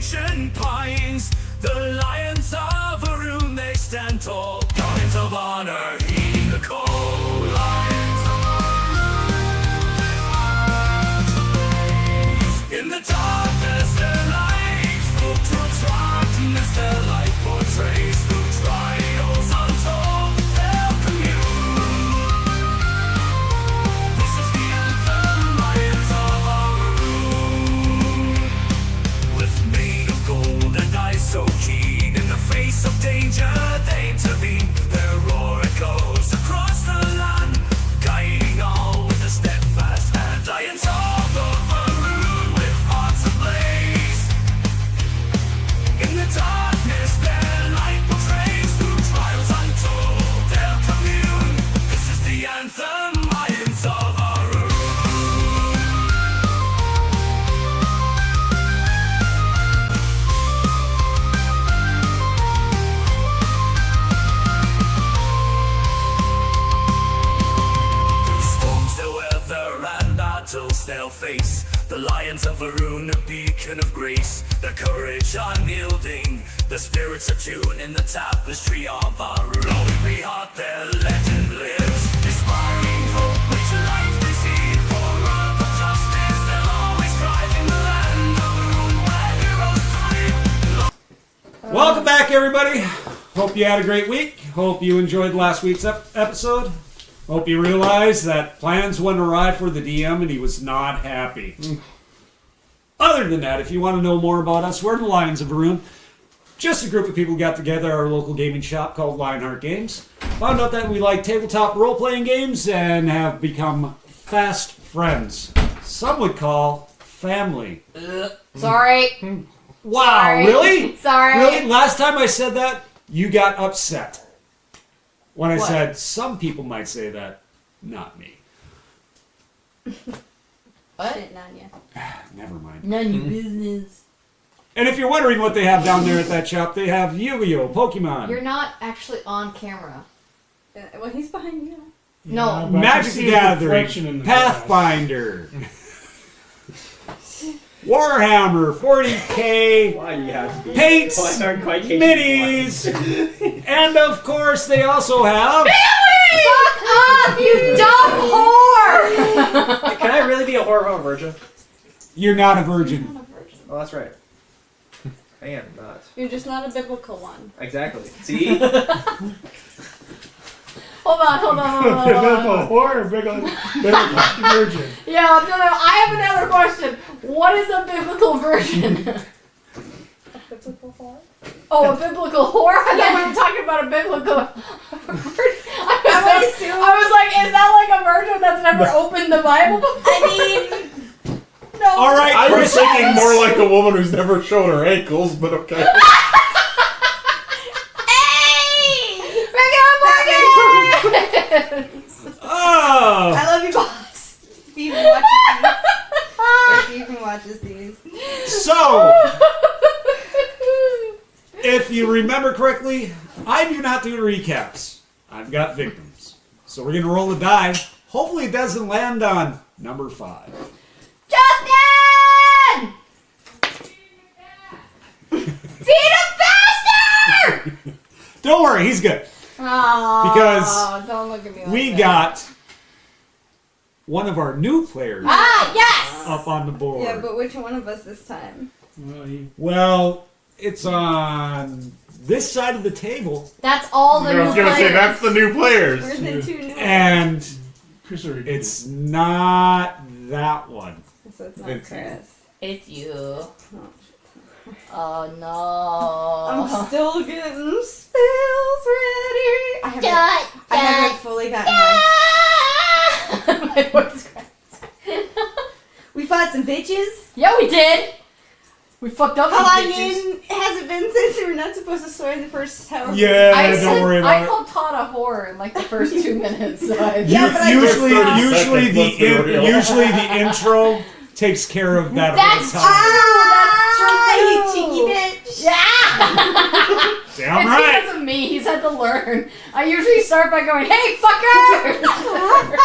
ancient pines. The lions of Orin, they stand tall. Guardians of honor, heeding the call. Lions of Orin. In the darkness, their light spoke to darkness. Their light portrays through trials untold. They'll commune. This is the anthem, lions of Orin. With mane of gold and eyes so keen, in the face of danger they intervene. Their roar echoes across the land, guiding all with a steadfast hand. Lions of Orin with hearts ablaze. In the darkness their light portrays through trials untold. They'll commune. This is the anthem, lions of Orin. Through storms they'll weather and battles they'll face. The lions of Orin, a beacon of grace. Their courage unyielding, their spirits attune in the tapestry of Orin. Long in the heart their legend lives, inspiring hope which life they see. For all for justice they'll always strive in the land of Orin, where heroes thrive. Welcome back, everybody. Hope you had a great week. Hope you enjoyed last week's episode. Hope you realized that plans went awry for the DM and he was not happy. Other than that, if you want to know more about us, we're the Lions of Orin. Just a group of people got together at our local gaming shop called Lionheart Games. Found out that we like tabletop role-playing games and have become fast friends. Some would call family. Sorry. Wow, Sorry. really? Sorry. Really? Last time I said that, you got upset. When I What? said, some people might say that, not me. What? Shit, Nanya. Never mind. None of your business. And if you're wondering what they have down there at that shop, they have Yu-Gi-Oh! Pokemon, You're not actually on camera. Well, he's behind you. No. but I Magic can the see the Gathering, reflection in the glass. Pathfinder, Warhammer 40k, Why do you have to be? paints, Why aren't quite capable? minis, and of course they also have... Fuck off, you dumb whore! Can I really be a whore of a virgin? You're not a virgin. Oh, that's right. I am not. You're just not a biblical one. Exactly. See? Hold on. Biblical whore or biblical virgin? Yeah, no, I have another question. What is a biblical version? A biblical whore? Oh, a biblical whore? I thought we were talking about a biblical virgin. I was like, is that like a virgin that's never opened the Bible before? I mean, no. All right, I was Chris. thinking more like a woman who's never shown her ankles, but okay. Hey! Morgan! Oh! I love you, boss. If you even watches these. If you even watches these. So, if you remember correctly, I do not do recaps. I've got victims. So we're going to roll the die. Hopefully it doesn't land on number 5. Justin! Feed him faster! Don't worry, he's good. Oh, Because don't look at me like We that. got one of our new players yes! up on the board. Yeah, but which one of us this time? Well, it's on this side of the table, That's all the I new was gonna say players. that's the new players. Where's the two new and Chris already it's not that one. ones? So it's not It's- Chris. It's you. Oh. Oh no. I'm still getting spills ready. I haven't fully gotten My voice cracks. We fought some bitches. Yeah, we did. We fucked up. How some long bitches. has it been since we were not supposed to swear the first house? Yeah, I don't worry I about it. called Todd a whore in like the first 2 minutes. So Yeah, but I usually, just thought- usually Seconds, let's be real. usually the intro takes care of that. That's whole time. You cheeky bitch. Yeah. Damn It's right. because of me. He's had to learn. I usually start by going, "Hey, fucker!"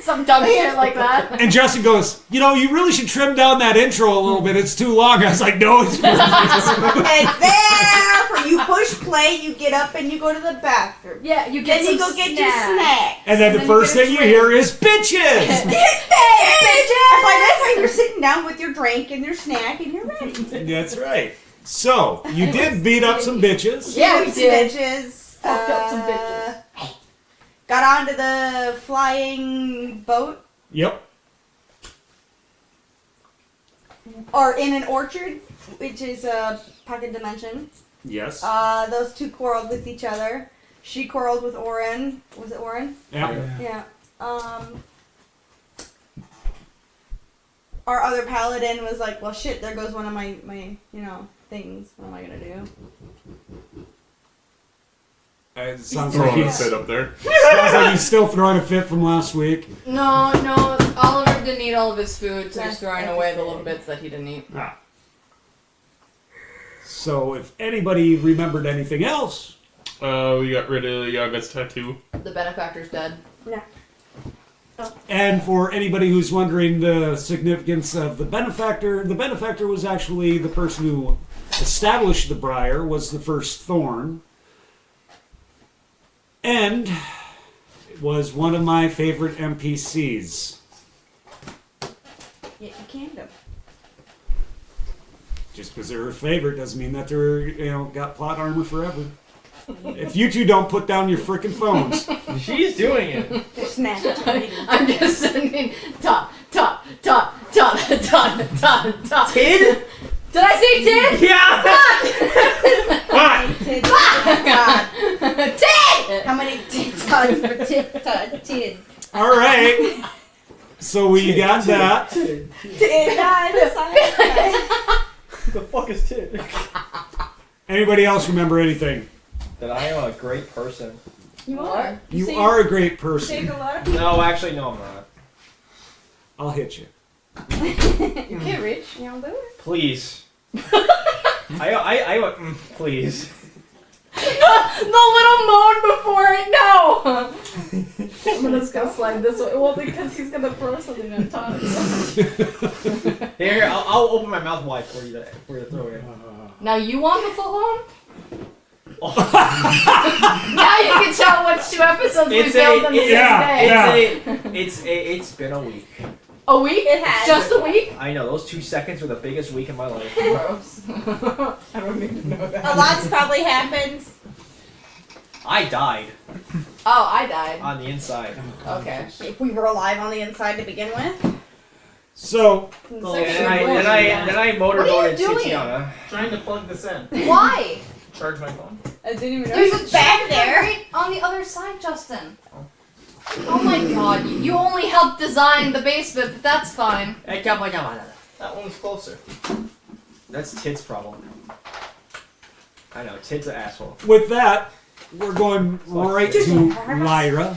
So Some dumb shit like that. And Justin goes, you really should trim down that intro a little bit. It's too long. I was like, no, it's perfect. It's there for you. Push play. You get up and you go to the bathroom. Yeah, you get Then you some go get your snack. And then the first thing you hear is bitches. Bitches! By that time, you're sitting down with your drink and your snack, and you're ready. That's right. So, you did beat up some bitches. Yeah, we Some did. bitches. Fucked up some bitches. Got onto the flying boat, Yep. or in an orchard, which is a pocket dimension. Yes. Those two quarreled with each other. She quarreled with Orin. Was it Orin? Yeah. Yeah. Our other paladin was like, well, shit, there goes one of my things. What am I gonna do? It sounds Throwing like a he's fit up there. sounds like he's still throwing a fit from last week. No, Oliver didn't eat all of his food, so he's That's throwing away the little episode. bits that he didn't eat. Ah. So, if anybody remembered anything else, We got rid of Yaga's tattoo. The benefactor's dead. Yeah. and for anybody who's wondering the significance of the benefactor was actually the person who established the briar, was the first thorn. And it was one of my favorite NPCs. Yeah, you can't go. Just because they're a favorite doesn't mean that they're, got plot armor forever. If you two don't put down your frickin' phones. She's doing it. They're snapped. I'm just sending top. Tid? Did I say Tid? Yeah! God. Tid! How many tits for tid? All right. So we got that. Tid. Who the fuck is Tid? Anybody else remember anything? That I am a great person. You are. You are a great Saved person. a lot of people. No, actually, no, I'm not. I'll hit you. You can't reach. You don't do it. Please. Please. The little moan before it. No. I'm just gonna slide this way. Well, because he's gonna throw something at Todd. Here, I'll open my mouth wide for you to throw it in. Now you want the full on? Now you can tell which 2 episodes we It's filmed on the same yeah, day. yeah. It's been a week. A week? It has. Just a week? I know, those 2 seconds were the biggest week of my life. Gross. I don't need to know that. A lot's probably happened. I died Oh, I died. on the inside. Okay. If we were alive on the inside to begin with. So, And then I motorboated doing? Titiana. Trying to plug this in. Why? Charge my phone. I didn't even know There's he a was back chair there. right on the other side, Justin. Oh my god, you only helped design the basement, but that's fine. Hey, come on. That one's closer. That's Tid's problem. I know, Tid's an asshole. with that, we're going right to Lyra.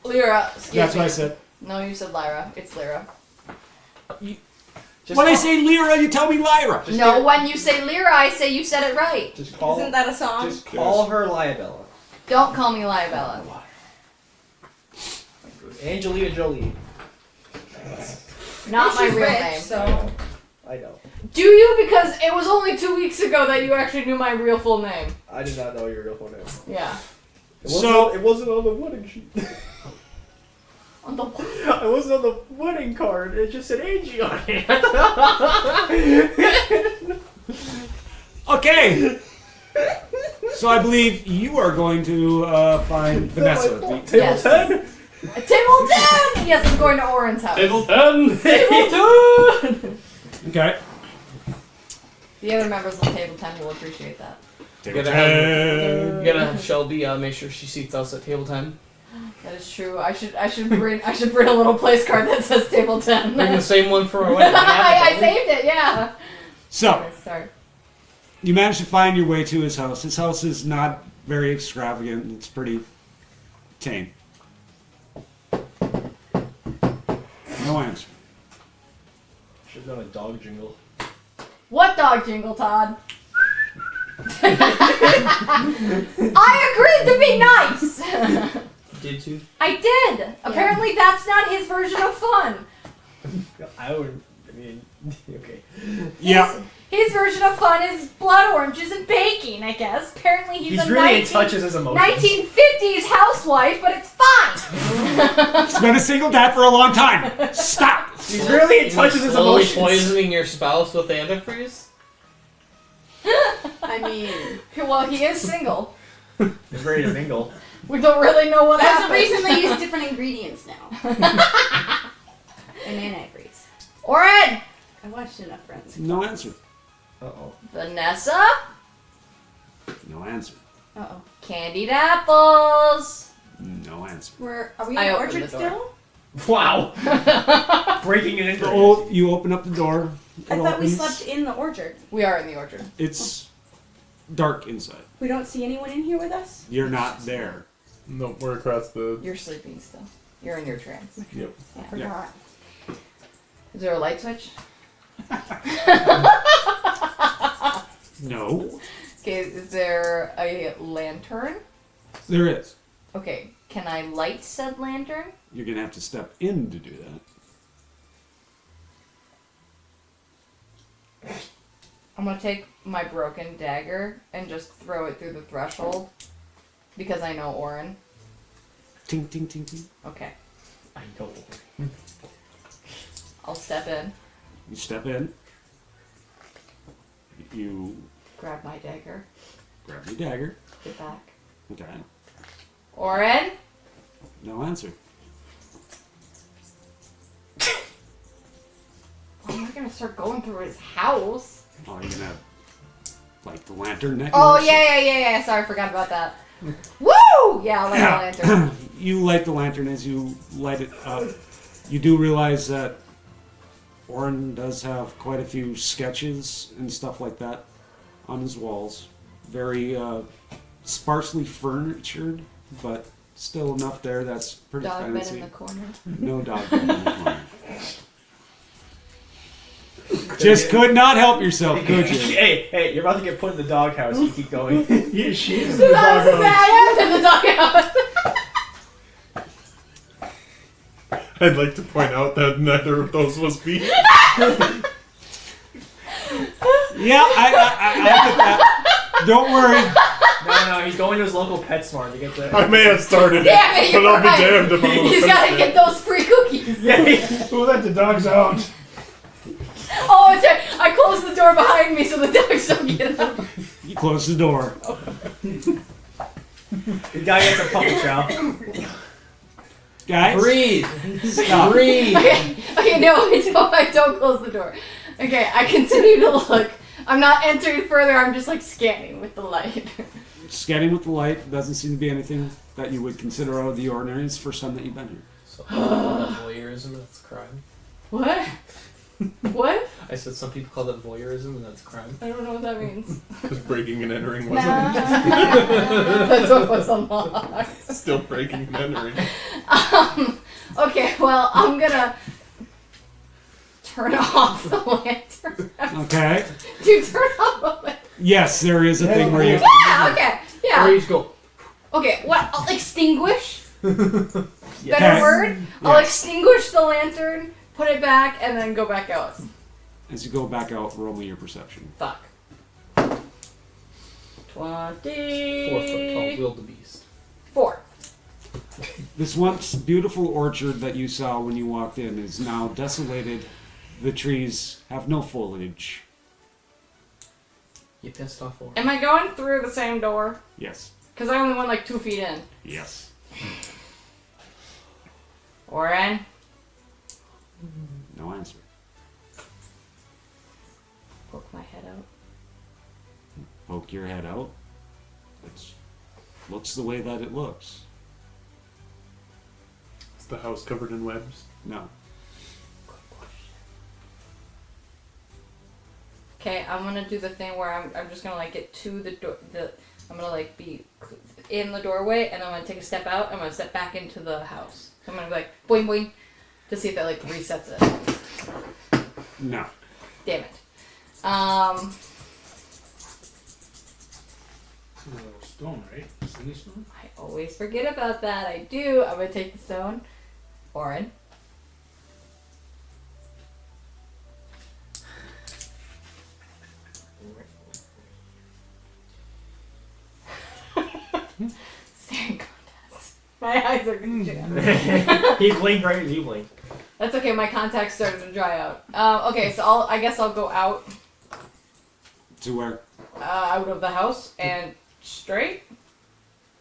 Lyra, excuse That's me. what I said. No, you said Lyra. It's Lyra. Just When I call- say Lyra, you tell me Lyra. Just No, give- when you say Lyra, I say you said it right. Just call. Isn't that a song? Just call her Liabella. Don't call me Lyabella. Angelina Jolie. Not my She's real rich, name. so I know. Do you? Because it was only 2 weeks ago that you actually knew my real full name. I did not know your real phone name. Yeah. It wasn't on the wedding sheet. On the It wasn't on the wedding card. It just said Angie on it. Okay. So I believe you are going to find Vanessa. Table Yes. 10? Table 10! Yes, I'm going to Orin's house. Table 10! Table 2! Okay. The other members of Table 10 will appreciate that. Table Gotta 10. Gotta have Shelby make sure she seats us at table 10. That is true. I should bring a little place card that says Table 10. Bring the same one for our wedding. I saved it, yeah. So, Okay, sorry. you managed to find your way to his house. His house is not very extravagant. It's pretty tame. No answer. Should've done a dog jingle. What dog jingle, Todd? I agreed to be nice! did too? I did! Apparently that's not his version of fun. I would. I mean, okay. Yeah. His version of fun is blood oranges and baking, I guess. Apparently he's a really in touch with his emotions. 1950s housewife, but it's fine. He's been a single dad for a long time. Stop. He's really in touch with his Slowly emotions. poisoning your spouse with antifreeze? I mean, Well, he is single. He's ready to mingle. We don't really know what there's a happened. reason they use different ingredients now. And antifreeze. Orin! I watched enough Friends. No answer. Uh-oh. Vanessa? No answer. Uh-oh. Candied apples. No answer. Are we in I the opened orchard the door. still? Wow. Breaking it into Oh, you open up the door. It I thought we opens. slept in the orchard. We are in the orchard. It's dark inside. We don't see anyone in here with us? You're not there. No, we're across the. You're sleeping still. You're in your trance. Yep. I forgot. Is there a light switch? No. Okay, is there a lantern? There is. Okay, can I light said lantern? You're gonna have to step in to do that. I'm gonna take my broken dagger and just throw it through the threshold because I know Orin. Ting, ting, ting, ting. Okay, I know. I'll step in, You step in. You grab my dagger, grab your dagger. get back. Okay. Orin? No answer. I'm not gonna start going through his house. Oh, you're gonna light the lantern next. Oh, yeah. Sorry, I forgot about that. Woo! Yeah, I'll light the lantern. You light the lantern. As you light it up, you do realize that Orin does have quite a few sketches and stuff like that on his walls. Very sparsely furnitured, but still enough there that's pretty Dog bed fancy. in the corner. No dog bed in the corner. Just could not help yourself, could you? Hey, you're about to get put in the doghouse. You keep going. She's in the That's doghouse. I am in the doghouse. I'd like to point out that neither of those was me. Yeah, I get that. Don't worry. No, he's going to his local PetSmart to get the. I may have started Damn it, it, you're but I'll right. be damned if I'm He's gotta get those free cookies. Who let the dogs out? Oh, it's right. I closed the door behind me so the dogs don't get out. You close the door. The guy gets a puppy chow. Guys, Breathe! stop. Breathe! Okay, no, I don't close the door. Okay, I continue to look. I'm not entering further, I'm just like scanning with the light. Scanning with the light, doesn't seem to be anything that you would consider out of the ordinary. It's the first time that you've been here. So, voyeurism, that's a crime. What? What? I said some people call that voyeurism, and that's a crime. I don't know what that means. Because breaking and entering wasn't. That's what was unlocked. Still breaking and entering. Okay, well, I'm gonna turn off the lantern. Okay. Dude, turn off the lantern. Yes, there is a thing where you. Yeah, okay. Or Yeah. you just go. Okay, what? I'll extinguish? Better Okay. word? I'll Yes. extinguish the lantern, put it back, and then go back out. As you go back out, roll me your perception. Fuck. 20. 4 foot tall wildebeest. 4. This once beautiful orchard that you saw when you walked in is now desolated. The trees have no foliage. You pissed off Orin. Am I going through the same door? Yes. Because I only went like 2 feet in. Yes. Orin? No answer. Poke my head out. Poke your head out. It looks the way that it looks. Is the house covered in webs? No. Okay, I'm gonna do the thing where I'm just gonna like get to the door. I'm gonna like be in the doorway, and I'm gonna take a step out. I'm gonna step back into the house. I'm gonna be like boing boing, to see if that like resets it. No. Damn it. a little stone, right? Slingy stone? I always forget about that. I do. I'm gonna take the stone. Orin. Staring contest. My eyes are gonna jam. He blinked right. He blinked. That's okay. My contacts started to dry out. Okay, so I guess I'll go out. To where? Out of the house and straight.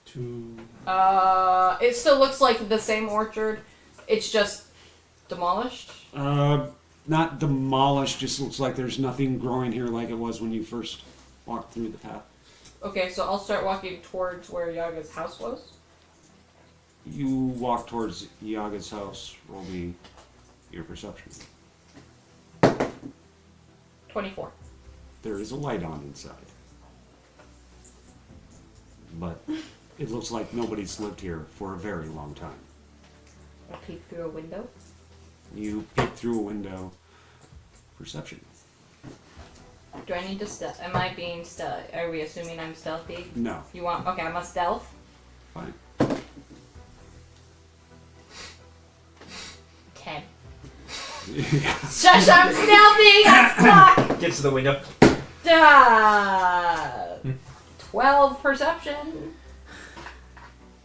To... It still looks like the same orchard. It's just demolished. Not demolished, just looks like there's nothing growing here like it was when you first walked through the path. Okay, so I'll start walking towards where Yaga's house was. You walk towards Yaga's house, roll me your perception. 24. There is a light on inside. But it looks like nobody's lived here for a very long time. I'll peek through a window. You peek through a window. Perception. Do I need to stealth? Am I being stealth? Are we assuming I'm stealthy? No. You want? Okay, I'm a stealth. Fine. 10. Shush! I'm stealthy. I'm stuck. Gets to the window. 12 perception.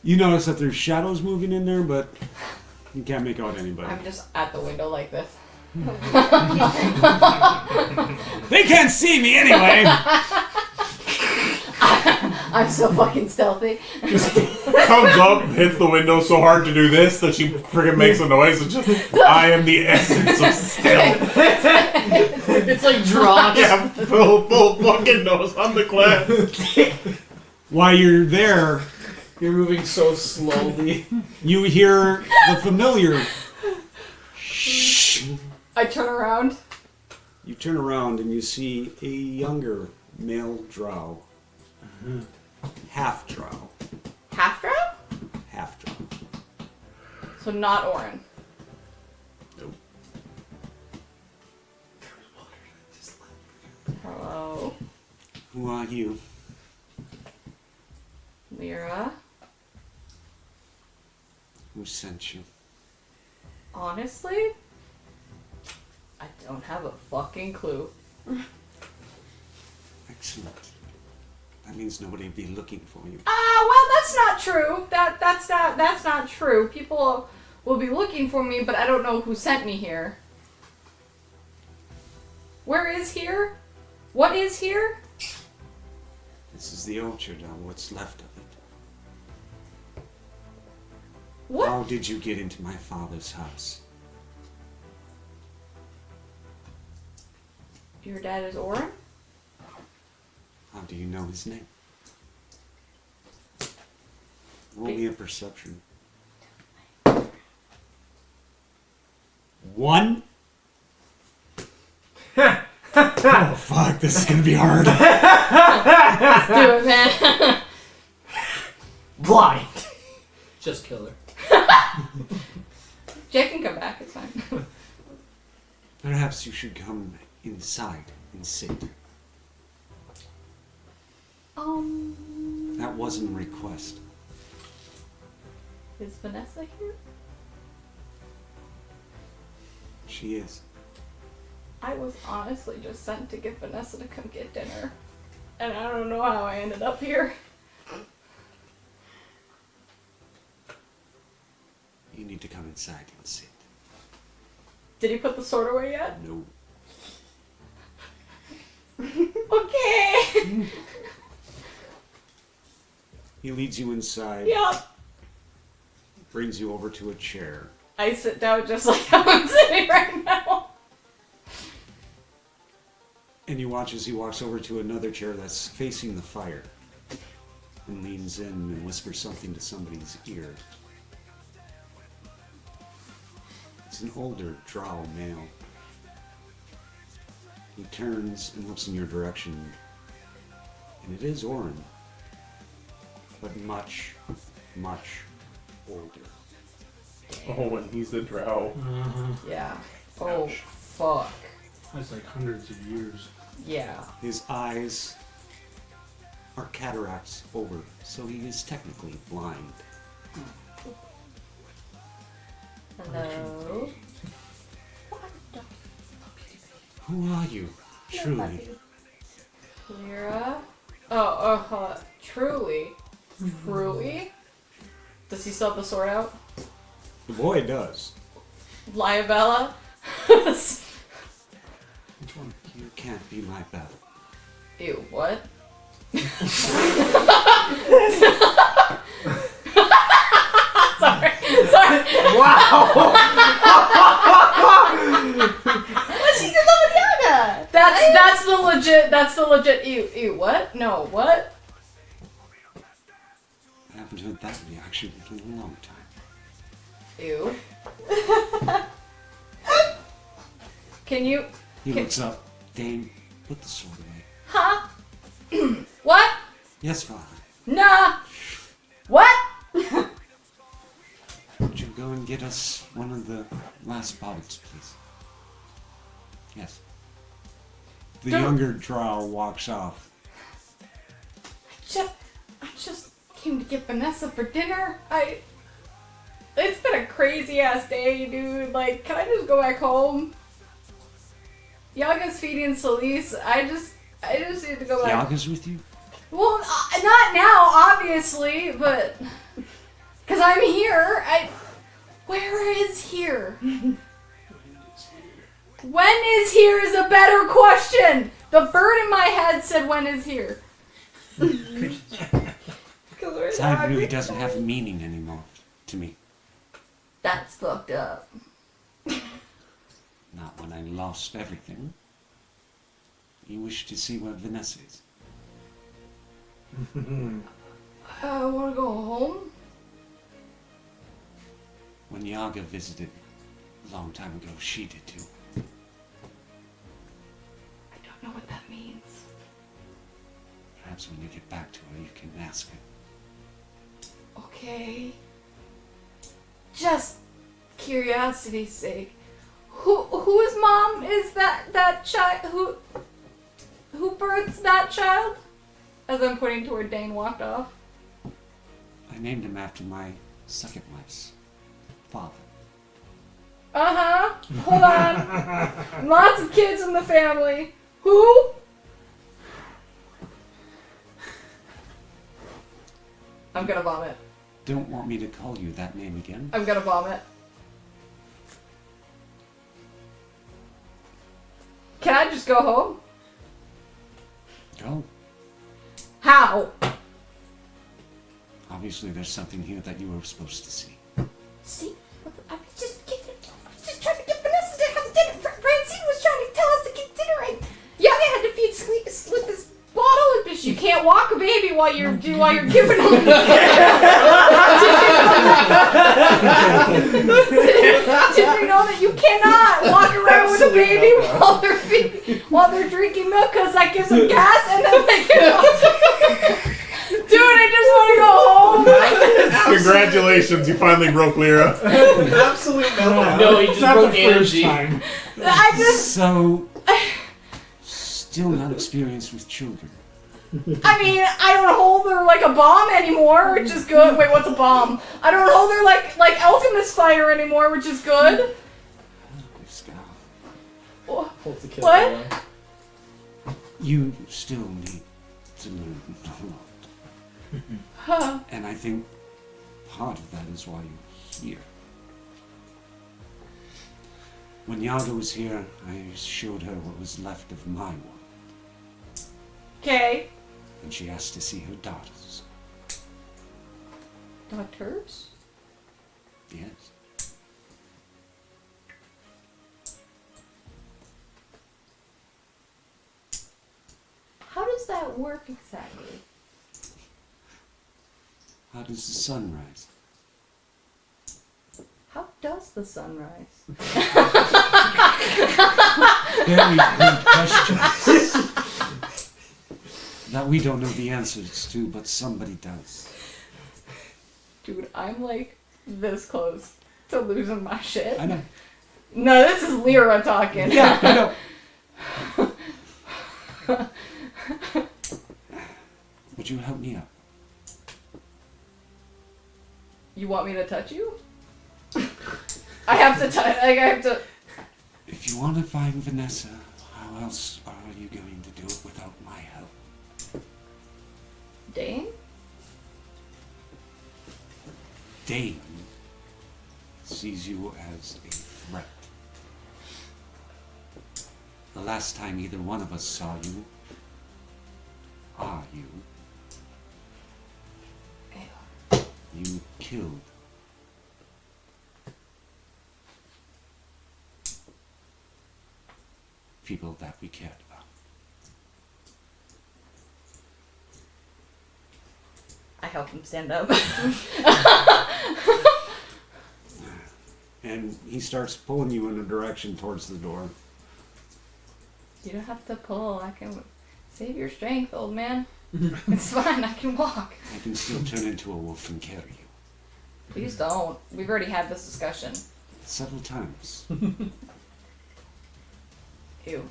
You notice that there's shadows moving in there, but you can't make out anybody. I'm just at the window like this. They can't see me anyway! I'm so fucking stealthy. Comes up, hits the window so hard to do this that she friggin' makes a noise. And just, I am the essence of stealth. It's like drops. Yeah, full fucking nose on the glass. While you're there, You're moving so slowly. you hear the familiar shh. I turn around. You turn around and you see a younger male drow. Half drow. Half drow? Half drow. So not Orin. Nope. Hello, Who are you? Lyra. Who sent you? Honestly, I don't have a fucking clue. Excellent. That means nobody will be looking for you. Well, that's not true. That's not true. People will be looking for me, but I don't know who sent me here. Where is here? What is here? This is the orchard on what's left of it. What? How did you get into my father's house? Your dad is Orin? How do you know his name? Roll me a perception. 1? Oh fuck, this is gonna be hard. Let's do it, man. Blind. Just kill her. Jay can come back, it's fine. Perhaps you should come inside and sit. That wasn't a request. Is Vanessa here? She is. I was honestly just sent to get Vanessa to come get dinner. And I don't know how I ended up here. You need to come inside and sit. Did he put the sword away yet? No. Okay. He leads you inside, Yup. brings you over to a chair. I sit down just like how I'm sitting right now. And you watch as he walks over to another chair that's facing the fire and leans in and whispers something to somebody's ear. It's an older drow male. He turns and looks in your direction, and it is Orin, but much, much older. Oh, and he's the drow. Yeah. Oh, fuck. That's like hundreds of years. Yeah. His eyes are cataracts over, so he is technically blind. Hello. Who are you, truly? Lyra. Oh, truly. Truly? Does he still have the sword out? The boy does. Liabella? You can't be my Belle. Ew, what? Sorry. Wow! She's in love with Yaga. That's the legit ew, what? No, what? I haven't heard that reaction in a long time. Ew. Can you He looks up. Dane, put the sword away. Huh? What? Yes, Father. Nah. What? Would you go and get us one of the last bottles, please? Yes. The Don't- younger drow walks off. I just came to get Vanessa for dinner. It's been a crazy ass day, dude. Like, can I just go back home? Yaga's feeding Solis. I just need to go back. Yaga's with you? Well, not now, obviously, but because I'm here. Where is here? When is here is a better question. The bird in my head said, "When is here?" Time really doesn't have a meaning anymore to me. That's fucked up. Not when I lost everything. You wish to see where Vanessa is? I want to go home. When Yaga visited a long time ago, she did too. I don't know what that means. Perhaps when you get back to her, you can ask her. Okay. Just curiosity's sake. Whose mom is that child? Who births that child? As I'm pointing to where Dane walked off. I named him after my second wife's father. Uh-huh. Hold on. Lots of kids in the family. Who? I'm gonna vomit. Don't want me to call you that name again? I'm gonna vomit. Can I just go home? Go. How? Obviously, there's something here that you were supposed to see. See? I was just trying to get Vanessa to have dinner. Francine was trying to tell us to get dinner right. Yaga had to feed Sleep this bottle because you can't walk a baby while you're giving him. Did you know that you cannot walk around with a baby while they're drinking milk because that gives them gas and then they can. Dude, I just want to go home. Congratulations, you finally broke Lyra. Absolute meltdown. No, he It's just not broke the first energy. time. I just. So, still not experienced with children. I mean, I don't hold her like a bomb anymore, which is good. Wait, what's a bomb? I don't hold her like Alchemist fire anymore, which is good. Holds the kid What? away. You still need to learn a lot. Huh. And I think part of that is why you're here. When Yaga was here, I showed her what was left of my world. Okay. And she asked to see her daughters. Daughters? Yes. How does that work exactly? How does the sun rise? How does the sun rise? Very good question. That we don't know the answers to, but somebody does. Dude, I'm like this close to losing my shit. I know. No, this is Lyra talking. Yeah, I know. Would you help me up? You want me to touch you? I have to touch. Like I have to. If you want to find Vanessa, how else are you going to do it without my help? Dane? Dane sees you as a threat. The last time either one of us saw you, you killed people that we cared about. I help him stand up. And he starts pulling you in a direction towards the door. You don't have to pull. I can save your strength, old man. It's fine. I can walk. I can still turn into a wolf and carry you. Please don't. We've already had this discussion. Several times. Ew.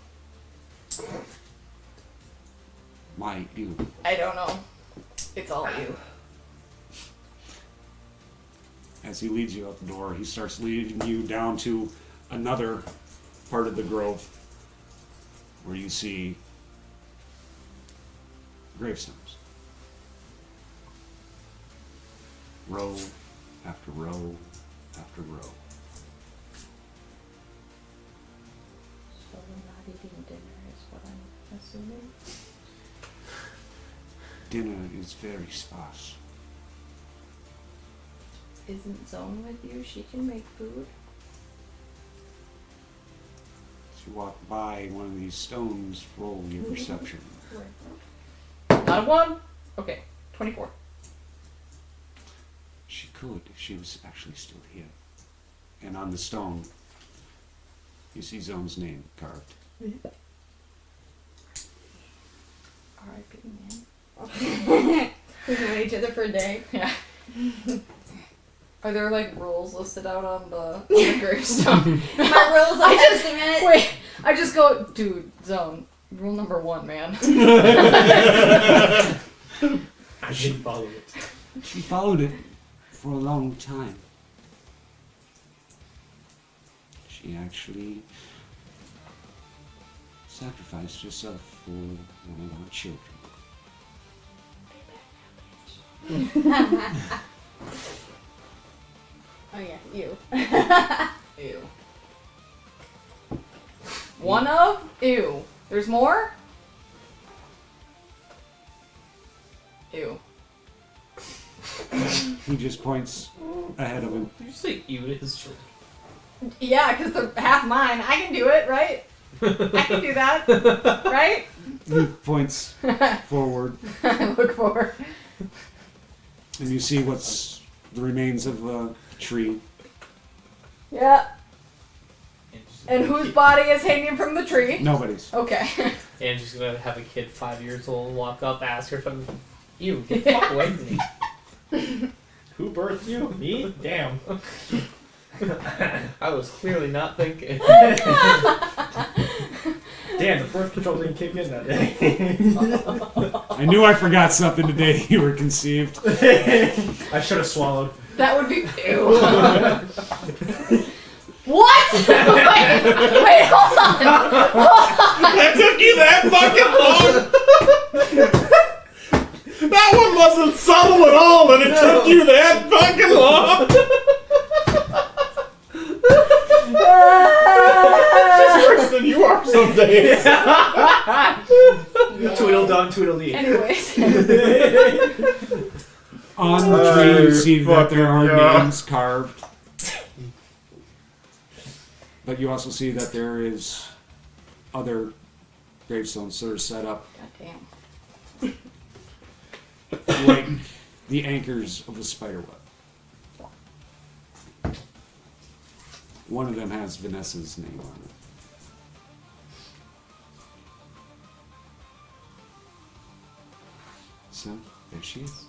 My you. I don't know. It's all you. As he leads you out the door, he starts leading you down to another part of the grove where you see gravestones. Row after row after row. So we're not eating dinner is what I'm assuming? Dinner is very sparse. Isn't Zone with you? She can make food. As you walk by one of these stones, roll your perception. Not a 1? Okay. 24. She could if she was actually still here. And on the stone, you see Zone's name carved. R.I.P. man. We've known each other for a day. Yeah. Are there like rules listed out on the gravestone? My rules I of just testament. wait. I just go, dude. Zone. Rule number 1, man. I didn't follow it. She followed it for a long time. She actually sacrificed herself for one of our children. Oh yeah, you. Ew. One of? Ew. There's more? Ew. He just points ahead of him. Did you say ew to his children? Yeah, because they're half mine. I can do it, right? I can do that, right? He points forward, I look for. and you see what's the remains of a tree. Yeah. And whose body is hanging from the tree? Nobody's. Okay. Angie's gonna have a kid 5 years old walk up, ask her from ew, get the fuck away from me. Who birthed you? Me? Damn. I was clearly not thinking. Damn, the birth control didn't kick in that day. I knew I forgot something the day you were conceived. I should have swallowed. That would be. Ew. What? Wait, hold on. That took you that fucking long? That one wasn't subtle at all, and it took you that fucking long? She's worse than you are some days. Tweedledum, Tweedledee. Anyways. On the tree, you see that there are names carved. But you also see that there is other gravestones that are set up Goddamn. like the anchors of the spider web. One of them has Vanessa's name on it. So, there she is.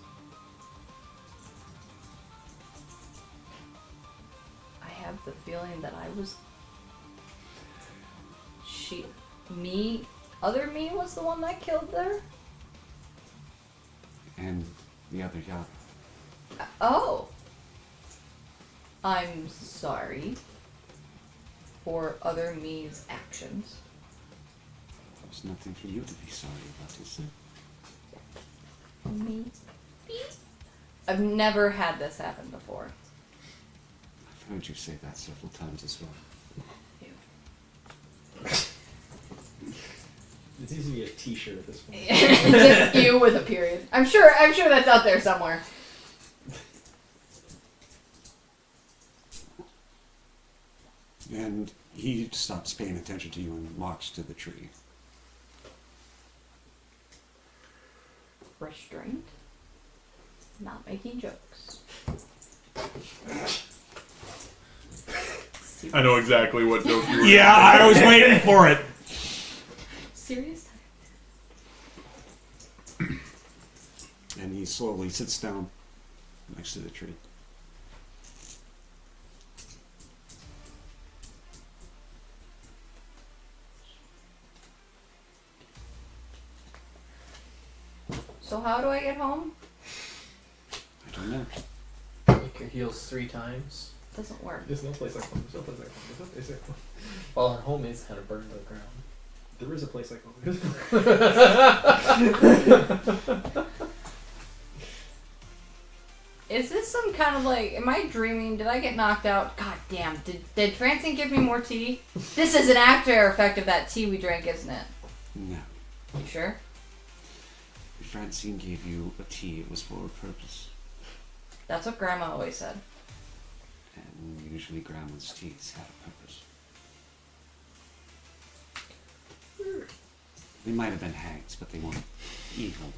I have the feeling that I was. Other me was the one that killed her? and the other Yaga. Oh. I'm sorry for other me's actions. There's nothing for you to be sorry about, is there? Me? I've never had this happen before. I've heard you say that several times as well. It's easy to get a T-shirt at this point. Just you with a period. I'm sure that's out there somewhere. And he stops paying attention to you and walks to the tree. Restraint. Not making jokes. I know exactly what joke you were. Yeah, I was waiting for it. Serious time. And he slowly sits down next to the tree. So how do I get home? I don't know. Lick your heels 3 times. Doesn't work. There's no place like home. There's no place like home. There's no place like home. Well, our home is kind of burned to the ground. There is a place like home. Is this some kind of like, am I dreaming? Did I get knocked out? God damn, did Francine give me more tea? This is an after effect of that tea we drank, isn't it? No. You sure? If Francine gave you a tea, it was for a purpose. That's what Grandma always said. And usually Grandma's teas had a purpose. They might have been hags, but they weren't evil.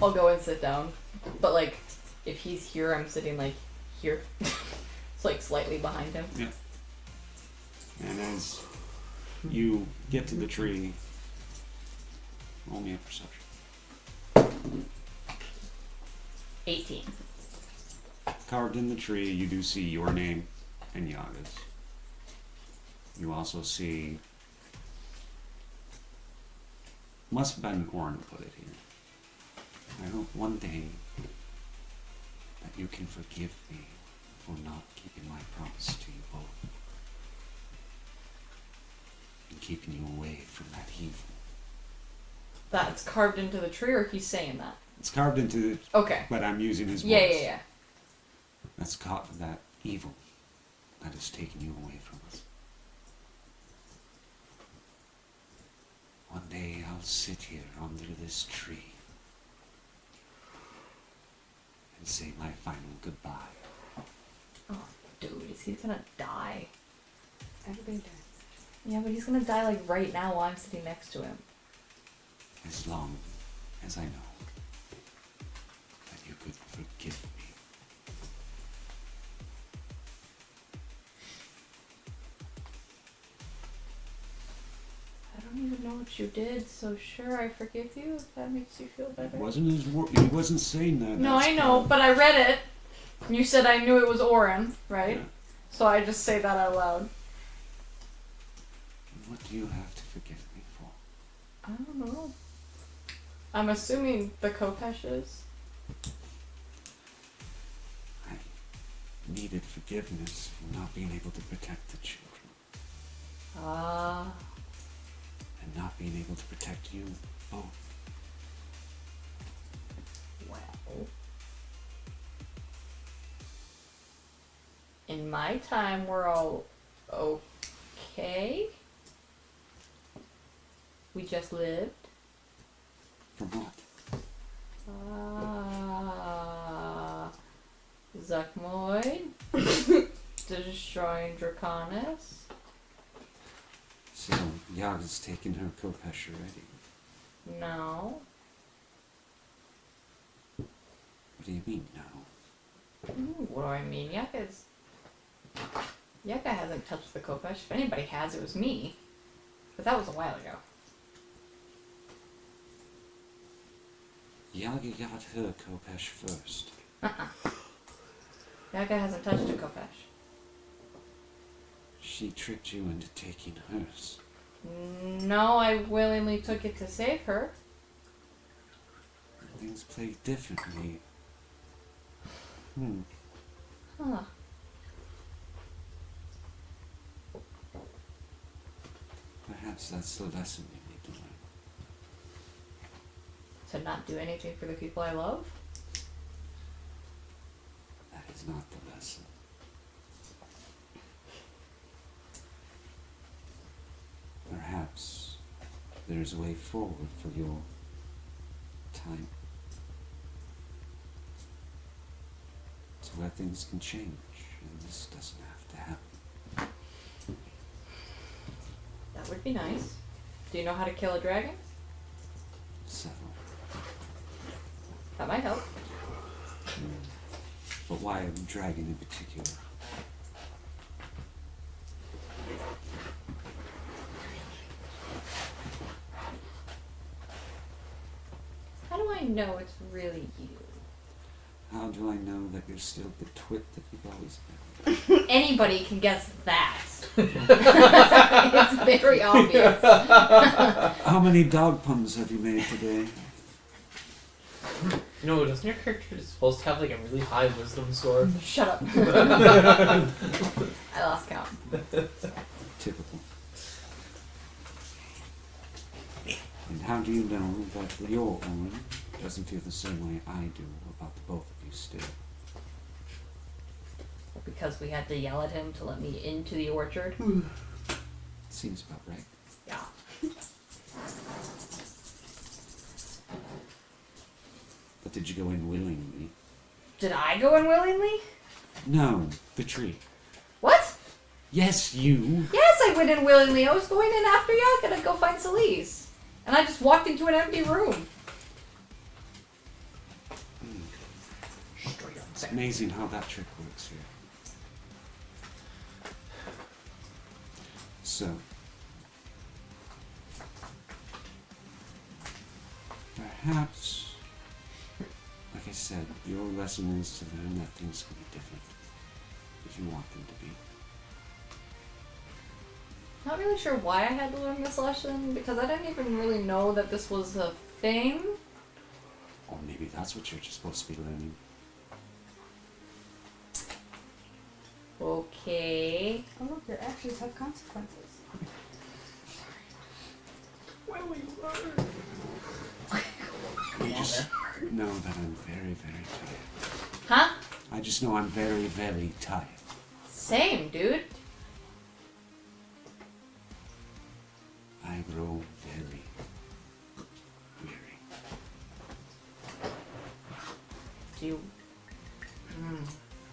I'll go and sit down. But like, if he's here, I'm sitting like here. It's like slightly behind him. Yeah. And as you get to the tree, roll me a perception. 18. Carved in the tree, you do see your name and Yaga's. You also see, must have been Orin put it here. I hope one day that you can forgive me for not keeping my promise to you both. And keeping you away from that evil. That's carved into the tree, or he's saying that? It's carved into it, Okay. but I'm using his Yeah, voice. yeah, yeah. That's caught that evil that has taken you away from us. One day I'll sit here under this tree and say my final goodbye. Oh, dude, is he gonna die? Everybody does. Yeah, but he's gonna die like right now while I'm sitting next to him. As long as I know that you could forgive me. I don't even know what you did, so sure, I forgive you if that makes you feel better. It wasn't his he wasn't saying that. No, That's I know, kind but I read it. You said I knew it was Orin, right? Yeah. So I just say that out loud. What do you have to forgive me for? I don't know. I'm assuming the Kopeshes. I needed forgiveness for not being able to protect the children. Ah. And not being able to protect you both. Well. In my time, we're all okay. We just lived. From what? Zuckmoid. Destroying Draconis. So, Yaga's taken her Kopesh already. No. What do you mean, no? What do I mean? Yaka hasn't touched the Kopesh. If anybody has, it was me. But that was a while ago. Yaga got her Kopesh first. Yaka hasn't touched a Kopesh. She tricked you into taking hers. No, I willingly took it to save her. Things play differently. Huh. Perhaps that's the lesson we need to learn. To not do anything for the people I love? That is not the lesson. Perhaps there is a way forward for your time. To where things can change, and this doesn't have to happen. That would be nice. Do you know how to kill a dragon? Several. That might help. But why a dragon in particular? How do I know it's really you? How do I know that you're still the twit that you've always been? Anybody can guess that. It's very obvious. How many dog puns have you made today? No, doesn't your character supposed to have like a really high wisdom score? Shut up. I lost count. Typical. And how do you know that your Orin doesn't feel the same way I do about the both of you still? Because we had to yell at him to let me into the orchard. Seems about right. Yeah. But did you go in willingly? Did I go in willingly? No, the tree. What? Yes, you. Yes, I went in willingly. I was going in after Yaga to go find Celise. And I just walked into an empty room. It's amazing how that trick works here. So, perhaps, like I said, your lesson is to learn that things can be different if you want them to be. Not really sure why I had to learn this lesson, because I didn't even really know that this was a thing. Or maybe that's what you're just supposed to be learning. Okay. Oh look, your actions have consequences. You just know that I'm very, very tired. Huh? I just know I'm very, very tired. Same, dude. I grow very weary. Do you...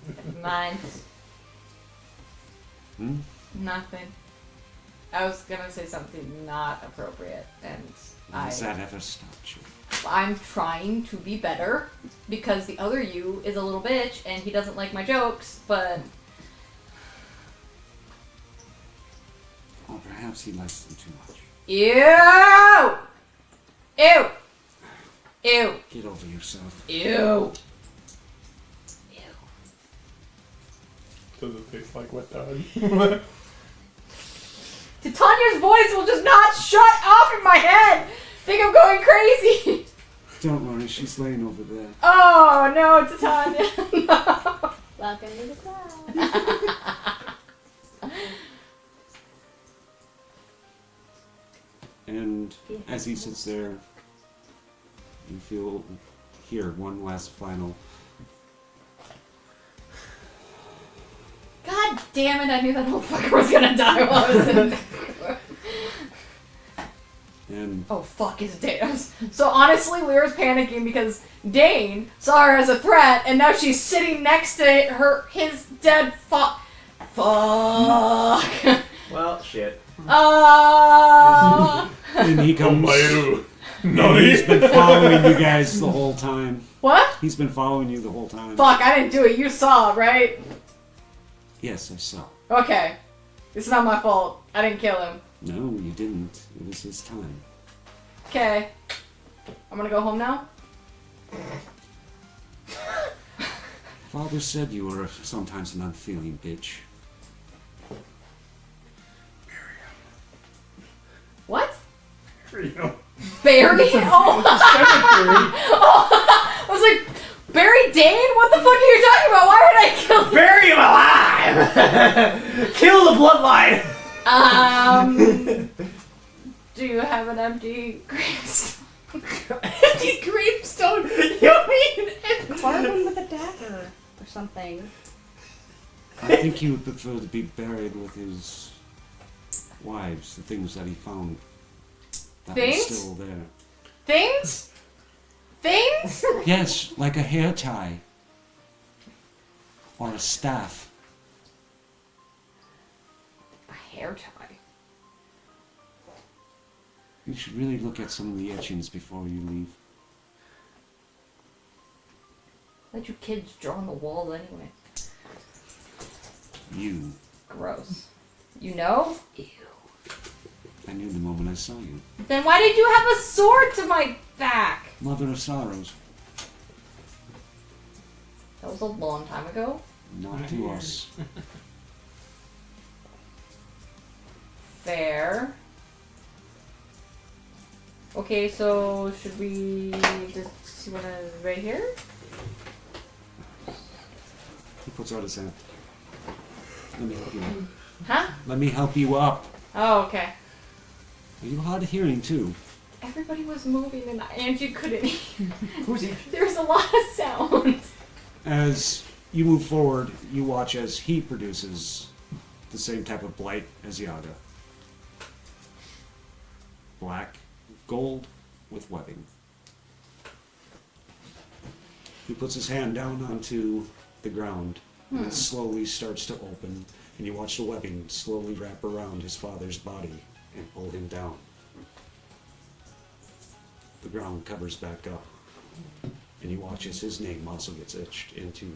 Never mind. Nothing. I was gonna say something not appropriate, and Has that ever stopped you? I'm trying to be better, because the other you is a little bitch, and he doesn't like my jokes, but... Or perhaps he likes them too much. Ew! Ew! Ew! Get over yourself. Ew! Does it taste like wet dog? Titania's voice will just not shut up in my head! Think I'm going crazy! Don't worry, she's laying over there. Oh no, Titania! No. Welcome to the club. And as he sits there, you hear one last final. God damn it, I knew that motherfucker was gonna die while I was in there. And Oh fuck, it's Dane. So honestly, Lyra's panicking because Dane saw her as a threat, and now she's sitting next to his dead Fuck. Well, shit. and he comes. Mayu. And he's been following you guys the whole time. What? He's been following you the whole time. Fuck, I didn't do it. You saw, right? Yes, I saw. Okay. It's not my fault. I didn't kill him. No, you didn't. It was his time. Okay. I'm gonna go home now. Father said you were sometimes an unfeeling bitch. bury him. Bury him? Oh. I was like, Barry Dane? What the fuck are you talking about? Why would I kill him? Bury him alive! Kill the bloodline! Do you have an empty gravestone? Empty gravestone? You mean? Carve him with a dagger or something. I think he would prefer to be buried with his wives, the things that he found that Things? were still there. Things? Things? Yes, like a hair tie. Or a staff. A hair tie. You should really look at some of the etchings before you leave. Let you kids draw on the walls anyway. You. Gross. You know? Ew. I knew the moment I saw you. Then why did you have a sword to my back? Mother of sorrows. That was a long time ago. Not to us. Fair. Okay, so should we just see what is right here? He puts out his hand. Let me help you up. Huh? Let me help you up. Oh, okay. Are you hard of hearing too? Everybody was moving and Angie couldn't hear. Who's he? There was a lot of sounds. As you move forward, you watch as he produces the same type of blight as Yaga. Black, gold, with webbing. He puts his hand down onto the ground, and it slowly starts to open, and you watch the webbing slowly wrap around his father's body and pull him down. The ground covers back up, and you watch as his name also gets etched into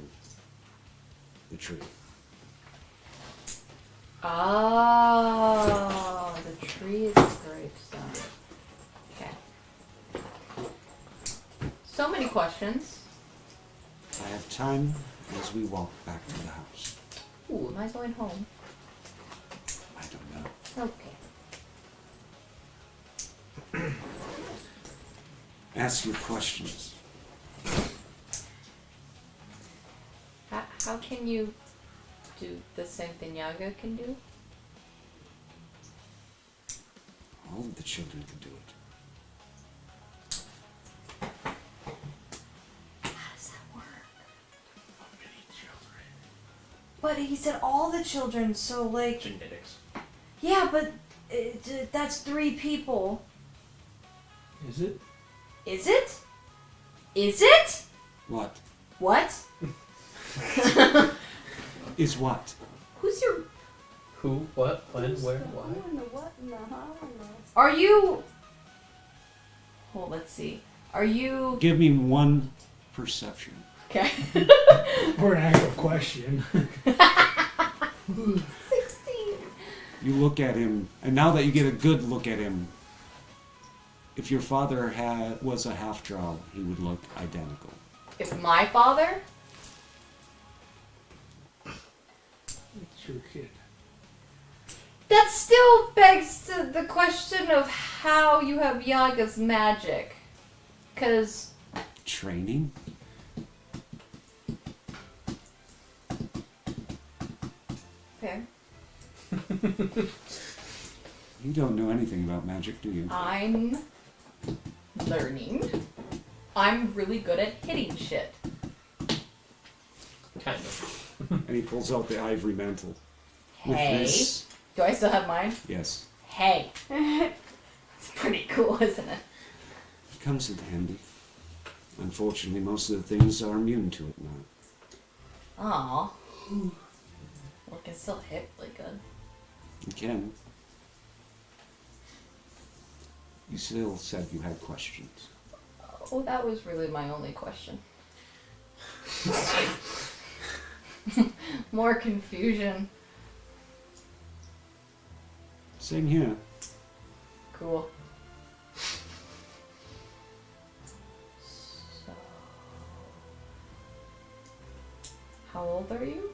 the tree. Oh, the tree is the gravestone. Okay. So many questions. I have time as we walk back to the house. Ooh, am I going home? I don't know. Okay. Ask your questions. How can you do the same thing Yaga can do? All of the children can do it. How does that work? But he said all the children, so like, Genetics. yeah, but that's 3 people. Is it? Is it? Is it? What? What? Is what? Who's your... Who, what, when, where, why? Who and the what and the how and the... Are you... Well, let's see. Are you... Give me one perception. Okay. Or an actual question. 16. You look at him, and now that you get a good look at him, if your father was a half-drow, he would look identical. If my father... It's your kid. That still begs the question of how you have Yaga's magic. Because... Training? Okay. You don't know anything about magic, do you? I'm learning. I'm really good at hitting shit. Kind of. And he pulls out the ivory mantle. With Hey. this, Do I still have mine? yes, Hey. It's pretty cool, isn't it? it comes in handy. Unfortunately, most of the things are immune to it now. Aw. Well, it can still hit really good. You can. You still said you had questions. Oh, that was really my only question. More confusion. Same here. Cool. So, how old are you?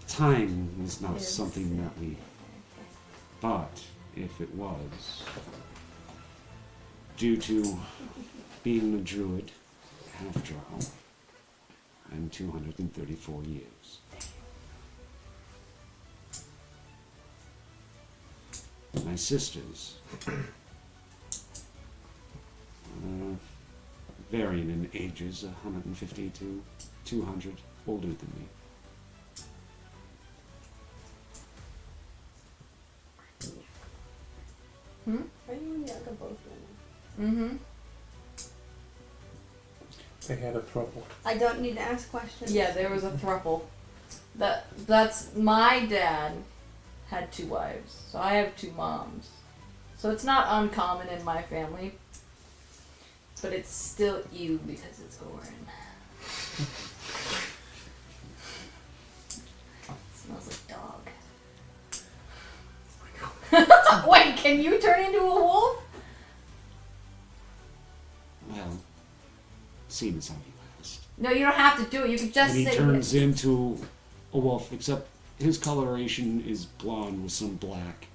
Time is not Is- something that we But if it was due to being a druid, after all, I'm 234 years. My sisters, varying in ages, 150 to 200, older than me. Are you the other both women? They had a trouble. I don't need to ask questions. Yeah, there was a throuple. That's my dad had 2 wives, so I have 2 moms. So it's not uncommon in my family, but it's still you because it's Orin. Smells like dog. Wait, can you turn into a wolf? Well, seeing as how you asked. No, you don't have to do it. You can just And he say turns it. into a wolf, except his coloration is blonde with some black.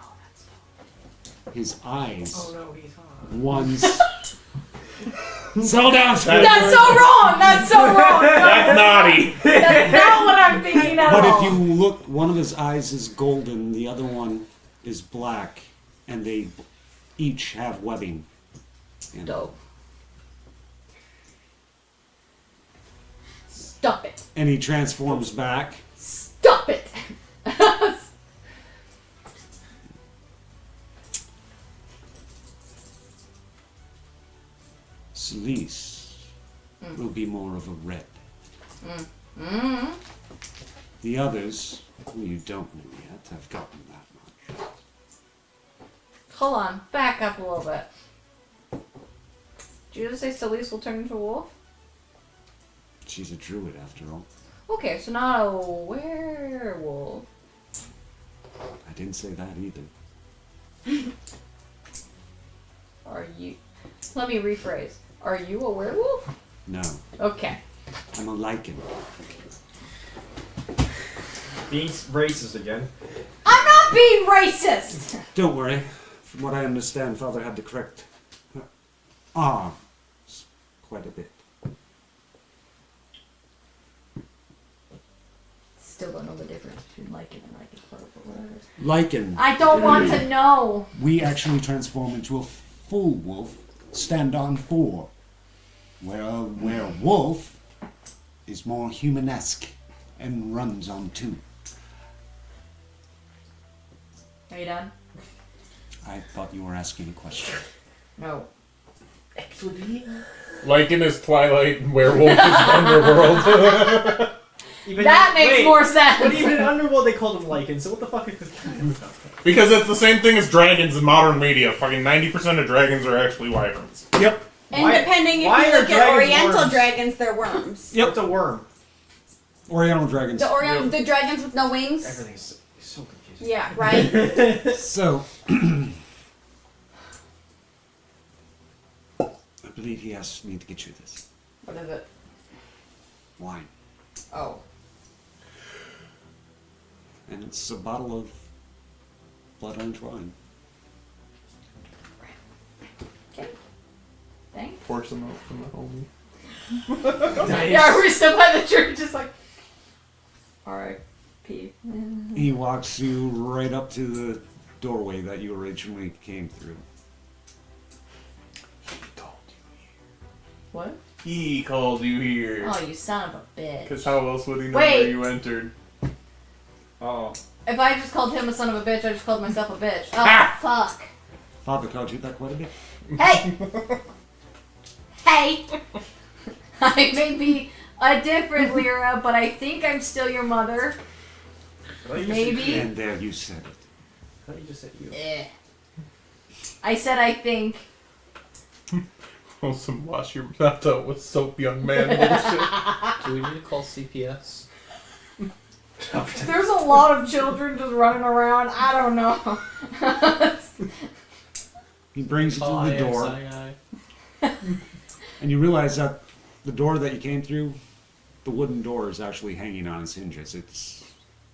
Oh, that's His eyes, Oh no, he's hot. one's... Settle down, Squidward. That's so wrong! That's so wrong! That's naughty. That's not what I'm thinking at But all. if you look, one of his eyes is golden, the other one is black, and they each have webbing. And Dope. Stop it. And he transforms back. Stop it. Celise will be more of a red. Mm. The others, who you don't know yet, have gotten that much. Hold on. Back up a little bit. Did you just say Celise will turn into a wolf? She's a druid, after all. Okay, so not a werewolf. I didn't say that either. Are you... Let me rephrase. Are you a werewolf? No, Okay. I'm a lichen. Being racist again. I'm not being racist! Don't worry. From what I understand, Father had to correct her arms quite a bit. Still don't know the difference between lichen and lichen purple, whatever. Lichen. I don't want to know. We actually transform into a full wolf, stand on 4. Where a wolf is more humanesque and runs on 2. Are you done? I thought you were asking a question. No. Lichen is Twilight and Werewolf is Underworld. Even That makes more sense. But even in Underworld they called him Lycan, so what the fuck is this? Because it's the same thing as dragons in modern media. Fucking 90% of dragons are actually wyverns. Yep. And Why- depending if why you are look at dragons Oriental worms? dragons, they're worms. Yep. What's a worm? Oriental dragons. The dragons with no wings. Everything's so confusing. Yeah, right. So, I believe he asked me to get you this What is it? wine. Oh. And it's a bottle of blood orange wine. Okay. Thanks. Pour some out from the homie. Nice. Yeah, we're still by the church, just like... R.I.P. He walks you right up to the doorway that you originally came through. He told you What? here. He called you here. Oh, you son of a bitch. Because how else would he know Wait. where you entered? Oh. If I just called him a son of a bitch, I just called myself a bitch. Oh, Ah! fuck. Father called you that quite a bit. Hey! Hey! I may be a different Lyra, but I think I'm still your mother. I thought you just Maybe. said- And there you said it. I thought you just said you. Eh. I said I think. Also, wash your mouth out with soap, young man. Bullshit. Do we need to call CPS? There's a lot of children just running around. I don't know. He brings you Call through the door, IXII. and you realize that the door that you came through, the wooden door is actually hanging on its hinges. It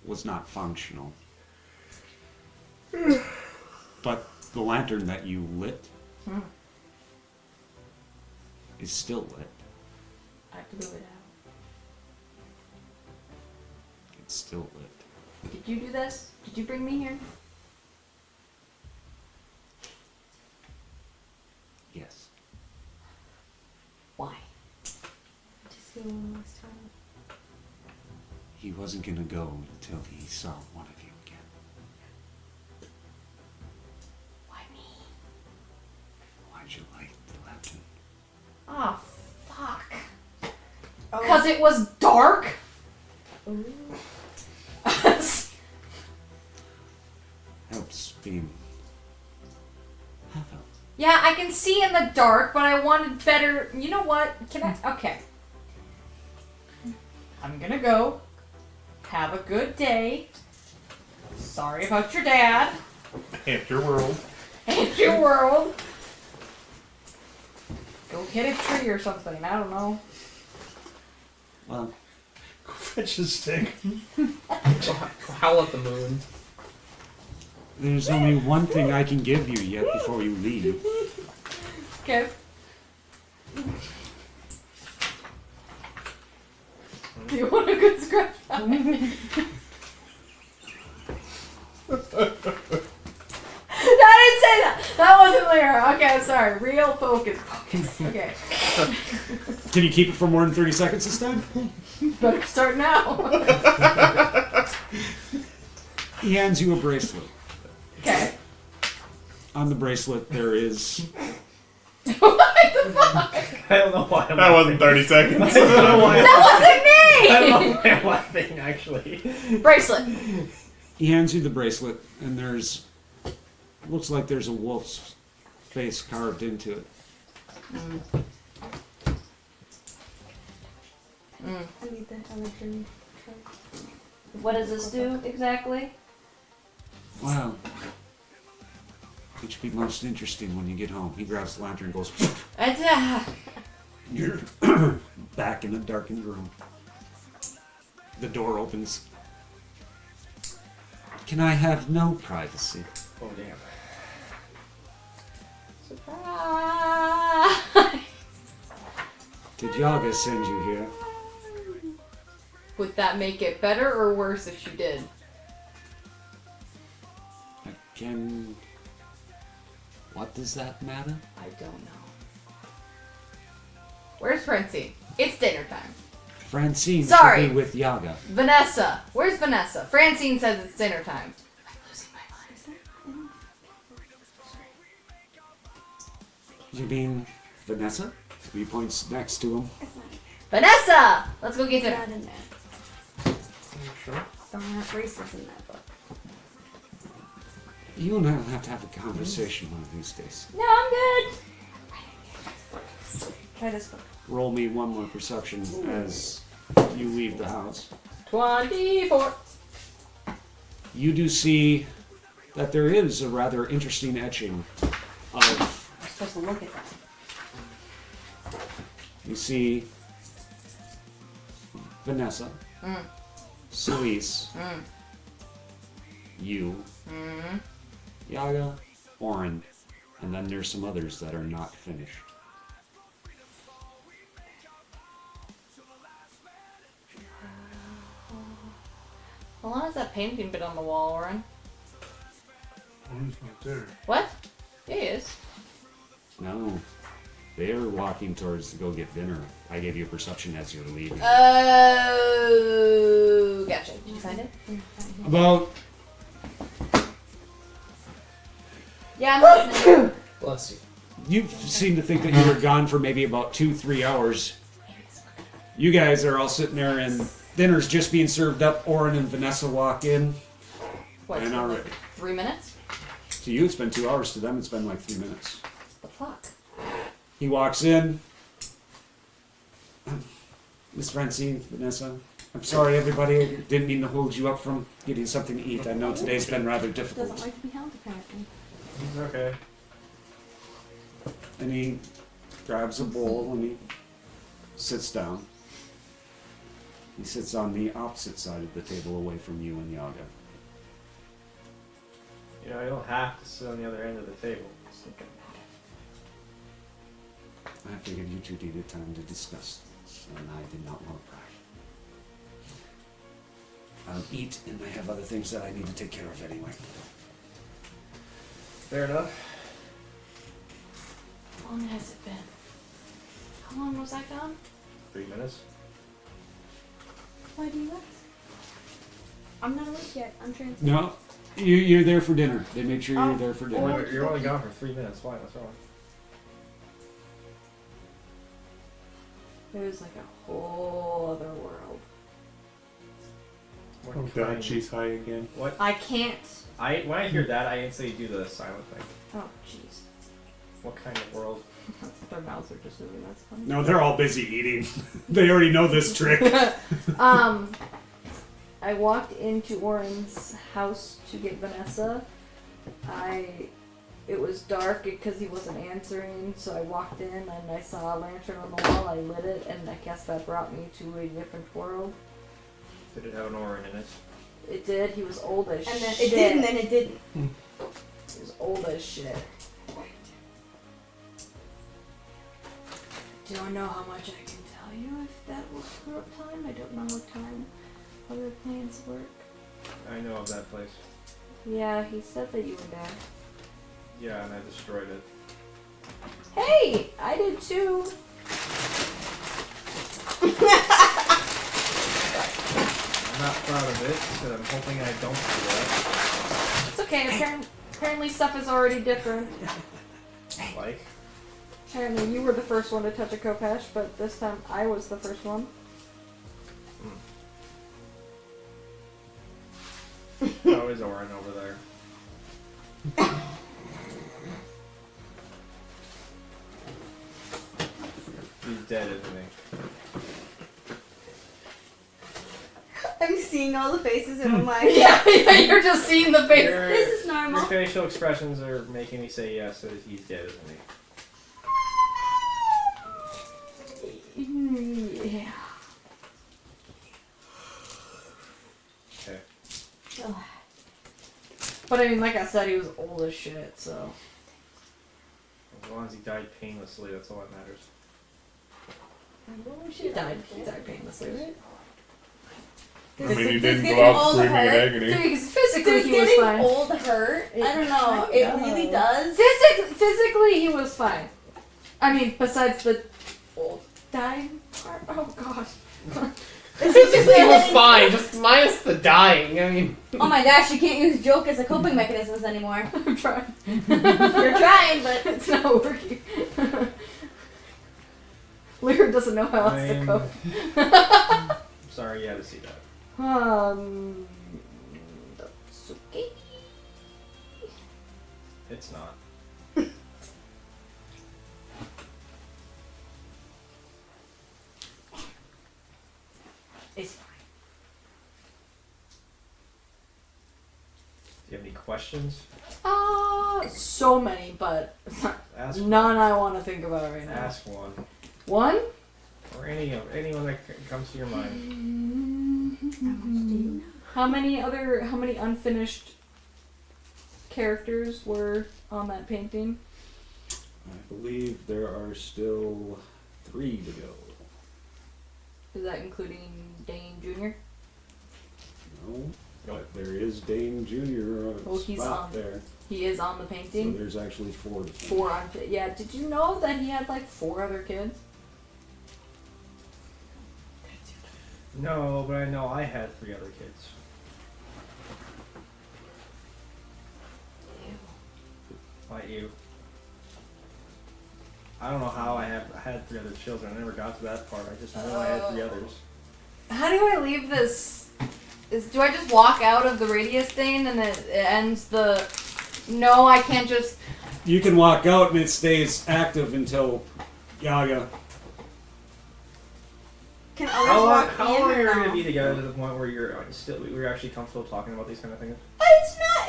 was not functional. But the lantern that you lit Hmm. is still lit. I blew it out. It's still lit. Did you do this? Did you bring me here? Yes. Why? Just give me one last time. He wasn't gonna go until he saw one of you again. Why me? Why'd you light the lantern? Oh, fuck. Oh. Because it was dark? Ooh. Helps being half elf. Yeah, I can see in the dark, but I wanted better. You know what? Can I? Okay. I'm gonna go. Have a good day. Sorry about your dad And your world. and your world. Go hit a tree or something. I don't know. Well, Go fetch a stick. Howl at the moon. there's only one thing I can give you yet before you leave. Okay. Do you want a good scratch? I didn't say that. That wasn't Lyra. Okay, sorry. Real focus. Okay. Can you keep it for more than 30 seconds this time? Better start now. He hands you a bracelet. Okay. On the bracelet, there is What the fuck? I don't know why I'm That wasn't 30 seconds. I don't know why That wasn't me! I don't know why I'm laughing, actually. Bracelet. He hands you the bracelet, and there's looks like there's a wolf's face carved into it. I need the allergen. What does this do exactly? Wow. It should be most interesting when you get home. He grabs the lantern and goes, you're back in a darkened room. The door opens. Can I have no privacy? Oh damn. Surprise! Did Yaga send you here? Would that make it better or worse if she did? Again, what does that matter? I don't know. Where's Francine? It's dinner time. Francine Sorry. should be with Yaga. Vanessa. Where's Vanessa? Francine says it's dinner time. I'm losing my mind. You mean Vanessa? He points next to him. It's not, Vanessa! Let's go get it's dinner. not in there. Sure. Don't have bracelets in that book. You and I will have to have a conversation one of these days. No, I'm good. Try this book. Roll me one more perception as you leave the house. 24. You do see that there is a rather interesting etching of. I'm supposed to look at that. You see Vanessa, Mm. Celise, Mm. you, Mm. Yaga, Orin, and then there's some others that are not finished. How long has that painting been on the wall, Orin? Orin's not there. What? Yeah, he is. No, they're walking towards to go get dinner. I gave you a perception as you're leaving. Oh, gotcha. Did you find it? About Yeah, I'm listening. Bless you. you seem to think that you were gone for maybe about 2-3 hours. You guys are all sitting there and dinner's just being served up. Orin and Vanessa walk in. What? And already. 3 minutes? To you, it's been 2 hours. To them, it's been like 3 minutes. The fuck? He walks in. Miss Francine, Vanessa, I'm sorry, everybody. I didn't mean to hold you up from getting something to eat. I know today's been rather Doesn't difficult. like to be held, apparently. It's okay. And he grabs a bowl and he sits down. He sits on the opposite side of the table away from you and Yaga. You know, you don't have to sit on the other end of the table. I figured you two needed time to discuss this, and I did not want to pry. I'll eat, and I have other things that I need to take care of anyway. Fair enough. How long has it been? How long was I gone? 3 minutes. Why do you ask? I'm not awake yet. I'm trying to. No, you're there for dinner. They made sure you're there for dinner. You're only gone for 3 minutes. Why? What's wrong? It was like a whole other world. What Oh kind- god, she's high again. What? I can't. When I hear that, I instantly do the silent thing. Oh, jeez. What kind of world? Their mouths are just moving. That's funny. No, they're all busy eating. They already know this trick. I walked into Orin's house to get Vanessa. It was dark because he wasn't answering, so I walked in and I saw a lantern on the wall. I lit it, and I guess that brought me to a different world. Did it have an Orin in it? It did. He was old as And then shit. it did, and then it didn't. He was old as shit. Don't know how much I can tell you if that will screw up time. I don't know how time other plans work. I know of that place. Yeah, he said that you were there. Yeah, and I destroyed it. Hey, I did too. I'm not proud of it, so I'm hoping I don't do that. It's okay. Apparently stuff is already different. Like? Apparently you were the first one to touch a Kopesh, but this time I was the first one. How is Orin over there? He's dead, isn't he? I'm seeing all the faces and I'm like, Yeah, you're just seeing the face. this is Your normal. facial expressions are making me say yes, that he's dead, isn't he? Yeah. Okay. But I mean, like I said, he was old as shit, so. As long as he died painlessly, that's all that matters. He died painlessly, right? I mean, he Does didn't getting go out old screaming in hurt? agony. Because physically Does he was getting fine. old hurt? I don't know. It really does. Physically he was fine. I mean, besides the old dying part. Oh god. He was fine, just minus the dying. I mean, Oh my gosh, you can't use joke as a coping mechanisms anymore. I'm trying. You're trying, but It's not working. Lear doesn't know how else to I'm cope. sorry you had to see that. That's okay. It's not. It's fine. Do you have any questions? So many, but Ask none I want to think about right now. Ask one. One? Or anyone that comes to your mind. How many unfinished characters were on that painting? I believe there are still 3 to go. Is that including Dane Jr.? No, but there is Dane Jr. on a Oh, he's spot on. there. He is on the So painting. there's actually 4 to finish. 4 on. Yeah. Did you know that he had like 4 other kids? No, but I know I had 3 other kids. Like you. I don't know how I had 3 other children. I never got to that part. I just know I had 3 others. How do I leave this? Do I just walk out of the radius thing and it ends the? No, I can't just. You can walk out and it stays active until Yaga. can How others long, walk how in long are or you no? going to be together to the point where we're actually comfortable talking about these kind of things? It's not.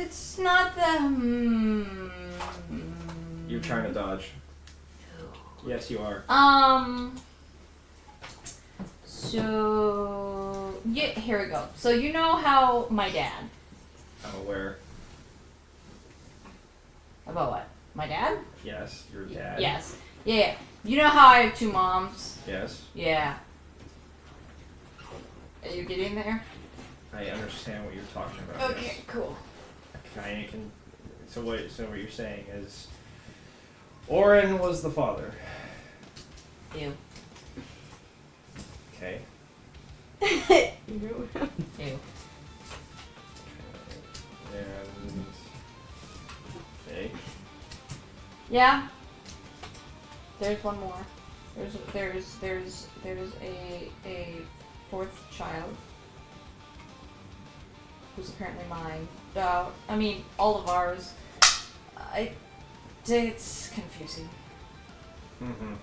It's not the. You're trying to dodge. Yes, you are. So yeah, here we go. So you know how my dad. I'm aware. About what? My dad? Yes, your dad. Yes. Yeah. You know how I have 2 moms? Yes. Yeah. Are you getting there? I understand what you're talking about. Okay, cool. Yes. So what you're saying is, Orin was the father. Ew. Okay. Ew. And okay. Yeah. There's one more. There's a 4th child who's apparently mine. I mean, all of ours. It's confusing. Mm-hmm.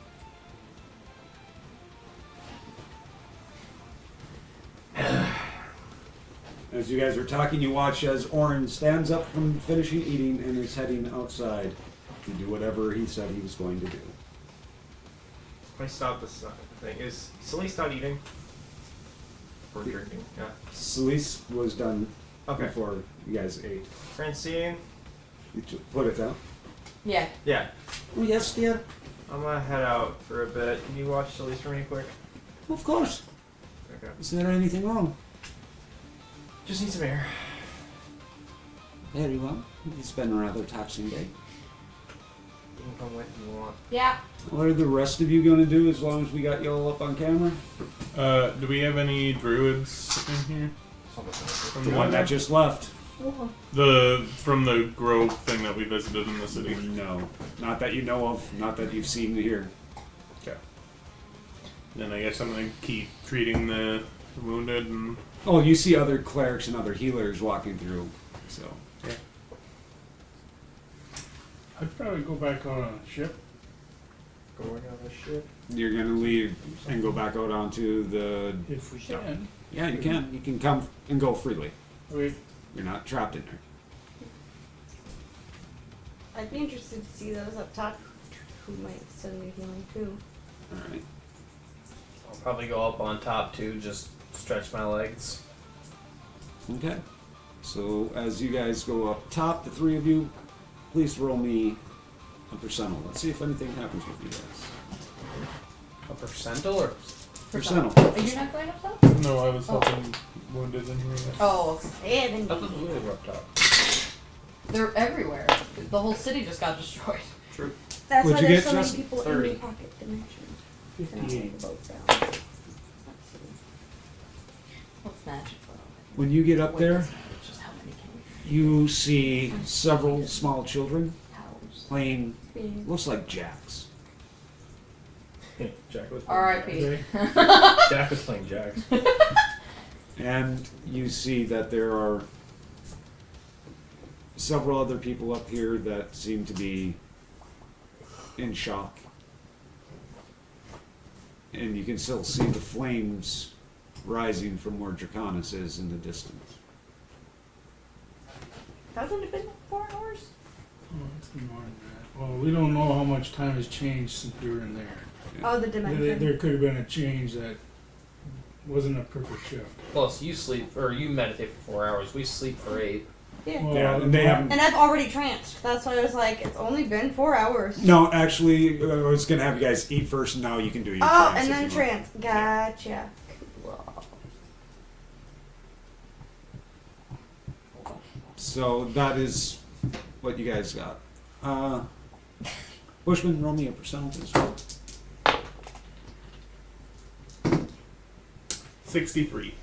As you guys are talking, you watch as Orin stands up from finishing eating and is heading outside to do whatever he said he was going to do. I stopped this thing. Is Celeste not eating? Or drinking? Yeah. Celeste was done Okay. before you guys ate. Francine? You put it down. Yeah. Yeah. Oh, yes, dear. I'm gonna head out for a bit. Can you watch Celeste for me quick? Of course. Okay. Is there anything wrong? Just need some air. Very well. It's been a rather taxing day. You can come with if you want. Yeah. What are the rest of you going to do as long as we got you all up on camera? Do we have any druids in here? From The one that just left. from the grove thing that we visited in the city. No. Not that you know of. Not that you've seen here. Okay. Then I guess I'm gonna keep treating the wounded and Oh, you see other clerics and other healers walking through. So. I'd probably go back on a ship. Going on the ship. You're going to leave and go back out onto the... If we can. Yeah, you can. You can come and go freely. We, You're not trapped in there. I'd be interested to see those up top who might send me healing too. Alright. I'll probably go up on top too, just stretch my legs. Okay. So, as you guys go up top, the 3 of you, please roll me a percentile. Let's see if anything happens with you guys. A percentile or Percentile. Are you not going up though? no, I was Oh. helping wounded in here. Oh, okay. Seven. I thought the wounded were up top. They're everywhere. The whole city just got destroyed. True. That's What'd why you there's get, so many Justin? people 30. in the pocket dimension. 58. What's magic? When you get up there, Just how many can we you see several small children house? playing, looks like jacks. Jack was playing R.I.P. Jack was playing jacks. And you see that there are several other people up here that seem to be in shock. And you can still see the flames rising from where Draconis is in the distance. Hasn't it been 4 hours? oh, it's been more than that. Well, we don't know how much time has changed since we were in there. Oh, the There, dimension. there could have been a change that wasn't a perfect shift. Plus, you sleep or you meditate for 4 hours. We sleep for 8. Yeah. Well, Yeah, and they haven't. And I've already tranced. That's why I was like, it's only been 4 hours. No, actually, I was going to have you guys eat first, and now you can do your Oh, trance and if then you want. trance. Gotcha. So that is what you guys got. Bushman, roll me a percentage as well. 63.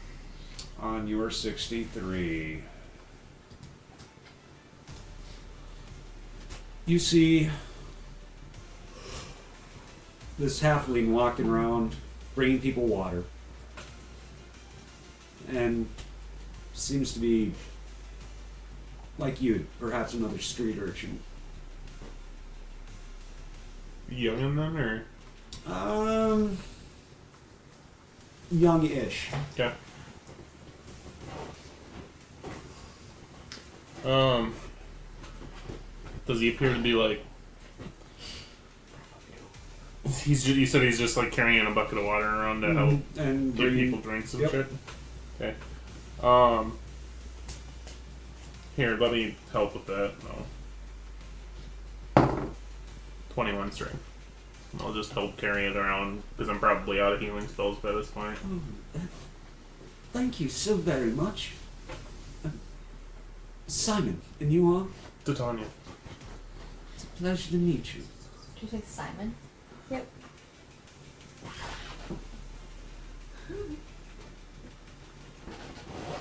On your 63. You see this halfling walking around, bringing people water. And seems to be, like you, perhaps another street urchin. Youngin' then, or? Young-ish. Okay. Does he appear to be like? You said he's just like carrying a bucket of water around to help And give bringing, people drinks and Yep. shit. Okay. Here, let me help with that. No. 21 strength. I'll just help carry it around because I'm probably out of healing spells by this point. Oh, thank you so very much. Simon, and you are? Titania. It's a pleasure to meet you. Did you say Simon?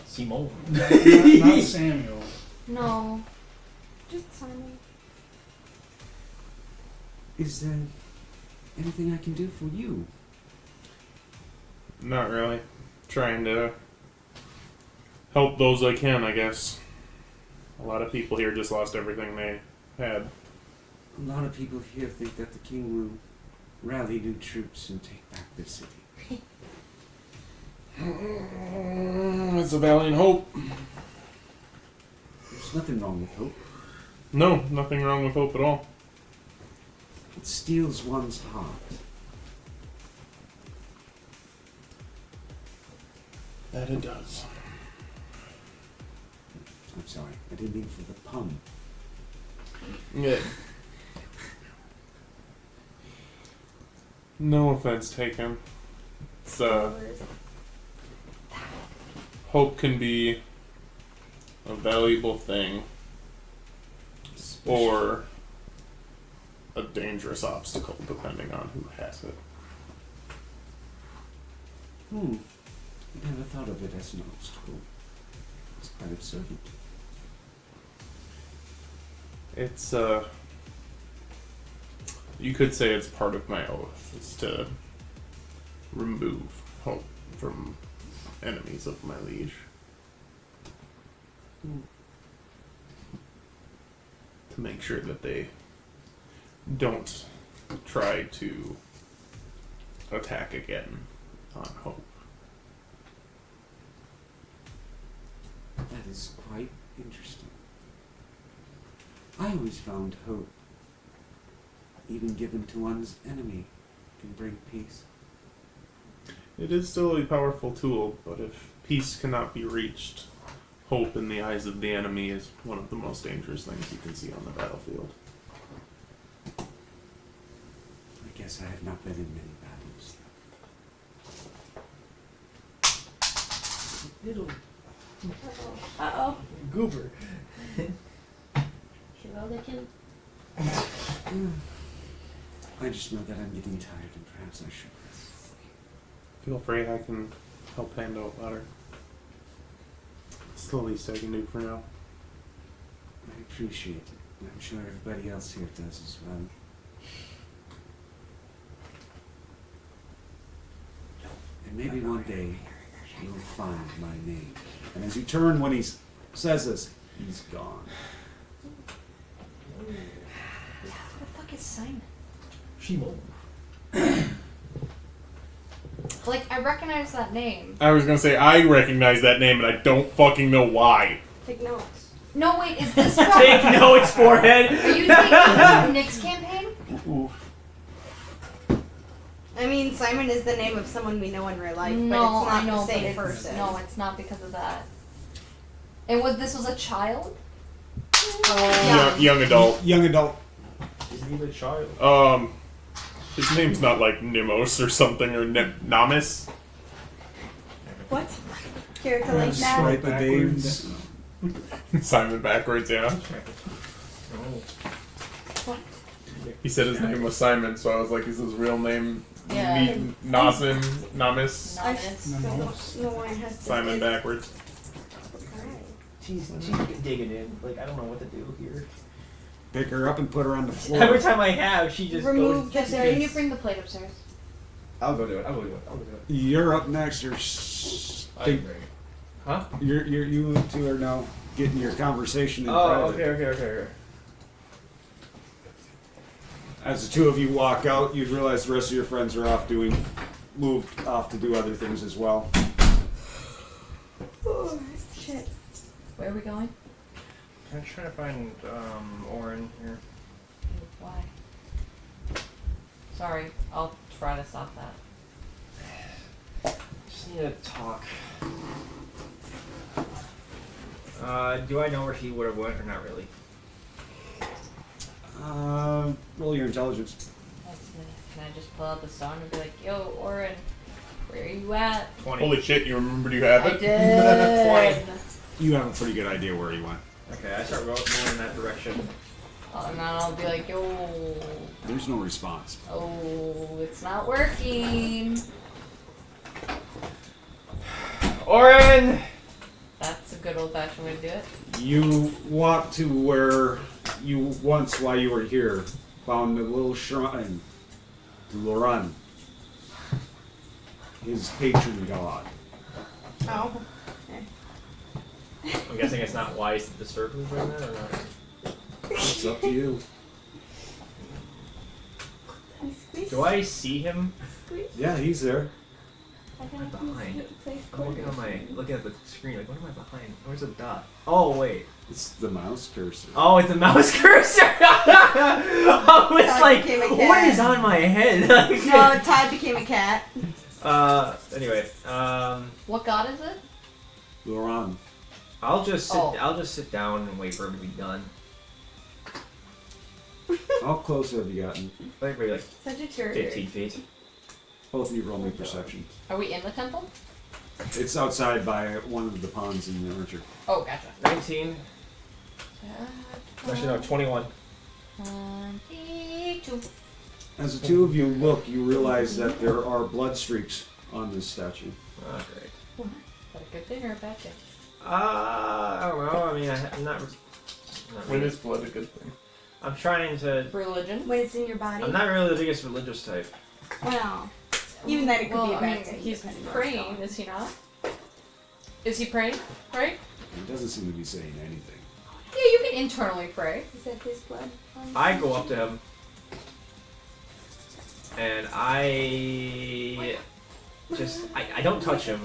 Simone. Not Samuel. No. Just Simon. Is there anything I can do for you? Not really. Trying to help those I can, I guess. A lot of people here just lost everything they had. A lot of people here think that the king will rally new troops and take back the city. It's a valiant hope. There's nothing wrong with hope. No, nothing wrong with hope at all. It steals one's heart. That it does. I'm sorry, I didn't mean for the pun. Yeah. No offense taken. It's, hope can be a valuable thing or a dangerous obstacle, depending on who has it. I never thought of it as an obstacle. It's quite observant. It's, you could say it's part of my oath, is to remove hope from enemies of my liege. To make sure that they don't try to attack again on hope. That is quite interesting. I always found hope, even given to one's enemy, can bring peace. It is still a powerful tool, but if peace cannot be reached, hope in the eyes of the enemy is one of the most dangerous things you can see on the battlefield. I guess I have not been in many battles. Little Uh-oh. goober. Hello, they can. I just know that I'm getting tired and perhaps I should rest. Feel free, I can help hand out water. It's the least I can do for now. I appreciate it. And I'm sure everybody else here does as well. And maybe one day you'll find my name. And as you turn when he says this, he's gone. Who the fuck is Simon? Simone. Like, I recognize that name. I was gonna say, I recognize that name and I don't fucking know why. Take notes. No, wait, is this from... Take notes, forehead. Are you taking this from Nick's campaign? I mean, Simon is the name of someone we know in real life, No, but it's not I know, the same but person. No, it's not because of that. And this was a child? Young adult. Young adult. Is he the child? His name's not like Nimos or something, or Namis. What? Character like Just that? write the names. Simon backwards, yeah. What? He said his name was Simon, so I was like, is his real name Yeah. Nasim? Namis? I Namis. don't know why it has to Simon be. backwards. Alright. She's digging in. Like, I don't know what to do here. Pick her up and put her on the floor. Every time I have, she just Remove goes. the Jesse, can you bring the plate upstairs? I'll go do it. I'll go do it. You're up next. You're Huh? you two are now getting your conversation in Oh, private. okay. As the two of you walk out, you realize the rest of your friends are moved off to do other things as well. Oh, shit. Where are we going? I'm trying to find Orin here. Why? Sorry, I'll try to stop that. Just need to talk. Do I know where he would have went or not really? Roll your intelligence. Can I just pull out the stone and be like, yo, Orin, where are you at? 20. Holy shit, you remembered you have I it? did. You have a pretty good idea where he went. Okay, I start going in that direction. And then I'll be like, yo, There's no response. oh, it's not working. Orin! That's a good old-fashioned way to do it. You walk to where you once, while you were here, found a little shrine to Loran, his patron god. Oh. I'm guessing it's not wise to disturb him during that, or not? It's up to you. Do I see him? Yeah, he's there. I'm behind. I'm looking at the screen, like, what am I behind? Where's the dot? Oh, wait. It's the mouse cursor. Oh, it's a mouse cursor! I was Todd like, became a what cat. is on my head? No, Todd became a cat. Anyway, What god is it? Loran. I'll just sit. Oh. I'll just sit down and wait for him to be done. How close have you gotten? Like maybe like Such a turd. 15 feet. Both of you roll me perception. Are we in the temple? It's outside by one of the ponds in the orchard. Oh, gotcha. 19. Actually, no, 21. 22. As the two of you look, you realize that there are blood streaks on this statue. Oh, great. Is that a good thing or a bad thing? I don't know. I mean, I'm not. When is blood a good thing? I'm trying to. Religion? When it's in your body. I'm not really the biggest religious type. Well, even then it could be a I bad mean, thing. he's depending on praying, what's is he not? Is he praying? Right? He doesn't seem to be saying anything. Yeah, you can internally pray. going on. Is that his blood? I go up to him, and I don't touch him.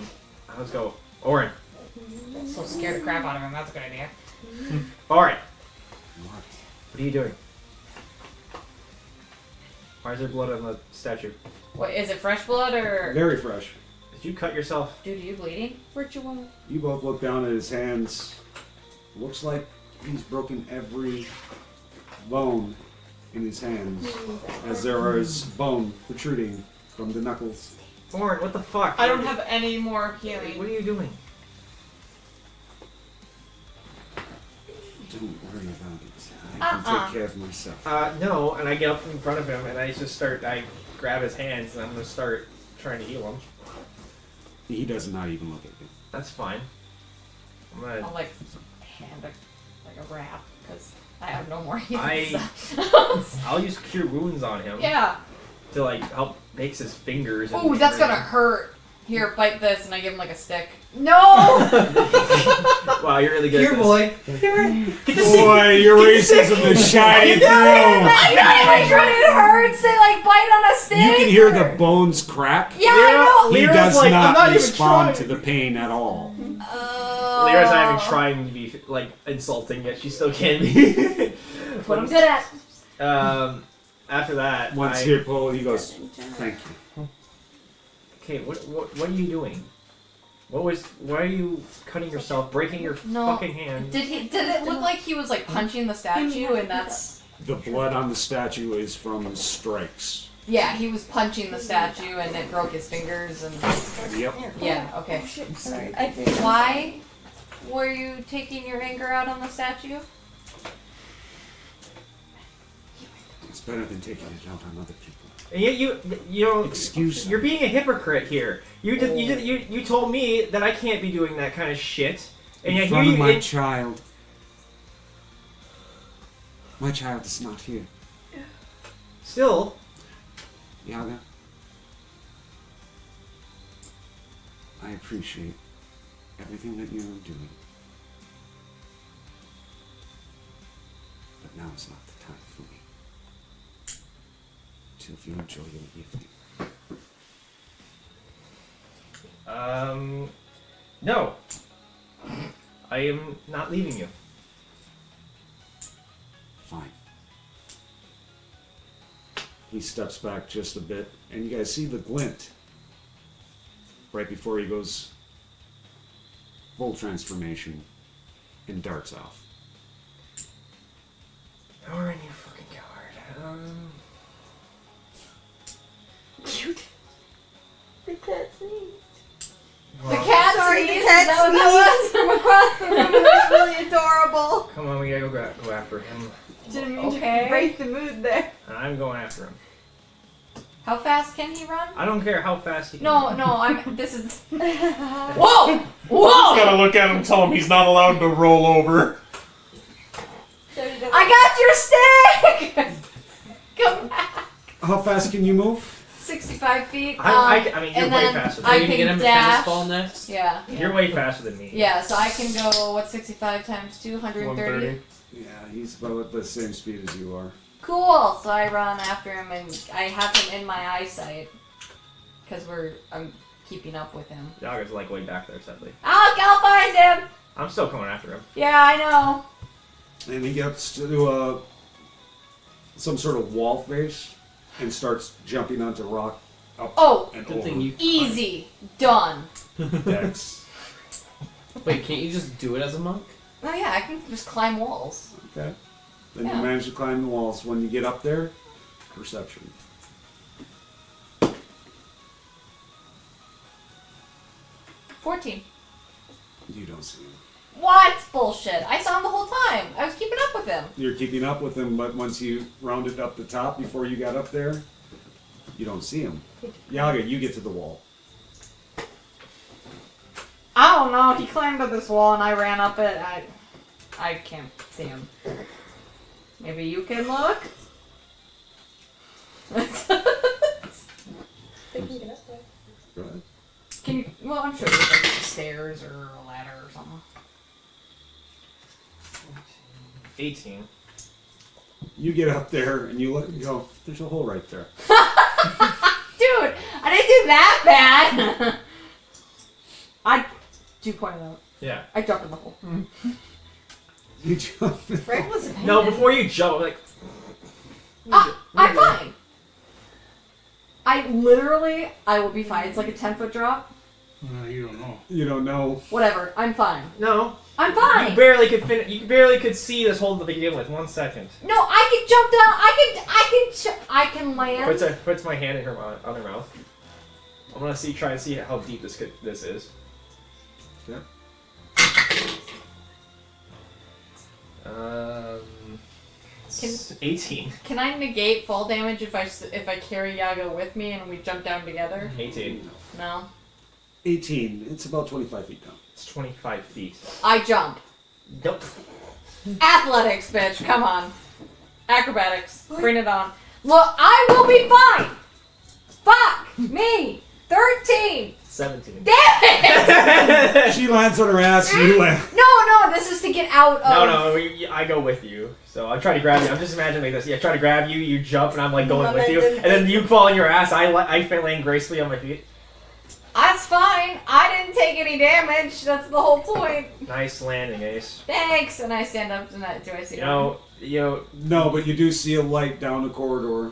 I just go, Orin. So scared the crap out of him. That's a good idea. Orin, What? what are you doing? Why is there blood on the statue? What, is it fresh blood or... Very fresh. Did you cut yourself? Dude, are you bleeding? Ritual. You both look down at his hands. Looks like he's broken every bone in his hands, as there is bone protruding from the knuckles. Orin, what the fuck? I don't have any more healing. What are you doing? Don't worry about it. I can take care of myself. No, and I get up in front of him and I grab his hands and I'm gonna start trying to heal him. He does not even look at you. That's fine. I'm I'll gonna. like hand a wrap because I have no more healing I- stuff. I'll use cure wounds on him Yeah. to like help makes his fingers. Oh, that's gonna hurt. Here, bite this, and I give him like a stick. No! Wow, you're really good. Here, at this. boy. Boy, your racism is shining through. I'm not even trying to hurt. Say like bite on a stick. You can hear the bones crack. Yeah, I know. He Lyra's does like, I'm not not even respond trying. to the pain at all. Lyra's not even trying to be like insulting, yet she still can be. That's what I'm good at. After that, Once you pull, he goes, "Thank you." Okay, what are you doing? Why are you cutting yourself, breaking your No. fucking hand? Did it look like he was like punching the statue, and that's... The blood on the statue is from strikes. Yeah, he was punching the statue, and it broke his fingers, and... Yep. Yeah, okay. Sorry, I did. Why were you taking your anger out on the statue? It's better than taking it out on other people. And yet you know, Excuse me. you're being a hypocrite here. You told me that I can't be doing that kind of shit, and In yet front here of you. my child. My child is not here. Still, Yaga, I appreciate everything that you're doing. But now is not the time for me. Till you enjoy your evening. no. I am not leaving you. Fine. He steps back just a bit, and you guys see the glint right before he goes full transformation and darts off. Orin, you fucking coward. that was from across the room. It was really adorable. Come on, we gotta go after him. Didn't mean Okay. to break the mood there. I'm going after him. How fast can he run? I don't care how fast he can. No, this is. Whoa! Just Whoa! gotta look at him and tell him he's not allowed to roll over. I got your stick! Come back. How fast can you move? 65 feet. I mean, you're and way then faster. I Are you gonna can get him a dash. tennis ball next? Yeah. You're way faster than me. Yeah, so I can go, what's 65 times 2? 130? Yeah, he's about the same speed as you are. Cool! So I run after him and I have him in my eyesight. Because I'm keeping up with him. Yaga's like way back there, sadly. I'll find him! I'm still coming after him. Yeah, I know. And he gets to some sort of wall face and starts jumping onto rock up Oh, and Good over. thing you. easy. Done. Dex. Wait, can't you just do it as a monk? Oh yeah, I can just climb walls. Okay. Then Yeah. you manage to climb the walls. When you get up there, perception. 14. You don't see him. What? Bullshit. I saw him the whole time. I was keeping up with him. You're keeping up with him, but once you rounded up the top before you got up there, you don't see him. Yaga, you get to the wall. I don't know. He climbed up this wall and I ran up it. I can't see him. Maybe you can look? They can get up there. Go ahead. Can you? Well, I'm sure there's like stairs or a ladder or something. 18. You get up there and you look and go, there's a hole right there. Dude, I didn't do that bad. I do point it out. Yeah. I jumped in the hole. You jump. Greg was a pain. No, before you jump, like. I'm fine. I will be fine. It's like a 10-foot drop. You don't know. You don't know. Whatever. I'm fine. No. I'm fine. You barely could you barely could see this hole to begin with. 1 second. No, I can jump down. I can land. Puts my hand in her on her mouth. I'm gonna try and see how deep this is. Yeah. 18. Can I negate fall damage if I carry Yaga with me and we jump down together? 18. No. 18. It's about 25 feet down. It's 25 feet. I jump. Nope. Athletics, bitch. Come on. Acrobatics. Bring it on. Look, I will be fine. Fuck me. 13. 17. Damn it! She lands on her ass, you land. No, this is to get out of... No, I go with you. So I try to grab you. I'm just imagining like this. Yeah, I try to grab you, you jump, and I'm like going with you. And then you fall on your ass, I land gracefully on my feet. That's fine. I didn't take any damage. That's the whole point. Nice landing, Ace. Thanks. And I stand up and do I see one? No, but you do see a light down the corridor.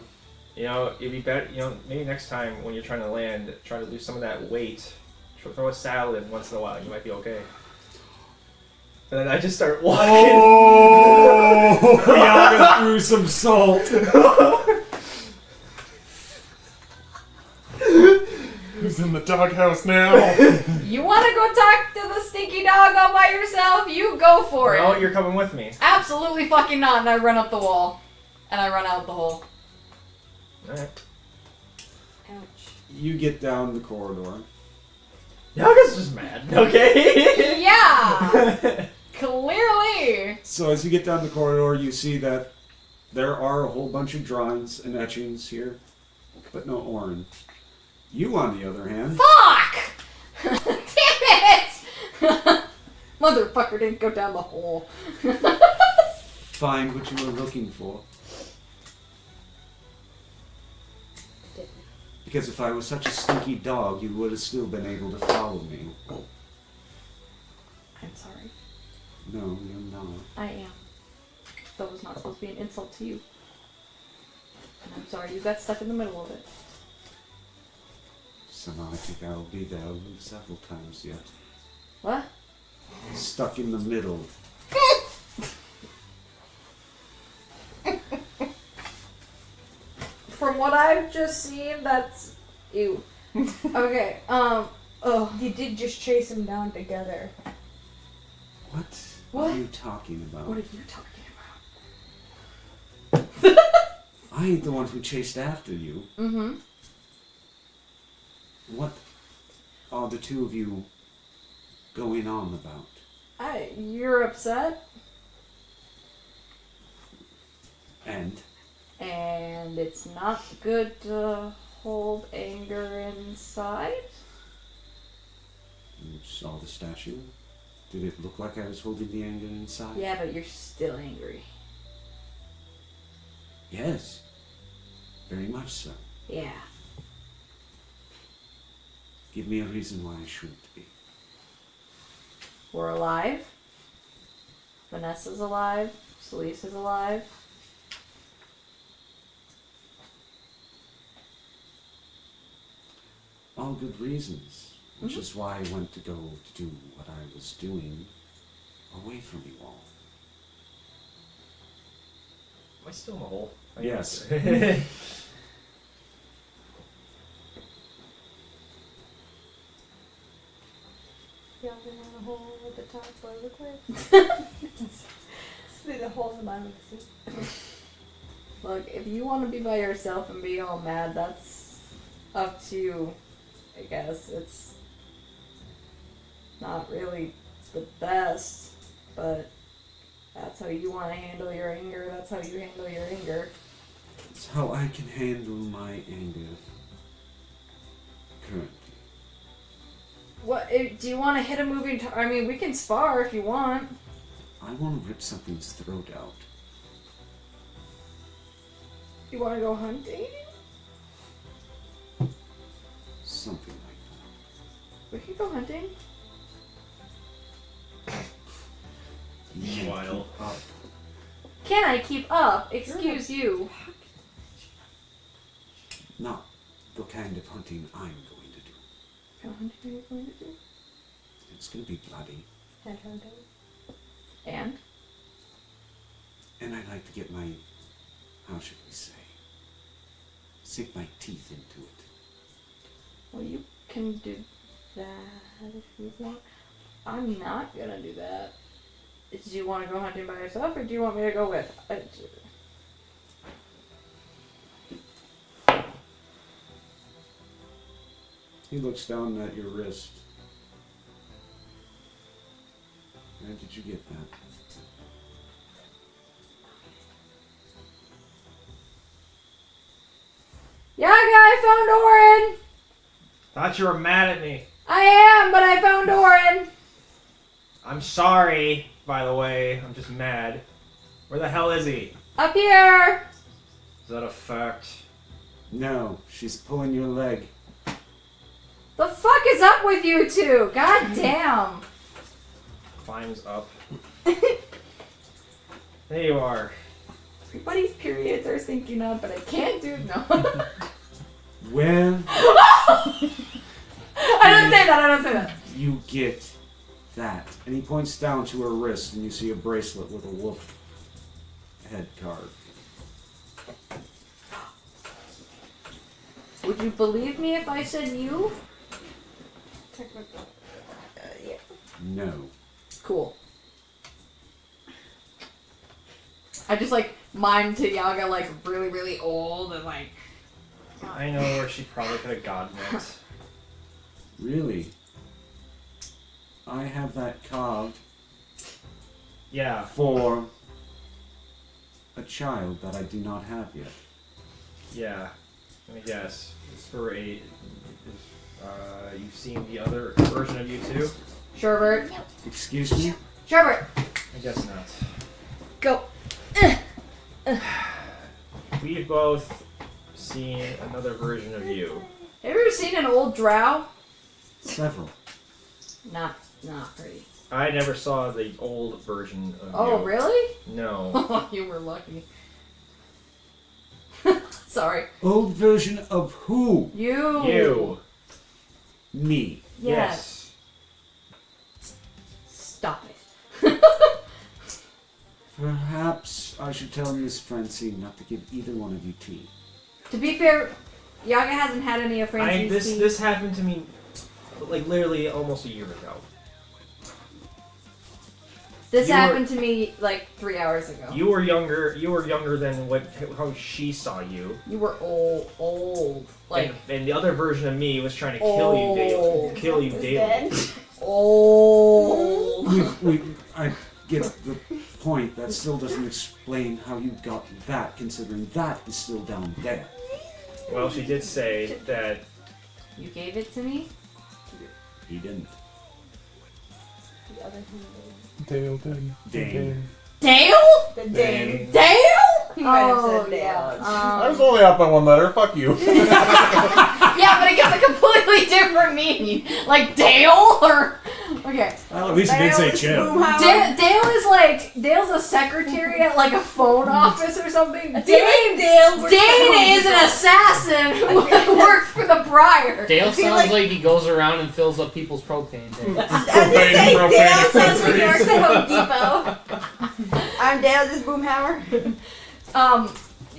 It'd be better, maybe next time when you're trying to land, try to lose some of that weight. Throw a saddle in once in a while, you might be okay. And then I just start walking. Oh! Yaga threw some salt. Who's in the doghouse now? You want to go talk to the stinky dog all by yourself? You go for No, it. you're coming with me. Absolutely fucking not. And I run up the wall. And I run out the hole. Alright. Ouch. You get down the corridor. Yaga's just mad, okay? Yeah. Clearly. So as you get down the corridor, you see that there are a whole bunch of drawings and etchings here, but no Orin. You, on the other hand, Fuck! Damn it! Motherfucker didn't go down the hole. find what you were looking for. Because if I was such a stinky dog, you would have still been able to follow me. I'm sorry. No, you're not. I am. That was not supposed to be an insult to you. And I'm sorry you got stuck in the middle of it. So now I think I'll be there several times yet. What? Stuck in the middle. From what I've just seen, that's... Ew. Okay, You did just chase him down together. What are you talking about? What are you talking I ain't the one who chased after you. about? Mm-hmm. What are the two of you going on about? You're upset, And and it's not good to hold anger inside. you saw the statue? Did it look like I was holding the anger inside? Yeah, but you're still angry. Yes. Very much so. Yeah. Give me a reason why I shouldn't be. We're alive. Vanessa's alive. Celise is alive. All good reasons. Which is why I went to go to do what I was doing away from you all. Am I still in the hole? Yes. Y'all been in a hole at the top of the cliff. See the hole in the bottom of the sea. Look, if you want to be by yourself and be all mad, that's up to you. I guess it's not really the best, but that's how you want to handle your anger. That's how you handle your anger. It's how I can handle my anger currently. What do you want to hit a moving? I mean, we can spar if you want. I want to rip something's throat out. You want to go hunting? Something like We could go hunting. that. You can't Wild. keep up. Can I keep up? Excuse you. Not the kind of hunting I'm going to do. What hunting are you going to do? It's going to be bloody. Headhunting. And? And I'd like to get my, how should we say, sink my teeth into it. Well, you can do that if you want. I'm not gonna do that. Do you want to go hunting by yourself, or do you want me to go with? He looks down at your wrist. Where did you get that? Yeah, I found Orin! Thought you were mad at me. I am, but I found Orin! I'm sorry, by the way. I'm just mad. Where the hell is he? Up here! Is that a fact? No, she's pulling your leg. The fuck is up with you two? God damn! Climbs up. There you are. Everybody's periods are syncing up, but I can't do no. Where I don't say that. I don't say that. you get that? And he points down to her wrist, and you see a bracelet with a wolf head carved. Would you believe me if I said you? Technical. Yeah. No. Cool. I just like mime to Yaga like really, really old and like. I know where she probably could have gotten it. Really? I have that carved Yeah. for a child that I do not have yet. Yeah. Let me guess. It's for a. You've seen the other version of you too? Sherbert. Excuse me? Sherbert. I guess not. Go. We've both seen another version of you. Have you ever seen an old drow? Several. Not pretty. I never saw the old version of you. Oh, really? No. You were lucky. Sorry. Old version of who? You. You. Me. Yes. Stop it. Perhaps I should tell Miss Francine not to give either one of you tea. To be fair, Yaga hasn't had any of Francine's tea. This happened to me like literally almost a year ago. This You happened to me like 3 hours ago. You were younger. You were younger than how she saw you. You were old. Like, And the other version of me was trying to kill you daily. Kill you Is daily. dead. old. I get the point. That still doesn't explain how you got that, considering that is still down there. Well, she did say that. You gave it to me? He didn't. The other thing Dale did. Dane. Dale? The Dane. Dale? He might have Oh, said Dale. yeah. I was only out by one letter. Fuck you. Yeah, but it gives a completely different meaning. Like Dale or okay. Well, at least he did say Dale is Chip. Boomhauer. Dale is like Dale's a secretary at like a phone office or something. Dale works Dane at is an Home assassin who works for the Briar. Dale feel sounds like- like he goes around and fills up people's propane tanks. I was gonna say Propane Dale sounds like he accessories. works at Home Depot. I'm Dale, this is Boomhauer.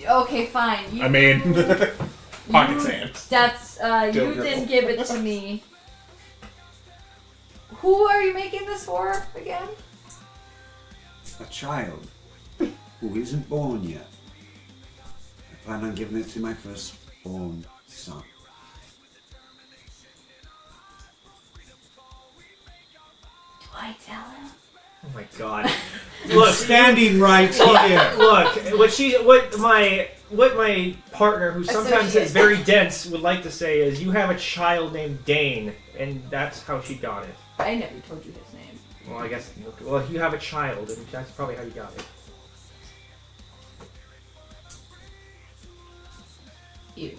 Okay, fine. You, I mean, pocket sand. that's you Dale didn't girl. give it to me. Who are you making this for again? A child who isn't born yet. I plan on giving it to my firstborn son. Do I tell him? Oh my god. Look, Look, standing right here. look. What my partner, who sometimes Associate. is very dense, would like to say is, you have a child named Dane, and that's how she got it. I never told you his name. Well, I guess. Well, you have a child, and that's probably how you got it. You.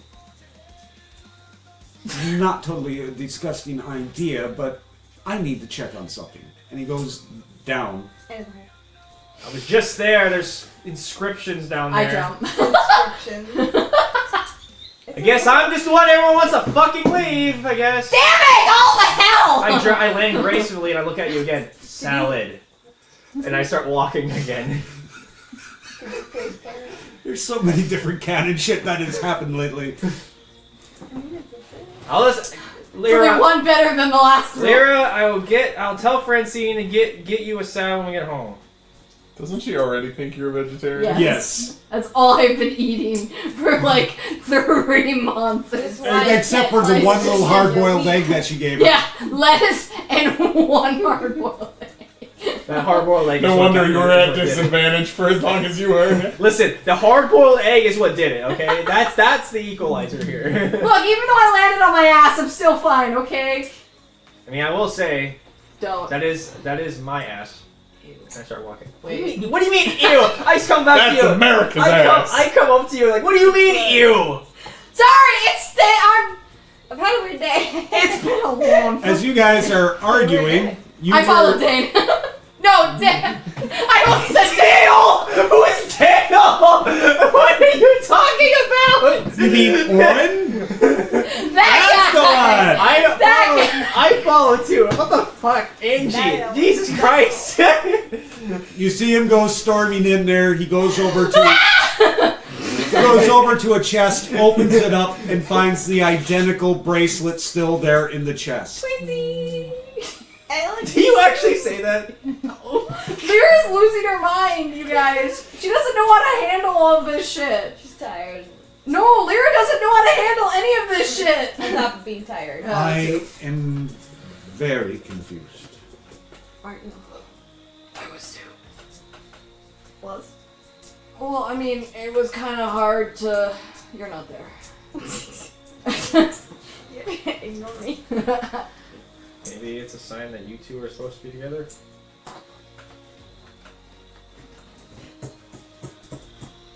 Not totally a disgusting idea, but I need to check on something. And he goes down. I was just there. There's inscriptions down there. I jump. Inscription. I guess I'm just the one everyone wants to fucking leave. I guess. Damn it! All the hell! I land gracefully and I look at you again. Salad. And I start walking again. There's so many different canon shit that has happened lately. I'll just, Probably Lyra, one better than the last one. Lyra, I'll tell Francine to get you a salad when we get home. Doesn't she already think you're a vegetarian? Yes. Yes. That's all I've been eating for like 3 months. This Is one- Except for the one little hard-boiled egg that she gave her. yeah, lettuce and one hard-boiled egg. That hard-boiled egg. No is what wonder got me- you were is at what did it. disadvantage for as long as you were. Listen, the hard-boiled egg is what did it. Okay, that's the equalizer here. Look, even though I landed on my ass, I'm still fine, okay? I mean, I will say Don't. that is my ass. And I start walking. Wait. What do you mean, ew? I just come back That's to you. America's I ass. come up to you like, what do you mean, ew? Sorry, I've had a weird day. it's been a long As you guys are arguing, you I followed were- Dane. No, Dane. I almost said Dale! Who is Dale? What are you talking about? You mean Orin? that That's the guy. one! I follow too. What the fuck? Angie. Dale. Jesus Christ. You see him go storming in there. He goes over to a chest, opens it up, and finds the identical bracelet still there in the chest. Do you actually say that? Lyra's losing her mind, you guys. She doesn't know how to handle all of this shit. She's tired. No, Lyra doesn't know how to handle any of this shit. On top of being tired. I am very confused. Aren't you? I was too. Was? Well, I mean, it was kind of hard to. You're not there. Ignore me. Maybe it's a sign that you two are supposed to be together.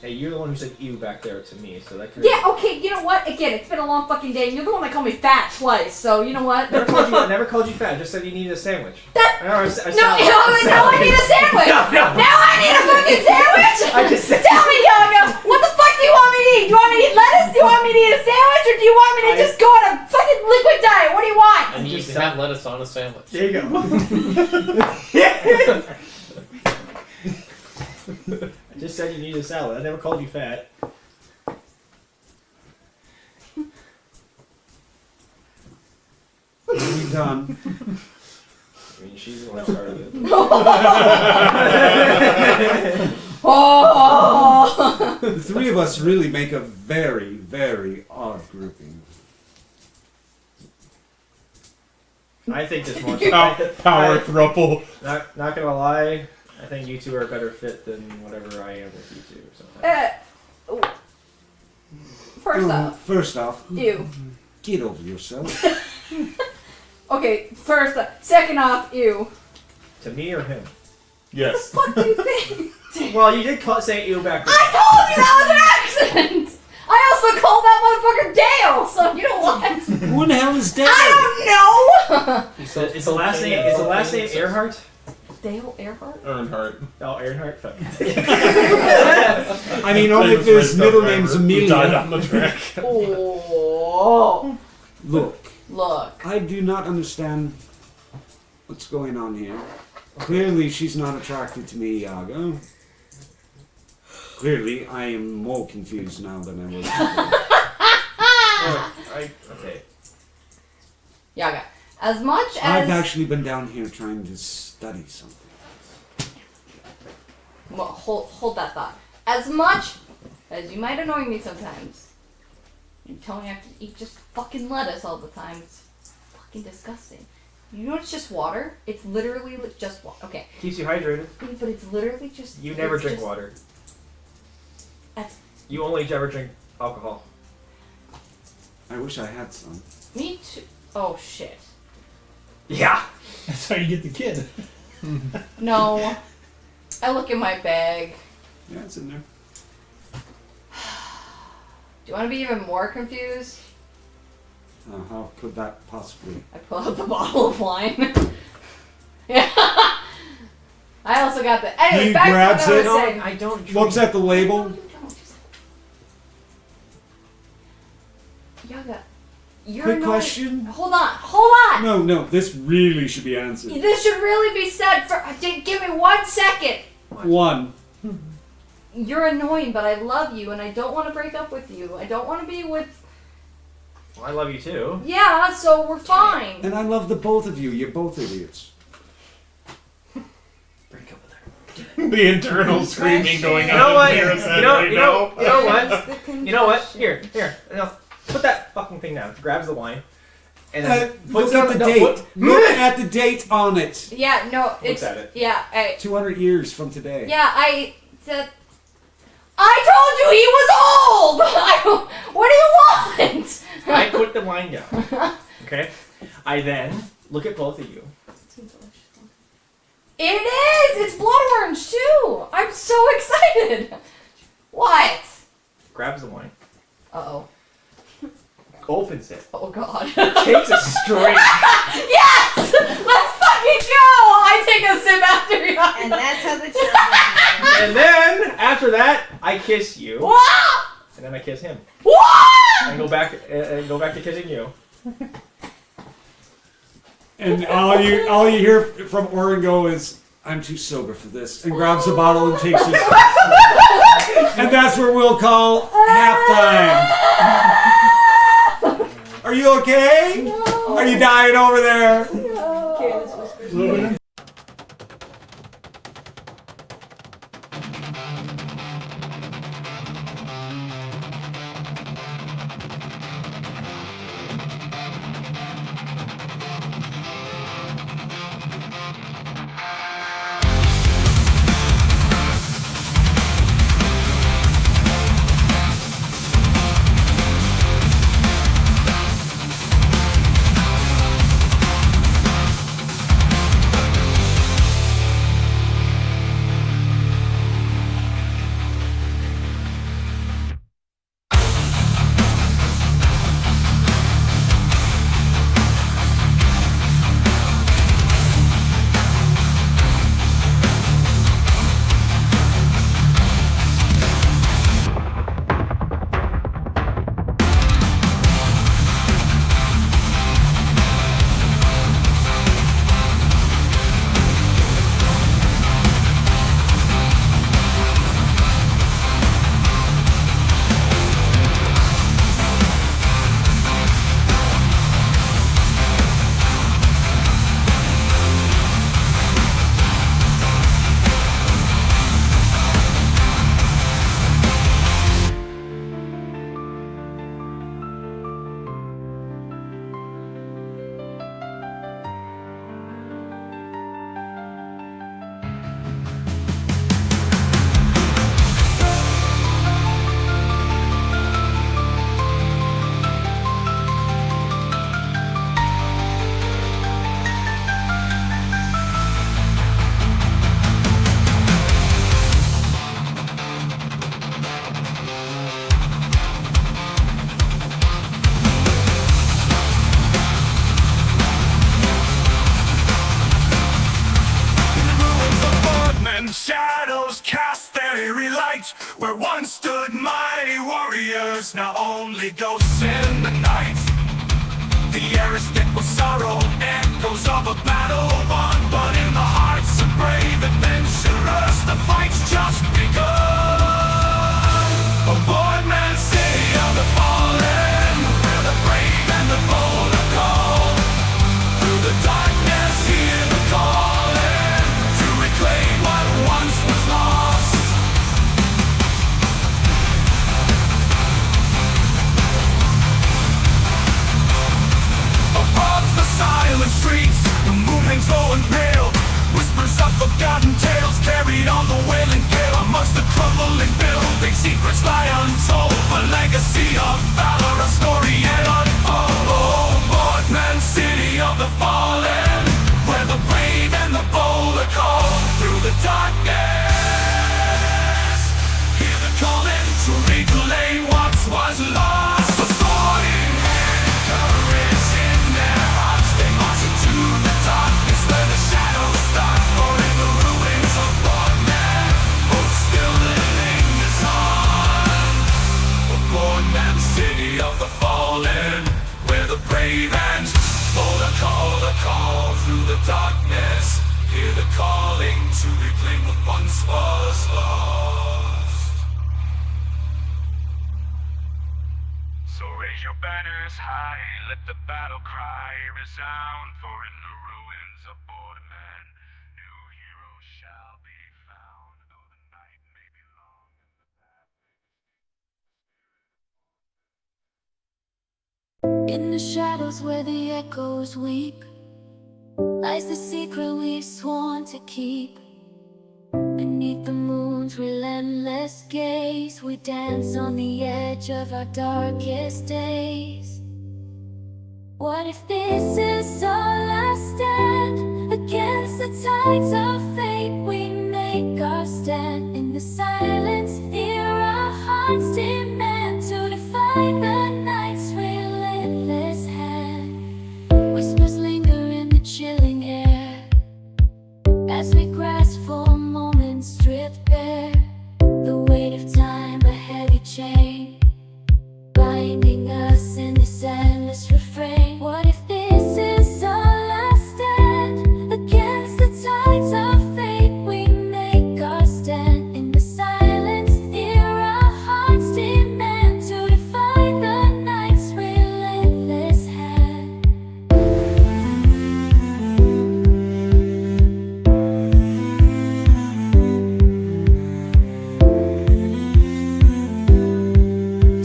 Hey, you're the one who said ew back there to me, so that could. Yeah, okay, you know what? Again, it's been a long fucking day, and you're the one that called me fat twice, so you know what? Never called you fat. Just said you needed a sandwich. That- Or a No, salad. now I need a sandwich! No. Now I need a fucking sandwich! I just said. Tell me, Yoga, what the fuck do you want me to eat? Do you want me to eat lettuce? Do you want me to eat a sandwich? Or do you want me to just go on a fucking liquid diet? What do you want? And you can have lettuce on a sandwich. There you go. I just said you needed a salad. I never called you fat. Are we done? I mean, she's the one who started it. Oh! The three of us really make a very, very odd grouping. I think there's more. Power thruple. Not gonna lie, I think you two are a better fit than whatever I am with you two. Sometimes. First off, you. ew. Get over yourself. Okay, first off. Second off, ew. To me or him? Yes. What do you think? Well, you did say ew back then. I told you that was an accident! I also called that motherfucker Dale, so you know what? Who in the hell is Dale? I don't know! It's the last name. Is the last name Earhart? Dale Earhart? Earnhardt. Oh, Earhart. Fuck. I mean, only if his middle name's Who died Amelia. on the track. Oh. Look, Look. I do not understand what's going on here. Clearly, she's not attracted to me, Yaga. Clearly, I am more confused now than I was before. Okay. Yaga. As much I've as... actually been down here trying to study something. Well, hold that thought. As much as you might annoy me sometimes, you tell me I have to eat just fucking lettuce all the time. It's fucking disgusting. You know it's just water? It's literally just water. Okay. Keeps you hydrated. But it's literally just... You never it's drink just- water. That's... You only ever drink alcohol. I wish I had some. Me too. Oh, shit. Yeah. That's how you get the kid. No. I look in my bag. Yeah, it's in there. Do you want to be even more confused? How could that possibly? I pull out the bottle of wine. Yeah. I also got the... Anyway, He back grabs to what it. I was saying. I don't drink. Looks at the label. Yaga, you're Quick annoying. question. Hold on. No, this really should be answered. This should really be said for... Give me 1 second. One. You're annoying, but I love you, and I don't want to break up with you. I don't want to be with... Well, I love you too. Yeah, so we're fine. And I love the both of you. You're both idiots. Break up with her. The internal screaming going You on know what? in You Mira's head know right now. what? That's the You know what? confession. Here. No, put that fucking thing down. Grabs the wine. And then Look puts it on at the no, date. put- Look at the date on it. Yeah, no, it's... at it. Yeah, 200 years from today. Yeah, I said... I told you he was old! What do you want? I put the wine down. Okay? I then look at both of you. It is! It's blood orange, too! I'm so excited! What? Grabs the wine. Uh-oh. Opens it. Oh, God. Takes a straight. Yes! Let's fucking go! I take a sip after you. And that's how the children happen. And then, after that, I kiss you. What? And then I kiss him. What? And go back to kissing you. And all you hear from Orin go is, "I'm too sober for this," and grabs a bottle and takes it. And that's what we'll call halftime. Are you okay? No. Are you dying over there? No. A little bit once stood mighty warriors, now only ghosts in the night. The air is thick with sorrow, echoes of a battle won, but in the hearts of brave adventurers, the fight's just begun. A Boardman city of the fallen, where the brave and the bold are called. Through the darkness hear the calling, to reclaim what once was lost. Above the silent streets, the moon hangs low and pale. Whispers of forgotten tales carried on the wailing gale. Amongst the crumbling buildings, secrets lie untold. A legacy of valor, a story yet unfold. Oh, Boardman city of the fallen, where the brave and the bold are called. Through the darkness, hear the calling to reclaim what was lost. A sword in hand, courage in their hearts, they march into the darkness where the shadows start. For in the ruins of Boardman, hope still lingers on. A Boardman city of the fallen, where the brave and bold are called. A call through the darkness, hear the calling to reclaim what once was lost. So raise your banners high, let the battle cry resound. For in the ruins of Boardman, new heroes shall be found. Though the night may be long and the path In the shadows where the echoes weep lies the secret we've sworn to keep. Beneath the moon's relentless gaze, we dance on the edge of our darkest days. What if this is our last stand? Against the tides of fate we make our stand. In the silence near our hearts demand to defy the night's relentless hand. Whispers linger in the chilling air as we grasp for a moment stripped bare. The weight of time, a heavy chain binding us in this endless refrain. What if this is our last stand? Against the tides of fate we make our stand. In the silence near our hearts demand to defy the night's relentless hand.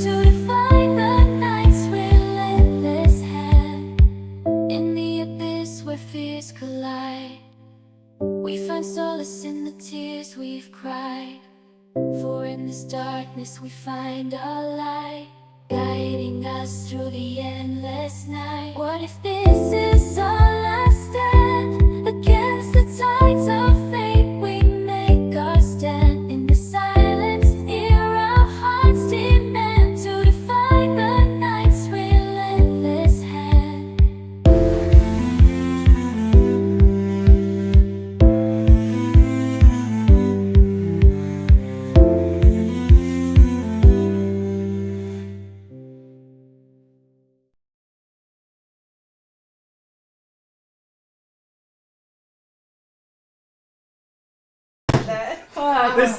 To defy the night's relentless hand. In the abyss where fears collide, we find solace in the tears we've cried. For in this darkness we find our light, guiding us through the endless night. What if this is our last stand? Against the tides of fate we make our stand. In the silence near our hearts demand to defy the night's relentless hand.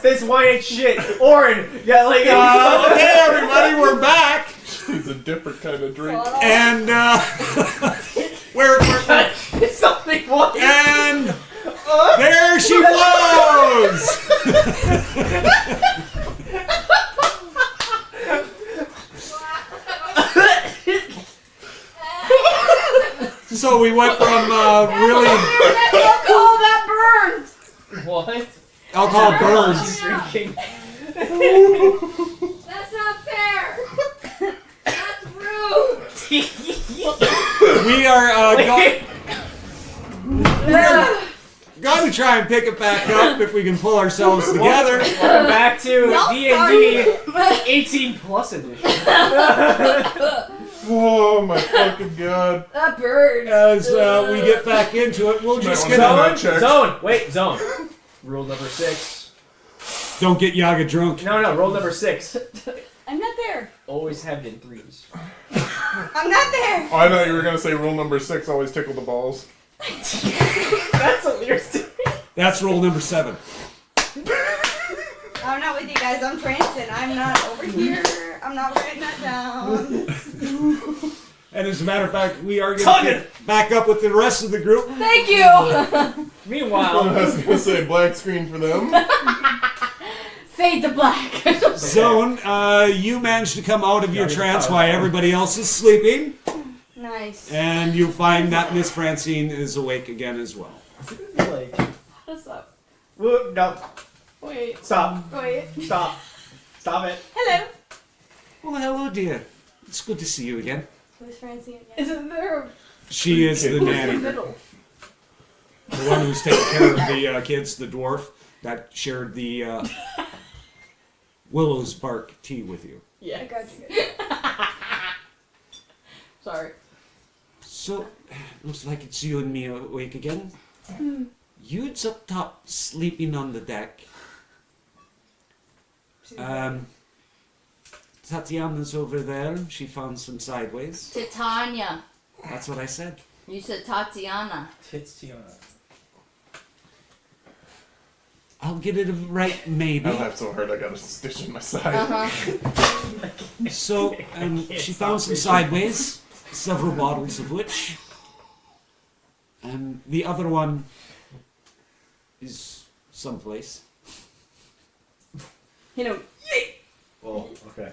This wine ain't shit. Orin, yeah, like Okay, everybody, we're back. It's a different kind of drink. And, we're something wine. and there she blows! So we went from really Alcohol that burns! What? alcohol burns. She's drinking. That's not fair. That's rude. We are going to try and pick it back up if we can pull ourselves together. Welcome back to Y'all D&D 18 plus edition. Oh my fucking god. That burns. As we get back into it, we'll just Might get wanna on. that check. Zone. Wait, zone. Rule number 6. don't get Yaga drunk. No, roll number 6. I'm not there. Always have it in 3s. I'm not there. Oh, I thought you were gonna say rule number 6: always tickle the balls. That's what you're doing. That's rule number 7. I'm not with you guys. I'm trancing. I'm not over here. I'm not writing that down. And as a matter of fact, we are going to get back up with the rest of the group. Thank you. I Meanwhile, was gonna say black screen for them. Fade to black. Zone, you managed to come out of your trance while everybody else is sleeping, Nice. and you find that Miss Francine is awake again as well. like, What's up? whoop, no, Wait. stop, Wait. stop it. Hello. Well, hello, dear. It's good to see you again. Who's Francine again? Isn't there She is the who's in the nanny, middle? the one who's taking care of the kids, the dwarf that shared the Willow's bark tea with you. Yeah. I got you. Sorry. So, looks like it's you and me awake again. You's up top sleeping on the deck. Tatiana's over there. She found some sideways. Titania. That's what I said. You said Tatiana. Tits Tiana. I'll get it right, maybe. I laughed so hard I got a stitch in my side. Uh-huh. So, she found some sideways, several bottles of which. And the other one is someplace. You know, Oh, okay.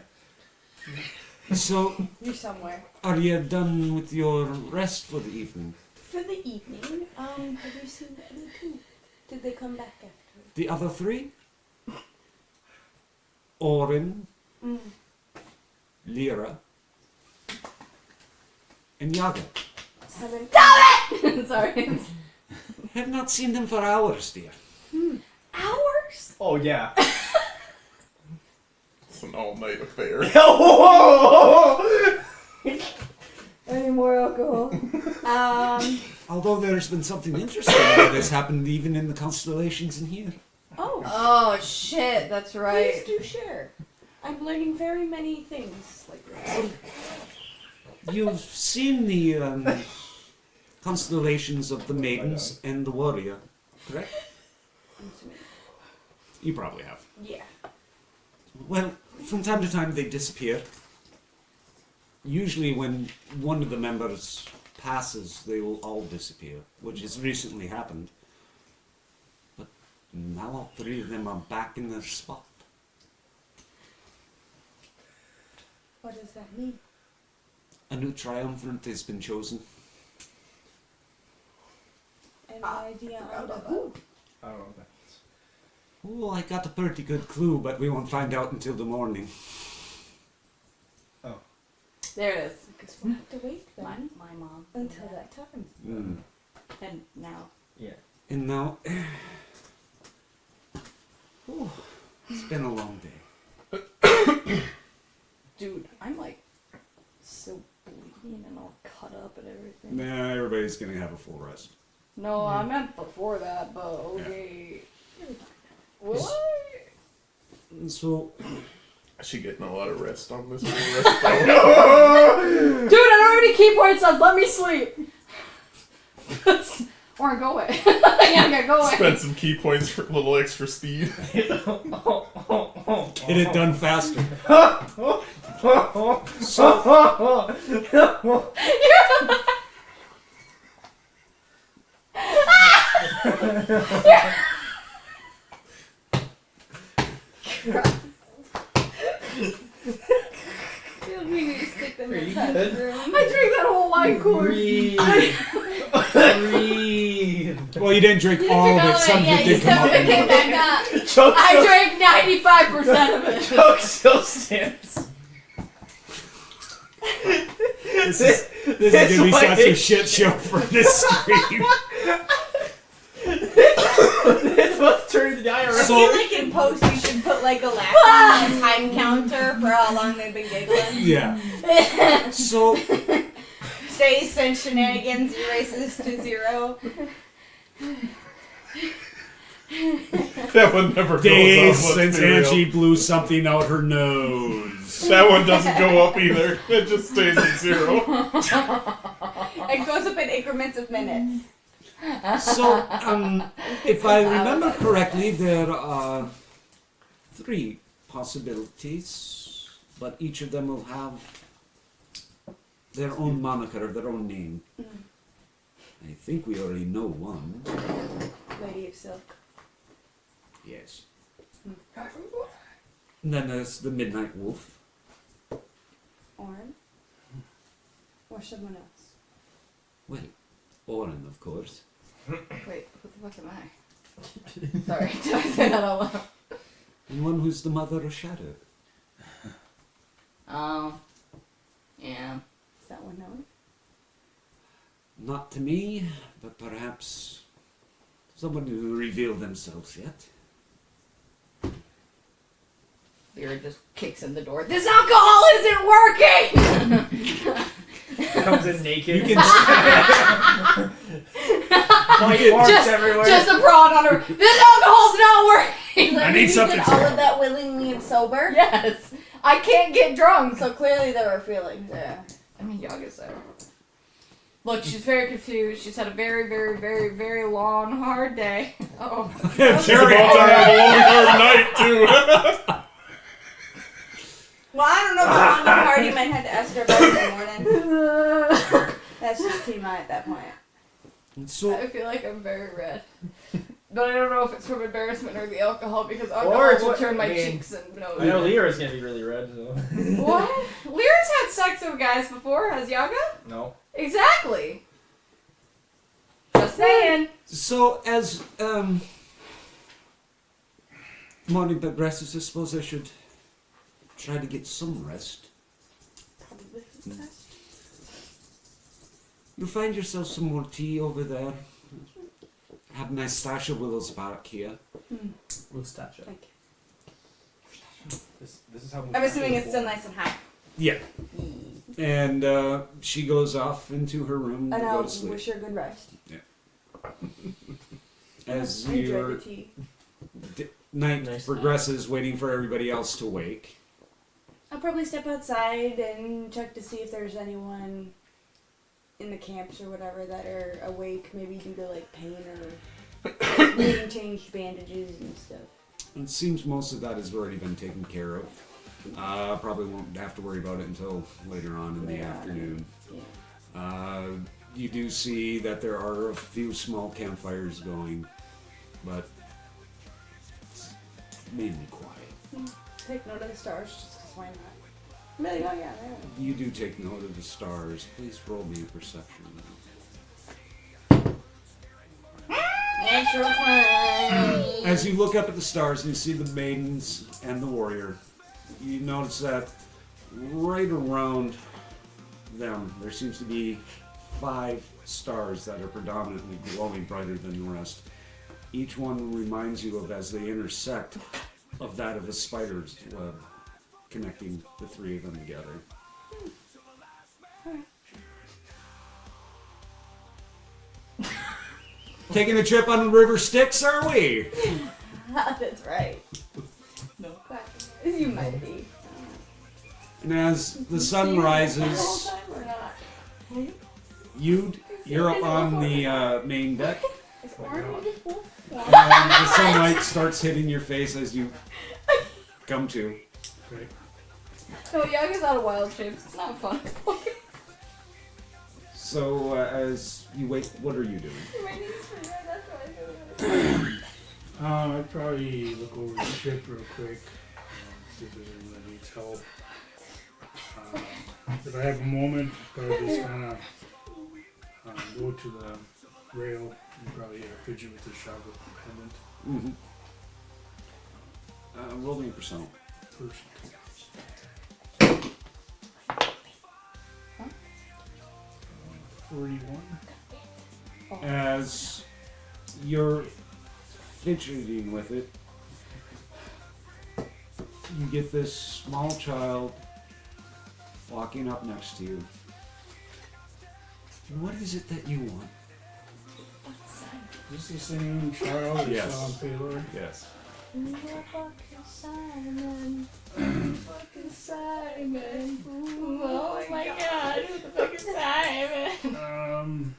So, You're somewhere. are you done with your rest for the evening? For the evening, have you seen the other two? Did they come back after? The other 3? Orin, Lyra, and Yaga. Haven't. sorry. Have not seen them for hours, dear. Hours? Oh yeah. It's an all-night affair. Any more alcohol? Although there's been something interesting that has happened even in the constellations in here. Oh, Oh shit, that's please right. do share. I'm learning very many things like this. You've seen the constellations of the maidens and the warrior, correct? You probably have. Yeah. Well, from time to time they disappear. Usually when one of the members passes, they will all disappear, which has recently happened. But now all 3 of them are back in their spot. What does that mean? A new triumvirate has been chosen. Any idea on the who? I don't know. Oh, I got a pretty good clue, but we won't find out until the morning. There it is. Because we'll have to wait then My mom. until that time. And now. Yeah. And now... oh, it's been a long day. Dude, I'm like so bleeding and all cut up and everything. Nah, everybody's gonna have a full rest. No, I meant before that, but okay. Will I? So, I should get a lot of rest on this rest. Dude, I don't have any key points left. Let me sleep. Or go away. Yeah, go away. Spend some key points for a little extra speed. get it done faster. We need to stick them Are in you the good? room. I drank that whole wine cooler. Breathe. Breathe. Well, you didn't drink all of it. Some of it did come up. came back up. Choke I drank 95% of it. Choke still stands. This is gonna be such a shit show for this stream. It's what's turning the I IRS. So- feel like in post you should put like a laugh on a time counter for how long they've been giggling. Yeah. So, Stays since shenanigans erases to 0. That one never Days goes up. since Let's be real. Angie blew something out her nose. That one doesn't go up either. It just stays at 0. It goes up in increments of minutes. So, if I remember correctly, there are 3 possibilities, but each of them will have their own moniker, their own name. I think we already know one. Lady of Silk. Yes. And then there's the Midnight Wolf. Orin. Or someone else. Well, Orin, of course. Wait, who the fuck am I? Sorry, did I say that out loud? And one who's the mother of Shadow. Yeah. Is that one known? Not to me, but perhaps someone who revealed themselves yet. Lyra just kicks in the door. This alcohol isn't working! Comes in naked. You can White marks everywhere. Just a prawn on her. This alcohol's not working! I need something. All of that willingly and sober. Yes! I can't get drunk! So clearly there were feelings there. I mean, Yaga's there. Look, she's very confused. She's had a very, very, very, very long, hard day. Oh. She's about to have a long, hard night, too. Well, I don't know about how hard you might have to ask her about it in the morning. That's just TMI at that point. So, I feel like I'm very red. But I don't know if it's from embarrassment or the alcohol, because Or alcohol it's will what- turn my I mean, cheeks and nose. I know Lyra's gonna be really red, so. What? Lyra's had sex with guys before, has Yaga? No. Exactly. Just saying. so as morning progresses, I suppose I should try to get some rest. Probably for the best. You'll find yourself some more tea over there. Have a nice stash of Willow's bark here. Mustache. Thank you. This is how. I'm assuming it's still nice and hot. Yeah. And she goes off into her room to And go I'll to sleep. wish her good rest. As I enjoyed your the tea. night Nice progresses, waiting for everybody else to wake. I'll probably step outside and check to see if there's anyone in the camps or whatever that are awake, maybe due to like pain or needing changed bandages and stuff. It seems most of that has already been taken care of. Probably won't have to worry about it until later on in the Later on, afternoon. Yeah. You do see that there are a few small campfires going, but it's mainly quiet. Take note of the stars, just 'cause why not? Really? Oh yeah, there. You do take note of the stars. Please roll me a perception. Natural 20. As you look up at the stars and you see the maidens and the warrior, you notice that right around them there seems to be 5 stars that are predominantly glowing brighter than the rest. Each one reminds you of, as they intersect, of that of a spider's web, connecting the 3 of them together. Taking a trip on the River Styx, are we? That's right. No. You might be. And as the sun rises, Or not. you're up on the main deck, Is Orin just wolf? and the sunlight starts hitting your face as you come to. Great. No, Yaga's out of wild shapes. It's not fun. So as you wake, what are you doing? My knees hurt, that's why I do it. I'd probably look over the ship real quick, see if there's anyone that needs help. If I have a moment, probably just kind of go to the rail and probably fidget with the shovel pendant Roll me a percent. first. Huh? 41. As you're fidgeting with it, you get this small child walking up next to you. What is it that you want? Is this the same child that Yes. saw on Taylor? Yes. Fucking Simon. Fucking Simon. Ooh, oh my god, who the fuck is Simon?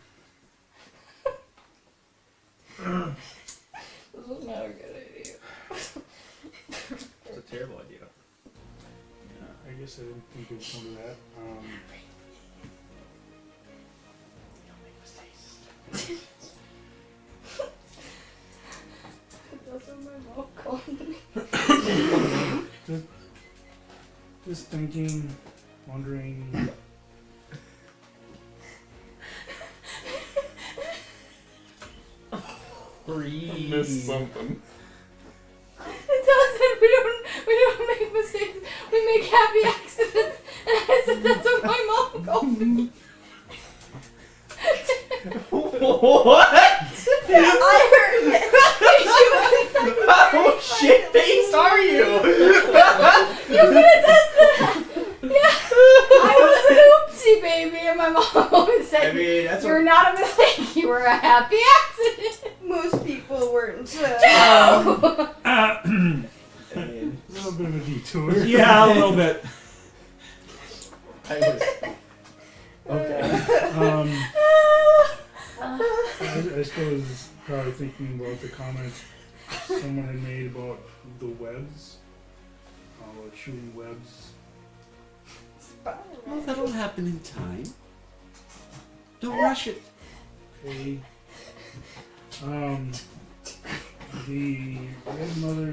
This was not a good idea. It's a terrible idea. Yeah, I guess I didn't think it would come to that. That's what my mom called me. Just thinking, wondering. Breathe. Missed something. It doesn't. We don't make mistakes. We make happy accidents. And I said that's what my mom called me. What? I heard it. How shit faced are you? You could have done that. Yeah. I was an oopsie baby, and my mom always said, I mean, that's "You're not a mistake. You were a happy accident." Most people weren't. I mean, A little bit of a detour. Yeah, a little bit. I was okay. I suppose probably thinking about the comments someone had made about the webs, about shooting webs. Well, that'll happen in time. Don't rush it. Okay. The red mother,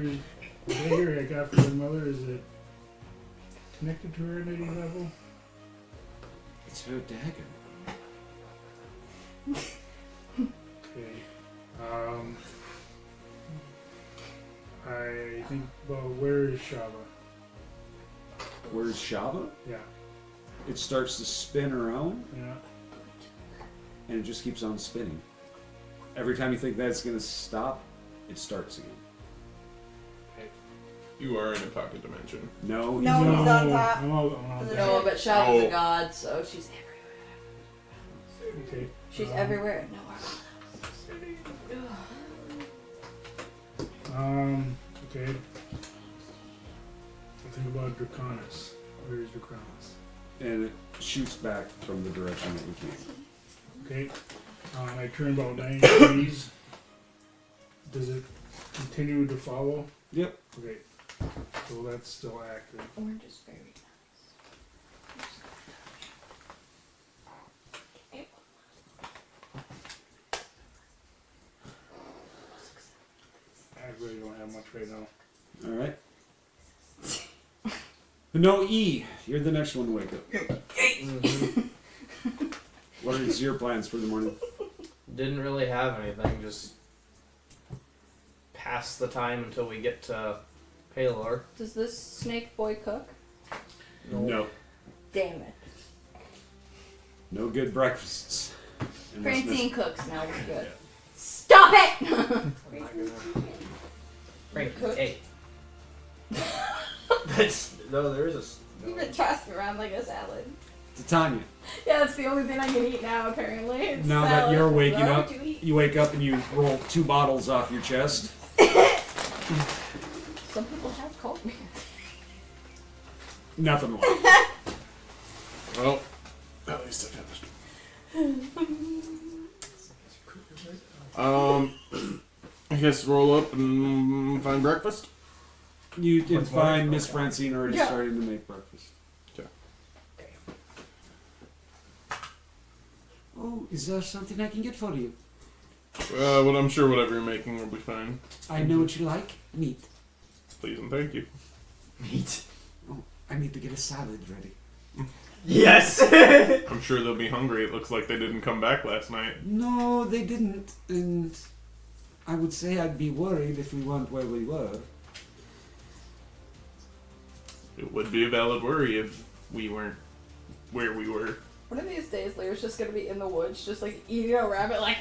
the dagger I got from red mother, is it connected to her at any level? It's her dagger. Okay. I think. Well, where is Shava? Where's Shava? Yeah. It starts to spin around, Yeah. and it just keeps on spinning. Every time you think that's going to stop, it starts again. You are in a pocket dimension. No, No, he's not. on top. I'm out there. No, but Shava's Oh. a god, so she's everywhere. Okay. She's everywhere. Nowhere. Okay. Think about Draconis. Where is Draconis? And it shoots back from the direction that we came. Okay. I turn about 90 degrees. Does it continue to follow? Yep. Okay. So that's still active. Orange is very nice. I really don't have much right now. All right. No, E. You're the next one to wake up. What are your plans for the morning? Didn't really have anything, just pass the time until we get to Palor. Does this snake boy cook? No. Damn it. No good breakfasts. Unless Francine cooks. Now we're good. Stop it! Frank, Cook? hey. That's no. There is a. You've been tossed around like a salad. Titania, Yeah, that's the only thing I can eat now, apparently. It's now that salad. you're waking What up, would you eat? you wake up and you roll 2 bottles off your chest. Some people have called me. Nothing left. Well, at least I finished. I guess roll up and find breakfast. You did What's more? find Miss Francine already Yeah. starting to make breakfast. Oh, is there something I can get for you? Well, I'm sure whatever you're making will be fine. I know what you like. Meat. Please and thank you. Meat. Oh, I need to get a salad ready. Yes. I'm sure they'll be hungry. It looks like they didn't come back last night. No, they didn't. And I would say I'd be worried if we weren't where we were. It would be a valid worry if we weren't where we were. One of these days, Lear's just gonna be in the woods, just like eating a rabbit, like.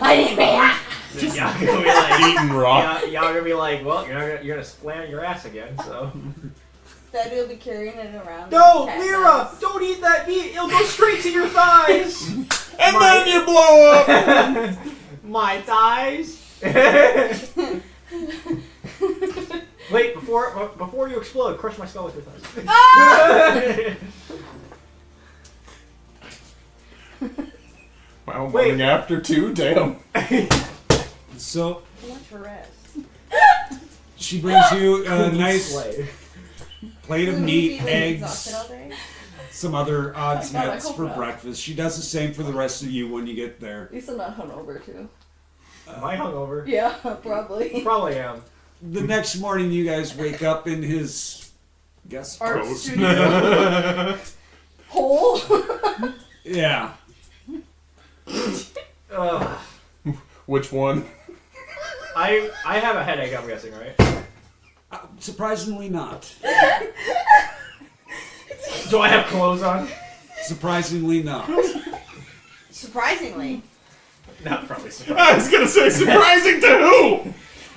I need me. Just y'all gonna be like, Eating raw. y'all gonna be like, well, you're gonna land on your ass again. So Daddy will be carrying it around. No, with cat Lyra! nuts. Don't eat that meat! It'll go straight to your thighs! And then you blow up! My thighs! Wait, before you explode, crush my skull with your thighs. Wow, Wait. morning after too? Damn. So Too much for rest. she brings you a nice Slay. plate of Will he meat, be, like, exhausted all eggs, day? some other odds God, I nuts hope for not. breakfast. She does the same for the rest of you when you get there. At least I'm not hungover too. Am I hungover? Yeah, probably. Probably am. The next morning, you guys wake up in his guest Art house. studio. Hole. Yeah. Ugh. Which one? I have a headache, I'm guessing, right? Surprisingly not. Do I have clothes on? Surprisingly not. Surprisingly. Not probably surprised. I was gonna say surprising to who?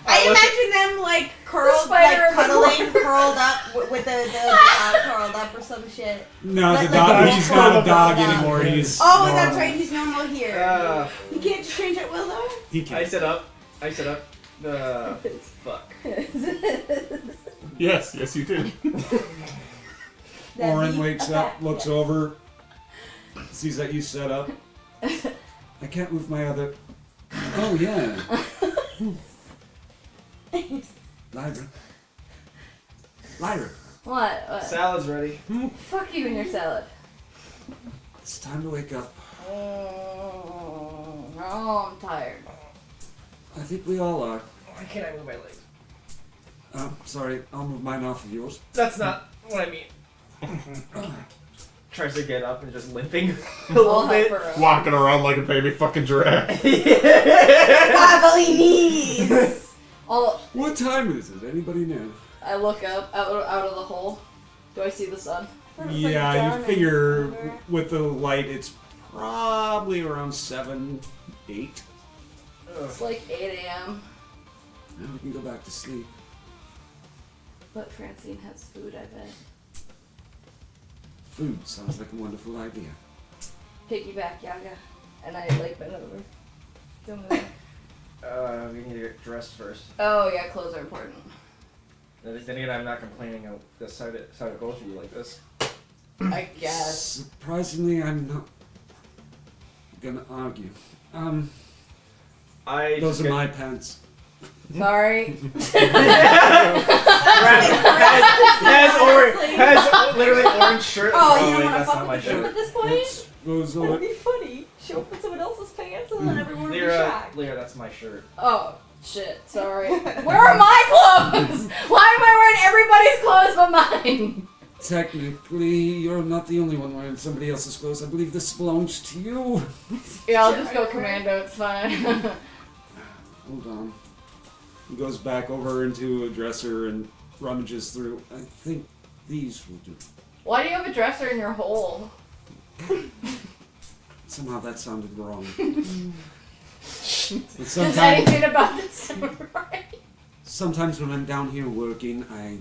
I imagine them like curled, spider like in the cuddling, curled up with the dog curled up or some shit. No, Like- the like dog. the He's dog not a dog curled up. anymore. He's Oh, normal. that's right. He's normal here. You can't just change at will though. He I can. sit up. The fuck. Yes, you did. Orin That'd be wakes a up, fact, looks yeah. over, sees that you set up. I can't move my other. Oh yeah. Lyra. What? Salad's ready. Fuck you and your salad. It's time to wake up. Oh, I'm tired. I think we all are. Why can't I move my legs? Sorry, I'll move mine off of yours. That's not what I mean. Tries to get up and just limping a I'll little help bit. her up. Walking around like a baby fucking giraffe. Wobbly knees. I'll, What time is it? Anybody know? I look up out of the hole. Do I see the sun? Looks like Yeah, dawn you figure and- with the light, it's probably around 7, 8. It's like 8 a.m. Now we can go back to sleep. But Francine has food, I bet. Food sounds like a wonderful idea. Piggyback Yaga. And I like bend over. Feel me there. We need to get dressed first. Oh yeah, clothes are important. Then again, I'm not complaining of the side of both of you like this. I guess. Surprisingly, I'm not gonna argue. I Those just are get- my pants. Sorry. has literally orange shirt. Oh, you don't wait, want to that's fuck not my with him shirt. at this point? Those That would are. be funny. She'll put someone else's pants and then everyone will be Lyra, shocked. that's my shirt. Oh shit. Sorry. Where are my clothes? Why am I wearing everybody's clothes but mine? Technically, you're not the only one wearing somebody else's clothes. I believe this belongs to you. Yeah, I'll just go commando. It's fine. Hold on. He goes back over into a dresser and rummages through. I think these will do. Why do you have a dresser in your hole? Somehow that sounded wrong. But Does sometimes, anything about this sound right? sometimes when I'm down here working, I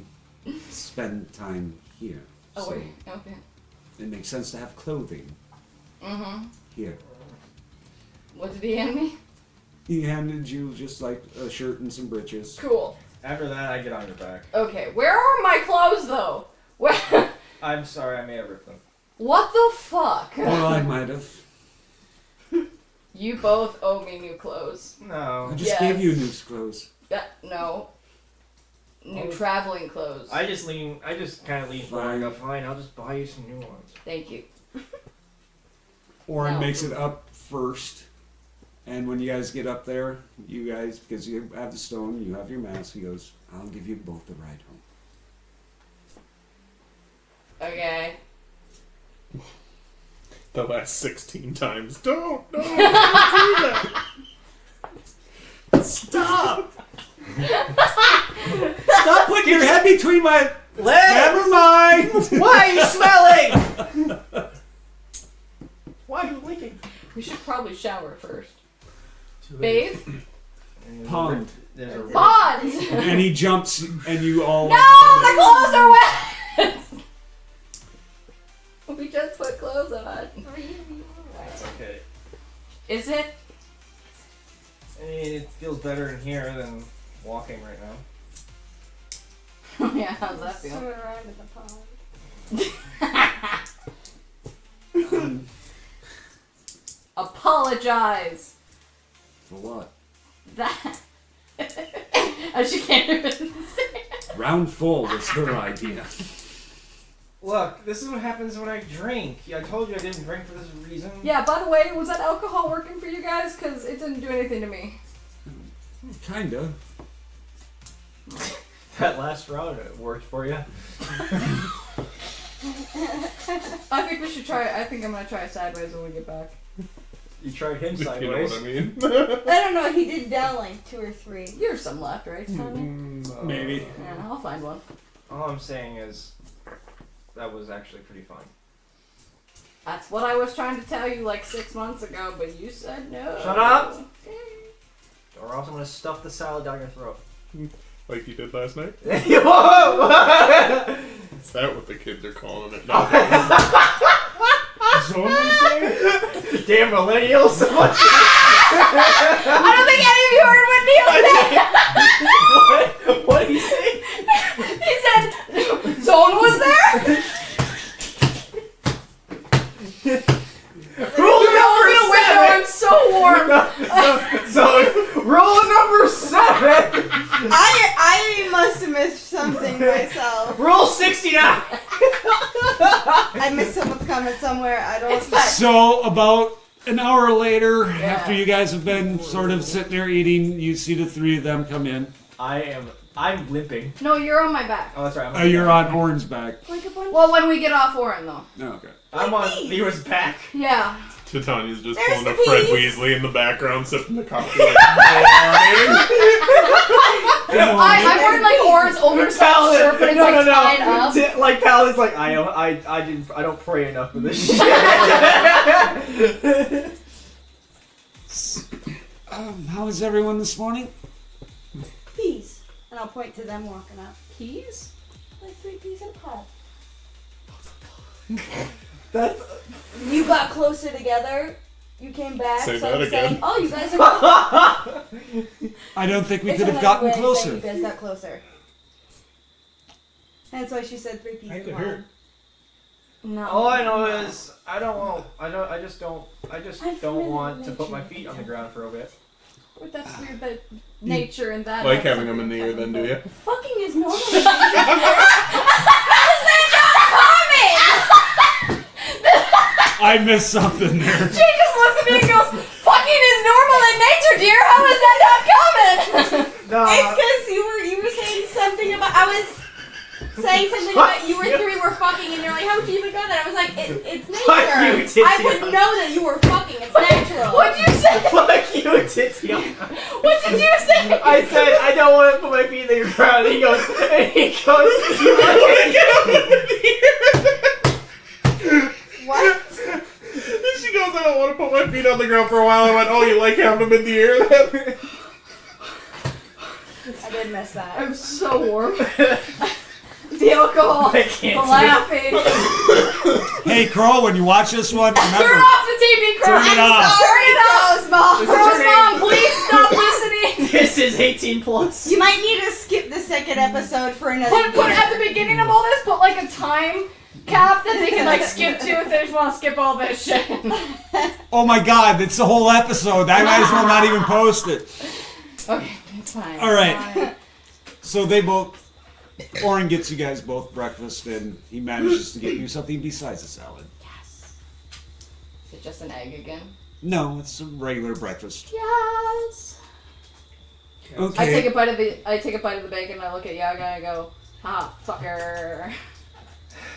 spend time here. Oh So wait. Okay. it makes sense to have clothing Mm-hmm. here. What did he hand me? He handed you just like a shirt and some breeches. Cool. After that, I get on your back. Okay. Where are my clothes though? Where? I'm sorry, I may have ripped them. What the fuck? Or I might have. You both owe me new clothes. No. I just Yes. gave you new clothes. No. New Oh. traveling clothes. I just kind of lean forward and go, Fine. fine, I'll just buy you some new ones. Thank you. Orin No. makes it up first. And when you guys get up there, you guys, because you have the stone, you have your mask, he goes, I'll give you both the ride home. Okay. The last 16 times. Don't do that. Stop! Stop putting your head between my Legs! Never mind! Why are you smelling? Why are you leaking? We should probably shower first. Bathe? Pond. There's a Pond! And he jumps and you all... No! The clothes are wet! better in here than walking right now. Yeah, how's that feel? Swimming around in the pond. Apologize. For what? That. She can't even say it. Round full was her idea. Look, this is what happens when I drink. I told you I didn't drink for this reason. Yeah, by the way, was that alcohol working for you guys? Because it didn't do anything to me. Kinda. That last round it worked for you. I think we should try. I think I'm gonna try it sideways when we get back. You tried him You know sideways. what I mean? I don't know. He did down like 2 or 3. You have some left, right, Tommy? Maybe. Yeah, I'll find one. All I'm saying is, that was actually pretty fun. That's what I was trying to tell you like 6 months ago, but you said no. Shut up! Or else I'm gonna stuff the salad down your throat. Like you did last night? Whoa! Is that what the kids are calling it? Zone, you say? Damn millennials! I don't think any of you heard what Neil said. What did he say? He said, Zone was there? Rule number Open the window, I'm so warm. So, rule number 7! I must have missed something myself. Rule 69! I missed someone's comment somewhere. I don't. So about an hour later, Yeah. after you guys have been sort of sitting there eating, you see the 3 of them come in. I'm limping. No, you're on my back. Oh, that's right. You're on Orin's back. Like a bunch. Well, when we get off Orin, though. Oh, okay. I'm on Leroy's back. Yeah. Titania's just There's pulling a the Fred bees. Weasley in the background, sipping the coffee. I'm wearing like Orin's oversized shirt, but it's like tied up. Like Paladin's like, I don't pray enough for this shit. How is everyone this morning? Peas. And I'll point to them walking up. Keys? Like 3 peas in a pod. That's You got closer together. You came back. Say so that I'm again. saying, oh, you guys are. I don't think we It's could have another gotten way of saying closer. You guys got closer. And that's why she said 3 peas I in a could pod. hurt. No. all I know is I just don't familiar want with to put my nature. feet on the ground for a bit. But that's weird that nature and that. Like have having them in the something ear, then, do you? Fucking is normal. I missed something there. She just looks at me and goes, "Fucking is normal in nature, dear. How is that not common?" No, It's because you were saying something about. I was saying something about you were 3 were fucking, and you're like, how would you even go there? I was like, it's nature. Fuck you, Titty. I would know that you were fucking. It's natural. What'd you say? fuck you, Titty. What did you say? I said I don't want to put my feet in the ground. And he goes, you want to get up in the ear? What? And she goes, I don't want to put my feet on the ground for a while. I went, oh, you like having them in the air then? I did miss that. I'm so warm. The alcohol, I the can't do laughing. Hey, Crow, when you watch this one, Turn remember, off the TV, Crow. Turn it off. Turn it off. Crow's mom. Crow's mom, please stop listening. This is 18 plus. You might need to skip the second episode for another Put year. at the beginning of all this, put like a time cap that they can like skip to if they just want to skip all this shit. oh my god, it's the whole episode. I might as well not even post it. Okay, it's fine. All right. So Orin gets you guys both breakfast, and he manages to get you something besides a salad. Yes. Is it just an egg again? No, it's a regular breakfast. Yes. Okay. I take a bite of the bacon and I look at Yaga and I go, ha, fucker.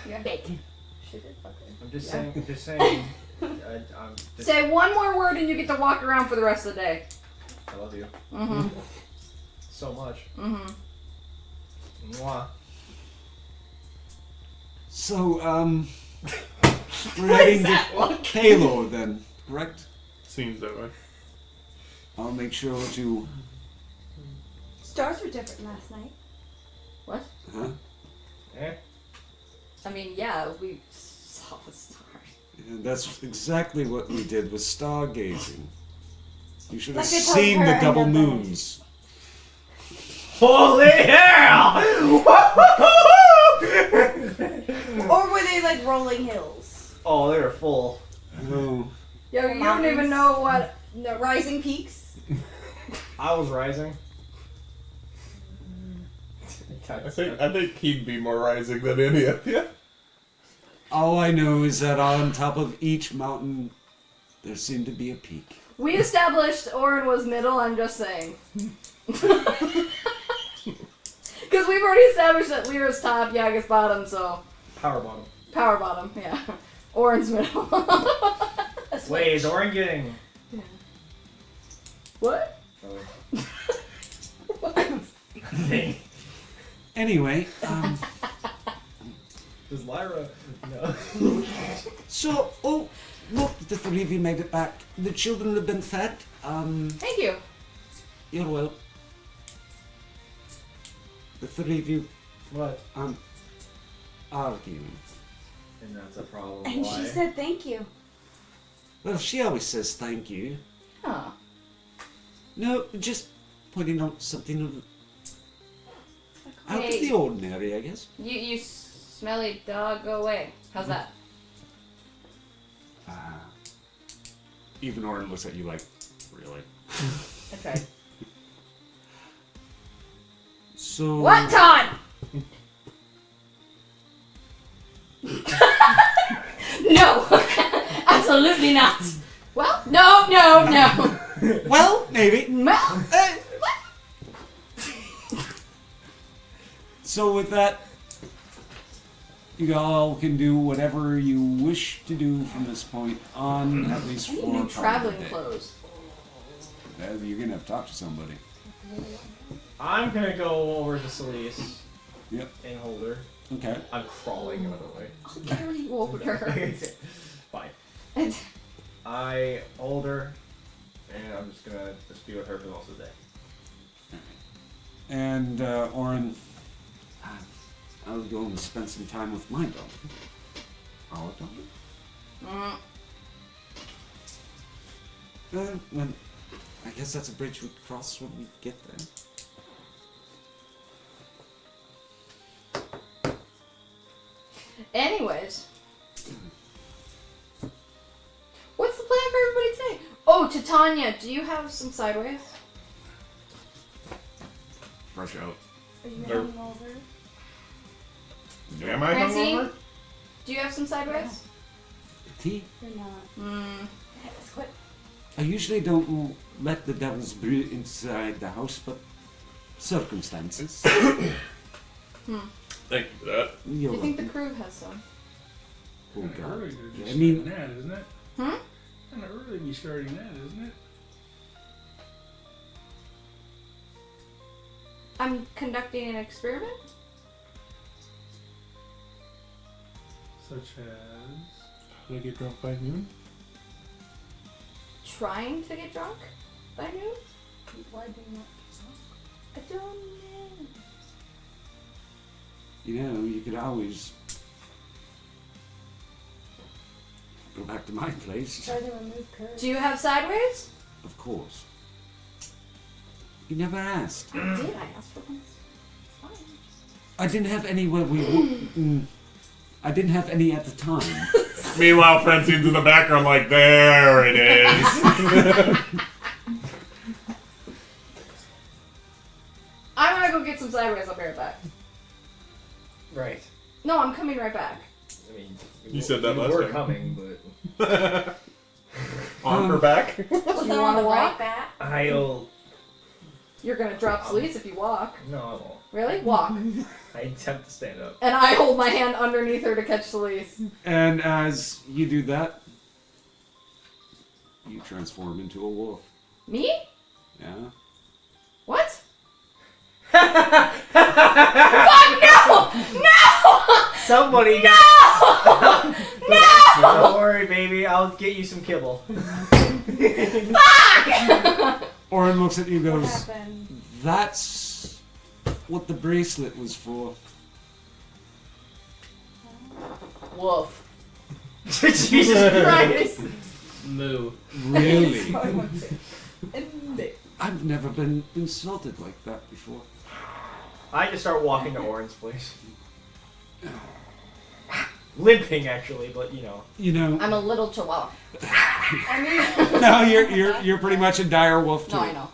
Yeah. Bacon. She did fucker. I'm just saying. Say one more word and you get to walk around for the rest of the day. I love you Mm-hmm. so much. Mm-hmm. Mwah. So, we're heading to Halo then, correct? Seems that way. I'll make sure to. Stars were different last night. What? Huh? Eh? I mean, yeah, we saw the stars. And that's exactly what we did with stargazing. You should have Like I told seen her the and double the moons. Holy hell! Or were they like rolling hills? Oh, they were full. Oh. Yo, you don't even know what the rising peaks. I was rising. I think he'd be more rising than any of you. All I know is that on top of each mountain, there seemed to be a peak. We established Orin was middle, I'm just saying. Because we've already established that Lyra's top, Yaga's bottom, so... Power bottom. Power bottom, yeah. Orin's middle. Wait, is Orin getting... What? Anyway, Does Lyra... No. so, oh, look, the three of you made it back. The children have been fed. Thank you. You're well. The three of you, What? arguing. And that's a problem. And Why? she said thank you. Well, she always says thank you. Huh. No, just pointing out something out of Hey. the ordinary, I guess. You smelly dog, go away. How's that? Even Orin looks at you like, really? Okay. So... What, Todd? No! Absolutely not! Well, no. Well, maybe. Well, So with that, you all can do whatever you wish to do from this point on, at least I need for new part of the traveling day. clothes. You're gonna have to talk to somebody. I'm gonna go over to Celise. Yep. And hold her. Okay. I'm crawling, by the way. I'll carry you over her. Fine. I hold her, and I'm just gonna be with her for the rest of the day. And Orin, I'll go and spend some time with my dog. Our dog. Well, I guess that's a bridge we cross when we get there. Anyways. What's the plan for everybody today? Oh, Titania, do you have some sideways? Fresh out. Are you Nope. hungover? Am I Francine, hungover? do you have some sideways? Tea? You're not. Yes, what? I usually don't let the devils brew inside the house, but circumstances. Thank you for that. Do You're you think the welcome. crew has some? Oh, Kinda God. early to be I starting mean, that, isn't it? Hmm? Kind of early to be starting that, isn't it? I'm conducting an experiment. Such as. Did I get drunk by noon? Trying to get drunk by noon? Why do you not? I don't know. you know, you could always go back to my place. Try to remove curves. Do you have sideways? Of course. You never asked. I did. I asked for one. It's fine. I didn't have any where I didn't have any at the time. Meanwhile, Francine's in the background like, there it is. I'm gonna go get some sideways. I'll be right back. Right. No, I'm coming right back. I mean, You said that we last were time. coming, but On her back? What's You that on want the to walk? write that? I'll. You're gonna drop Celise if you walk. No, I won't. Really? Walk. I attempt to stand up. And I hold my hand underneath her to catch Celise. And as you do that, you transform into a wolf. Me? Yeah. What? Fuck no! No! Somebody got. No! Don't worry, baby. I'll get you some kibble. Orin looks at you and What goes, happened? that's what the bracelet was for. Wolf. Jesus Christ. Moo. Really? So I want to. And I've never been insulted like that before. I just start walking to Orin's place. Limping, actually, but you know. You know, I'm a little chihuahua. I mean, no, you're pretty much a dire wolf too. No, I know.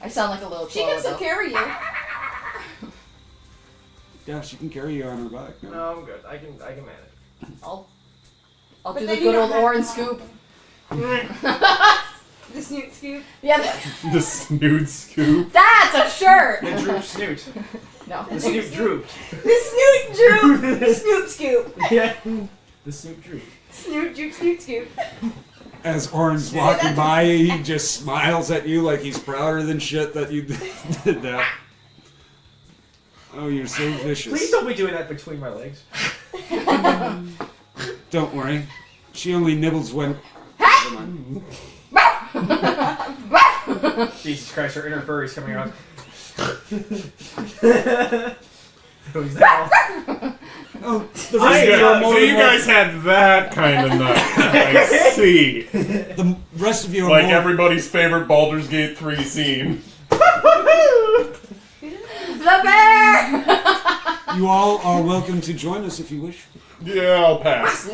I sound like a little she chihuahua. can still though. carry you. Yeah, she can carry you on her back. No. No, I'm good. I can manage. I'll But do then the you good don't old have Orin to- scoop. The snoot scoop. Yeah, The snoot scoop. that's a shirt. The droop snoot. No. The snoot drooped. The snoot droop. The snoot scoop. Yeah. The snoot drooped. Snoot droop snoot scoop. As Orin's walking by, he just smiles at you like he's prouder than shit that you did that. Oh, you're so vicious. Please don't be doing that between my legs. Don't worry. She only nibbles when. Never mind. Jesus Christ, her inner furry's coming out. Who's that? Oh, the So rest, you, of you are more so you than guys had that kind of night. I see. the rest of you are Like more. everybody's favorite Baldur's Gate 3 scene. The bear! You all are welcome to join us if you wish. Yeah, I'll pass.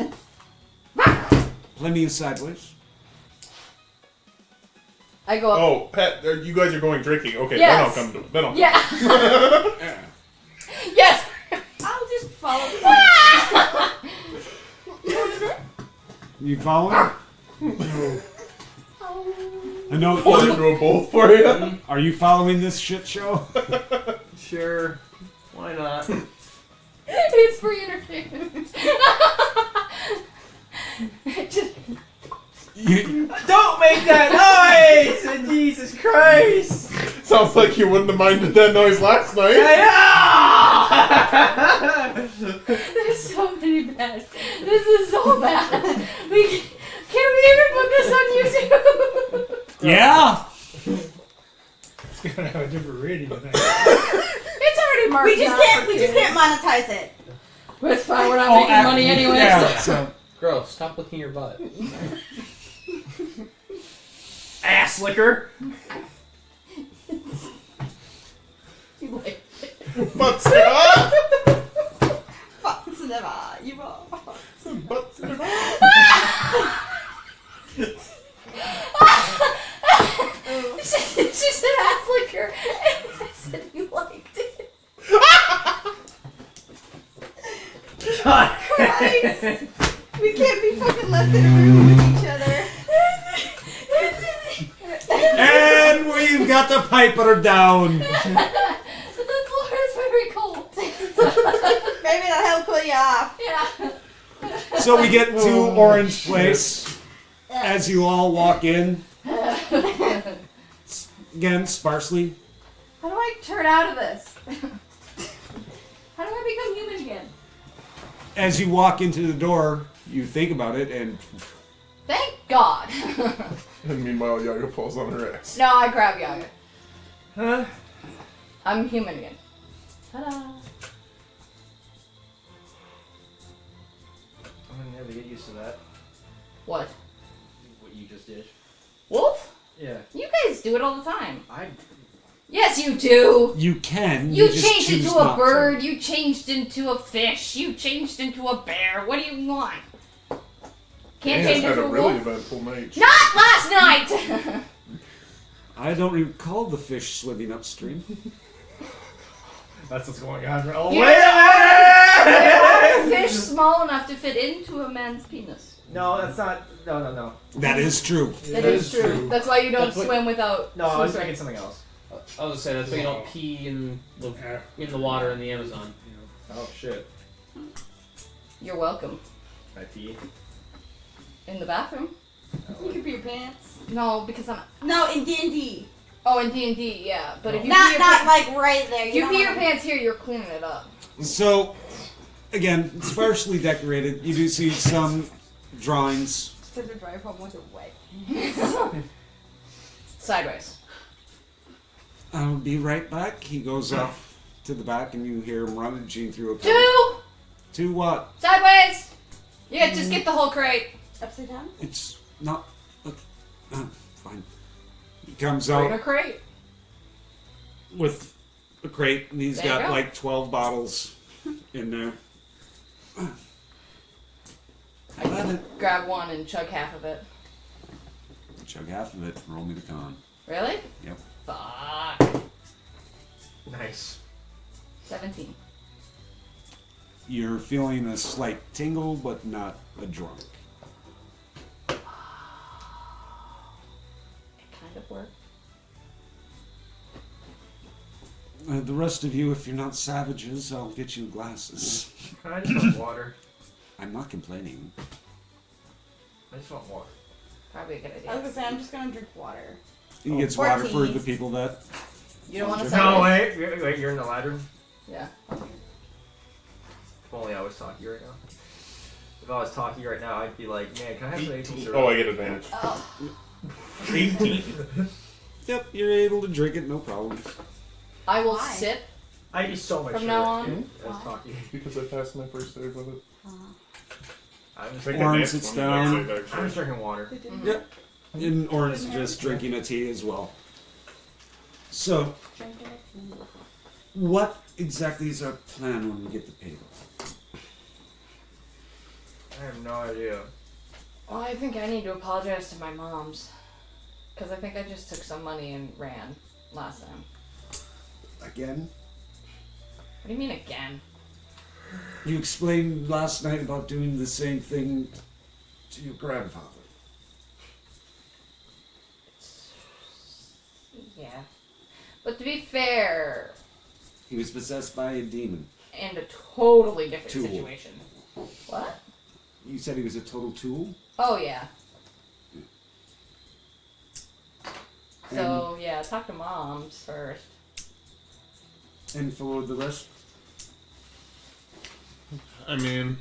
Plenty of sideways. I go up. Oh, Pat, you guys are going drinking. Okay, Yes. then I'll come to it. Then I'll Yeah. Yes. I'll just follow. You following? I know. I'll do a both for you. Are you following this shit show? Sure. Why not? It's for entertainment. Just, You, Don't make that noise! Jesus Christ! Sounds like you wouldn't have minded that noise last night. there's so many bad. This is so bad. Can we even put this on YouTube? yeah. It's gotta have a different rating, I think. It's already marked. We just down can't. for We just kids. can't monetize it. But it's fine. We're not Oh, making money anyways. Yeah, so Gross. Stop licking your butt. Ass licker! Butts it up. Fuck, never. You are. Butts it up. She said ass liquor, and I said you liked it. God. Christ. We can't be fucking left in a room with each other. and we've got the piper down. The floor is very cold. Maybe that'll help cool you off. Yeah. So we get to Orin's place. As you all walk in, again sparsely. How do I turn out of this? How do I become human again? As you walk into the door, you think about it, and Thank God. And meanwhile, Yaga falls on her ass. No, I grab Yaga. Huh? I'm human again. Ta-da. I'm gonna have to get used to that. What? What you just did. Wolf? Yeah. You guys do it all the time. I. Yes, you do. you can. You just changed choose into a not to. bird. You changed into a fish. You changed into a bear. What do you want? Can't Dan's change had into a a really wolf. eventful night. Not last night. I don't recall the fish swimming upstream. That's what's going on. Oh, You wait There are a minute! fish small enough to fit into a man's penis. No, that's not. No. That is true. That is true. That's why you don't That's what- swim without. No, I was swim thinking something else. I was gonna say that's why you don't pee in the water in the Amazon. Oh, shit. You're welcome. I pee. In the bathroom? You can pee your pants. No, because I'm. No, in D&D. Oh, in D&D, yeah. But if you pee Not your not pants, like right there. if you know pee your what I pants here, you're cleaning it up. So, again, sparsely decorated. You do see some drawings. mean? To drive home with a wet. Sideways. I'll be right back. He goes off to the back, and you hear him rummaging through a cupboard. Two! To what? Sideways! Yeah, just get the whole crate. Upside down? It's not. Fine. He comes In a out. crate. with a crate, and he's There you got go. like 12 bottles in there. I can grab one and chug half of it. Chug half of it. Roll me the con. Really? Yep. Fuck. Nice. 17. You're feeling a slight tingle, but not a drunk. It kind of worked. The rest of you, if you're not savages, I'll get you glasses. I just want water. I'm not complaining. I just want water. Probably a good I was idea. gonna say I'm just gonna drink water. He gets Or water for teas. the people that. You don't want to No, sell No, it? wait, you're in the ladder? Yeah. If only I was talking right now. If I was talking right now, I'd be like, man, can I have some 18 syrup? Oh, I get advantage. Oh. 18. Yep, you're able to drink it, no problem. I will Why? sip. I'd be so much From sure now on? if I was Why? talking. Because I passed my first save with it. I'm just, I think Orin I danced sits one down. save, I'm actually. just drinking water. Mhm. Yep. And Orin's just drinking a tea as well. So, Drink it. what exactly is our plan when we get the payroll? I have no idea. Well, I think I need to apologize to my moms. Because I think I just took some money and ran last time. Again? What do you mean again? You explained last night about doing the same thing to your grandfather. Yeah. But to be fair, He was possessed by a demon. and a totally different Tool. situation. What? You said he was a total tool? Oh, yeah. So, yeah, talk to moms first. And for the rest? I mean,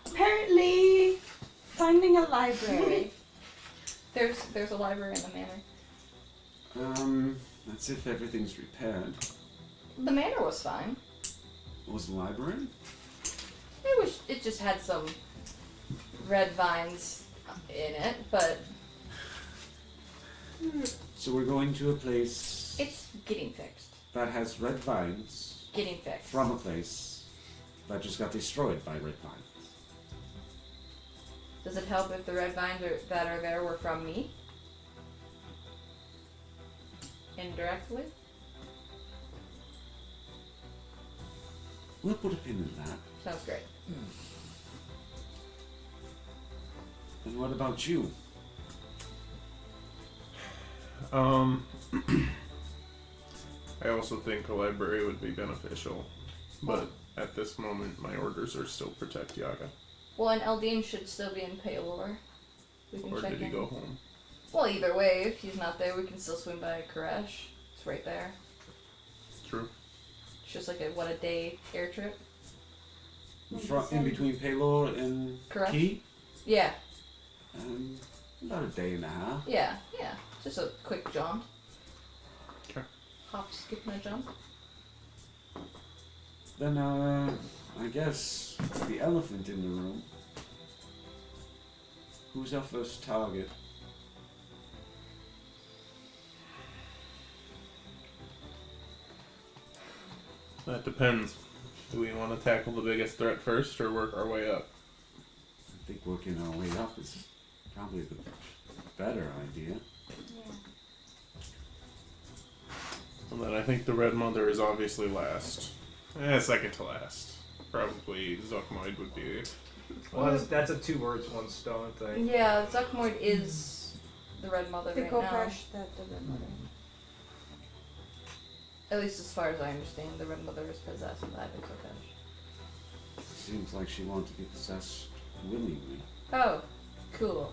Apparently, finding a library. There's a library in the manor. That's if everything's repaired. The manor was fine. Was the library? It just had some red vines in it, but So we're going to a place it's getting fixed. that has red vines Getting fixed. from a place that just got destroyed by red vines. Does it help if the red vines that are there were from me? Indirectly? We'll put a pin in that. Sounds great. And what about you? I also think a library would be beneficial, but at this moment, my orders are still protect Yaga. Well, and Eldine should still be in Paylor. We can Or check did he in. go home? Well, either way, if he's not there, we can still swing by Koresh. It's right there. True. It's just like a day air trip. In between Paylor and Correct. Key? Yeah, About a day and a half. yeah. Just a quick jaunt. Okay. Hop, skip, and a jump. Then, I guess the elephant in the room. Who's our first target? That depends. Do we want to tackle the biggest threat first or work our way up? I think working our way up is probably the better idea. And then I think the Red Mother is obviously last. Second to last. Probably Zuckmoid would be. Well, that's a 2 words, 1 stone thing. Yeah, Zuckmoid is the Red Mother The right now. Kopesh that the red mother. At least as far as I understand, the Red Mother is possessed by the Kopesh. Seems like she wants to be possessed willingly. Oh, cool.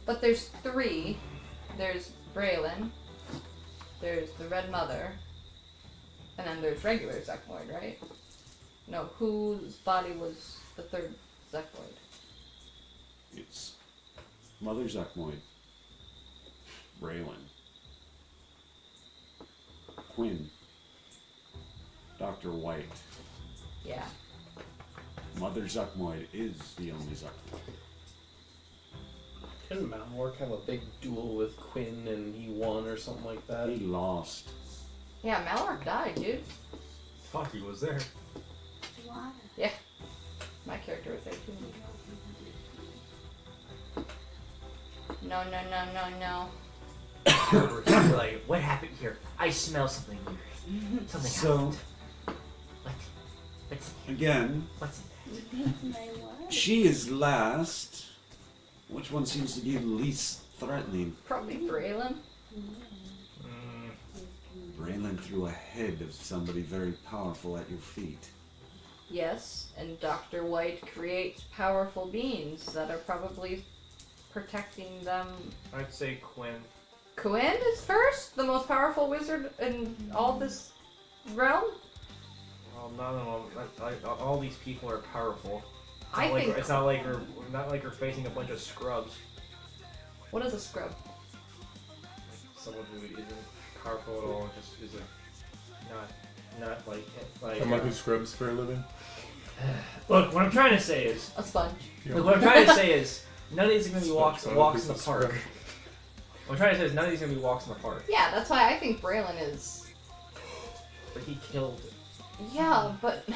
But there's 3. There's Braylon. There's the Red Mother. And then there's regular Zuckmoid, right? No, whose body was the 3rd Zuckmoid? It's Mother Zuckmoid, Braylon, Quinn, Dr. White. Yeah. Mother Zuckmoid is the only Zuckmoid. Didn't Malmork have a big duel with Quinn and he won or something like that? He lost. Yeah, Malork died, dude. Fuck, he was there. Why? My character was there too. No, no, no, no, no. We're like, what happened here? I smell something weird. Something So, happened. What? What's in again, What's in there? she is last. Which one seems to be the least threatening? Probably Braylon. Braylon threw a head of somebody very powerful at your feet. Yes, and Dr. White creates powerful beings that are probably protecting them. I'd say Quinn. Quinn is first, the most powerful wizard in all this realm. Well, none of them. All these people are powerful. I think. It's not like we're facing a bunch of scrubs. What is a scrub? Someone who isn't powerful at all, just is not like. Someone who scrubs for a living. Look, what I'm trying to say is. A sponge. Look, what I'm trying to say is none of these are gonna be walks in the park. Scrub. What I'm trying to say is none of these are gonna be walks in the park. Yeah, that's why I think Braylon is. But he killed. Yeah, but.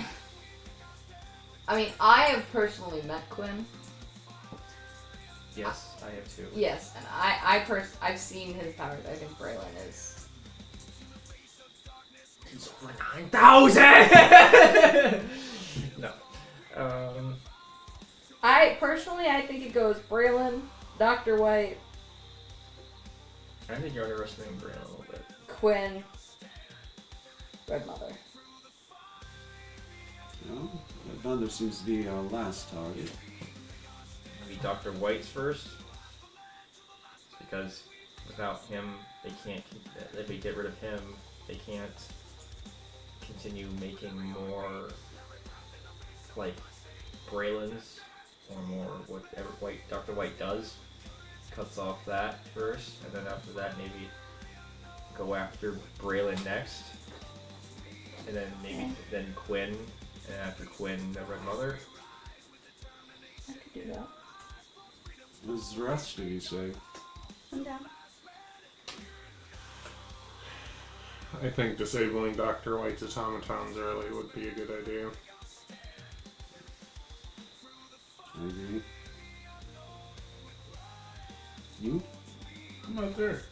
I mean, I have personally met Quinn. Yes, I have too. Yes, and I've seen his powers. I think Braylon is. He's over 9,000! No. I think it goes Braylon, Dr. White, I think you're underestimating Brian a little bit. Quinn, Red Mother. No, Red Mother seems to be our last target. Maybe Dr. White's first. Because without him, they can't. If we get rid of him, they can't continue making more like Braylons or more whatever Dr. White does. Cuts off that first, and then after that maybe go after Braylon next, and then maybe then Quinn, and after Quinn, the Red Mother. I could do that. What does the rest of you say? I'm down. I think disabling Dr. White's automatons early would be a good idea. I agree. You? I'm not there.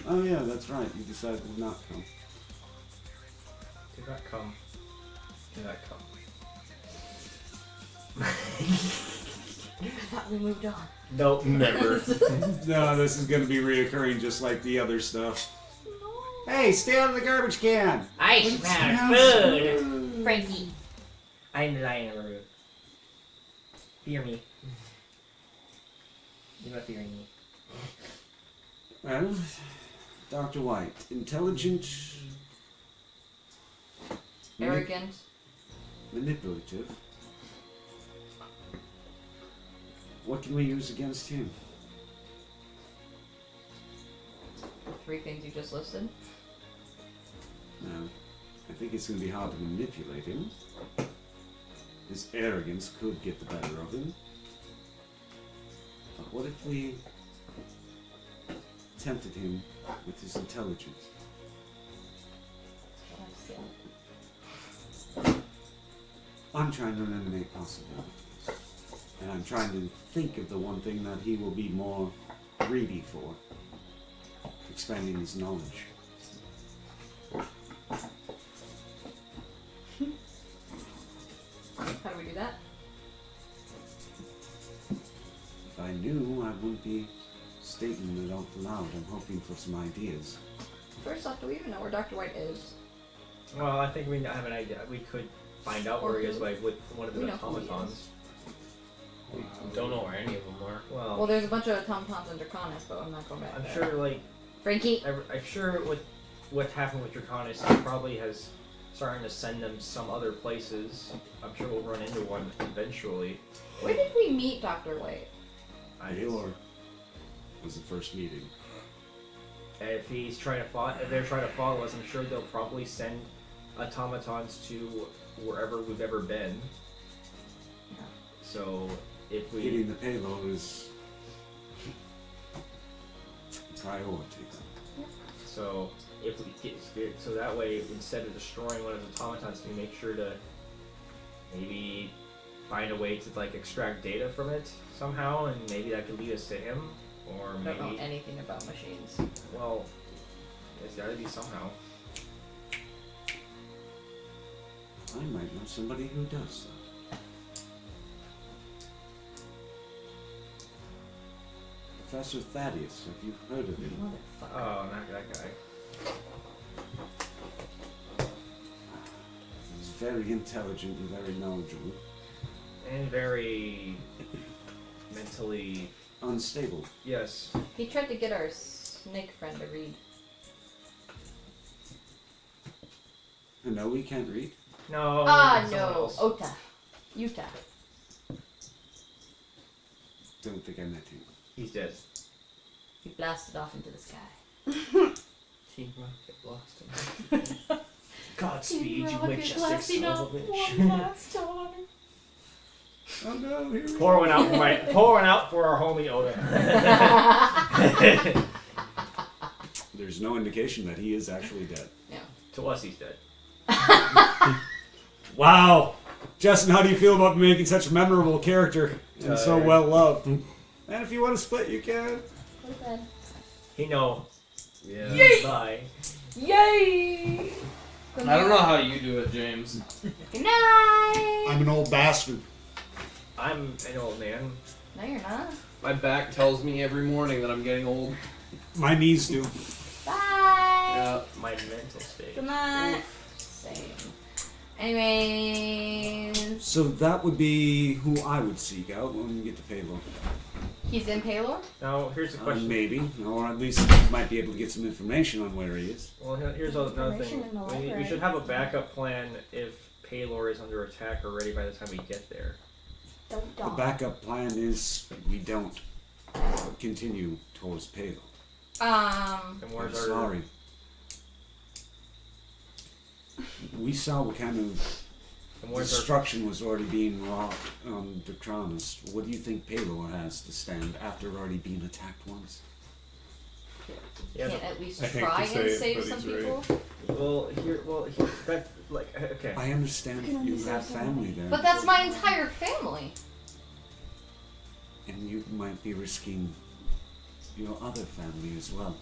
Oh yeah, that's right. You decided to not come. Did not come. Did not come. I thought we moved on. Nope, Never. No, this is going to be reoccurring just like the other stuff. Hey, stay out of the garbage can! I It smell smells food! good. Frankie. I'm the lion of the room. Fear me. Do not fear me. Well, Dr. White, intelligent, Arrogant. manipulative. What can we use against him? The 3 things you just listed. Now, I think it's going to be hard to manipulate him. His arrogance could get the better of him. But what if we tempted him with his intelligence? I'm trying to eliminate possibilities. And I'm trying to think of the one thing that he will be more greedy for. Expanding his knowledge. How do we do that? If I knew, I wouldn't be stating it out loud. I'm hoping for some ideas. First off, do we even know where Dr. White is? Well, I think we have an idea. We could find out where he is like with one of We the know who he automatons. We don't know where any of them are. Well, there's a bunch of automatons in Draconis, but I'm not going back I'm there. sure like Frankie! I'm sure what happened with Draconis, he probably has starting to send them some other places. I'm sure we'll run into one eventually. Where did we meet Dr. White? Or was the first meeting. If he's trying to if they're trying to follow us, I'm sure they'll probably send automatons to wherever we've ever been. Yeah. So if we Getting the payload is priorities. So if we get so that way, instead of destroying one of the automatons, we make sure to maybe find a way to like extract data from it somehow, and maybe that could lead us to him, or I don't know maybe anything about machines. well, it's got to be somehow. I might know somebody who does that. Professor Thaddeus, have you heard of him? Motherfucker. Oh, not that guy. He's very intelligent and very knowledgeable. And very mentally, Unstable. yes. He tried to get our snake friend to read. No, he can't read. No. someone No. else. Ota. Utah. Don't think I met him. He's dead. He blasted off into the sky. Team Rocket lost him. Godspeed, you majestic blasting son off of a bitch. one last time. Oh no, here we Pour one out for pour one out for our homie Oda. There's no indication that he is actually dead. To us, he's dead. Wow! Justin, how do you feel about making such a memorable character and so well loved? And if you want to split, you can. Okay. He know. Yeah. Bye. Yay! I don't know how you do it, James. Good night! I'm an old bastard. I'm an old man. No, you're not. My back tells me every morning that I'm getting old. My knees do. Bye! Yeah. My mental state. Good night. Same. Anyways, So that would be who I would seek out when we get to Payload. he's in Paylor? Now, here's the question. Maybe, or at least might be able to get some information on where he is. Well, here's another Information thing. in the We library. should have a backup plan if Paylor is under attack already by the time we get there. Don't The die. backup plan is we don't continue towards Payload. And I'm where's our sorry. We saw what kind of and where's our destruction was already being wrought on Drakranus. What do you think Paylor has to stand after already being attacked once? yeah, Can't at least I hate try to say and it, save but some he's right. people? well, that like okay. I understand You can only you have save so family many. there. But that's my entire family. And you might be risking your other family as well.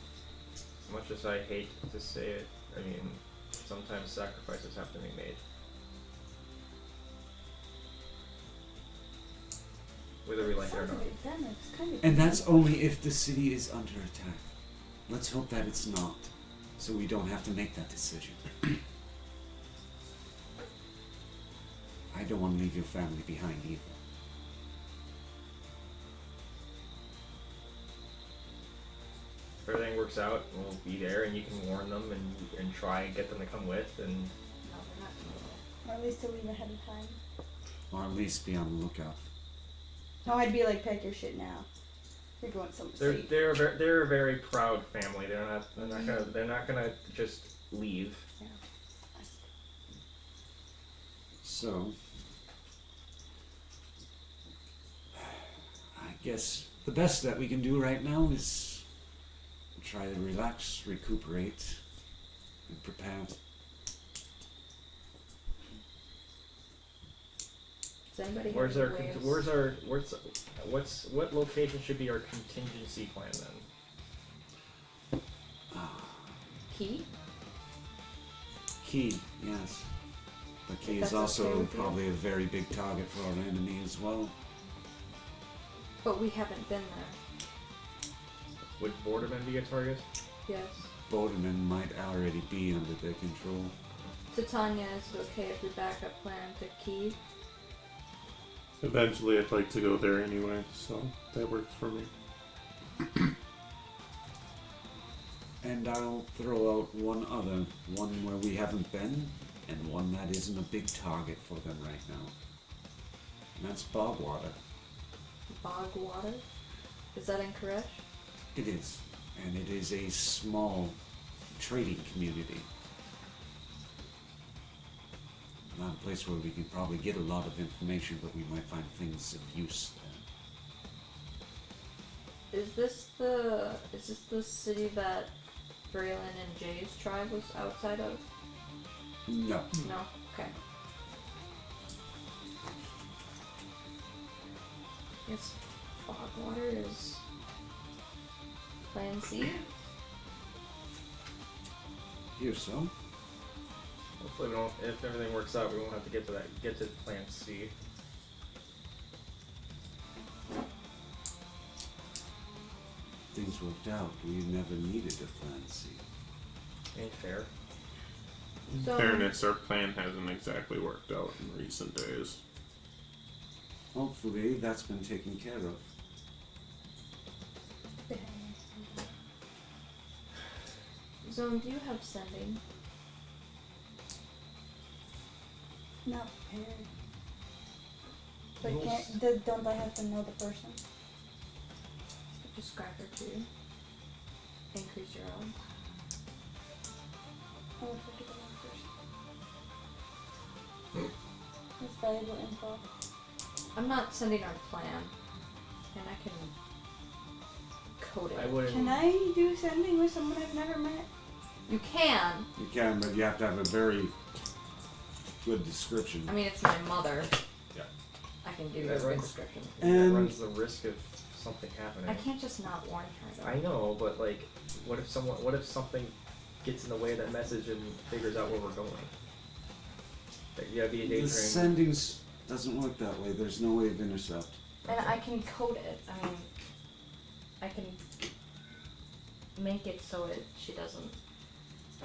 As much as I hate to say it, I mean, sometimes sacrifices have to be made. Whether we like it or not. And that's only if the city is under attack. Let's hope that it's not, so we don't have to make that decision. I don't want to leave your family behind either. If everything works out, we'll be there, and you can warn them and try and get them to come with. And No, we're not Or at least to leave ahead of time. Or at least be on the lookout. No, I'd be like, pack your shit now. You're going somewhere safe. they're a very proud family. They're not gonna just leave. So, I guess the best that we can do right now is try to relax, recuperate, and prepare. Does anybody have Where's any our ways? what location should be our contingency plan then? Key? Key, yes. But Key If is that's okay also with you. probably a very big target for our enemy as well. But we haven't been there. Would Borderman be a target? Yes. Bodeman might already be under their control. Titania, is it okay if we back up plan to Key? Eventually, I'd like to go there anyway, so that works for me. And I'll throw out one where we haven't been, and one that isn't a big target for them right now. And that's Bogwater. Bogwater? Is that incorrect? It is. And it is a small trading community. Not a place where we can probably get a lot of information, but we might find things of use there. Is this the city that Braylon and Jay's tribe was outside of? No. No. Okay. I guess Fogwater is Plan C. Here, so. Hopefully, we don't. If everything works out, we won't have to get to Plan C. Things worked out. We never needed a Plan C. Ain't fair. In So- fairness, our plan hasn't exactly worked out in recent days. Hopefully, that's been taken care of. Zone, do you have sending? Not prepared. But don't I have to know the person? Describe her to you. Increase your own. I would forget the wrong person. That's valuable info. I'm not sending our plan, and I can code it. I wouldn't. Can I do sending with someone I've never met? You can. You can, but you have to have a very good description. I mean, it's my mother. Yeah. I can give you That a good runs- description. That And- runs the risk of something happening. I can't just not warn her. Though. I know, but like, what if something gets in the way of that message and figures out where we're going? Like, you gotta be a day The train. sendings doesn't work that way. There's no way of intercept. And I can code it. I mean, I can make it so she doesn't.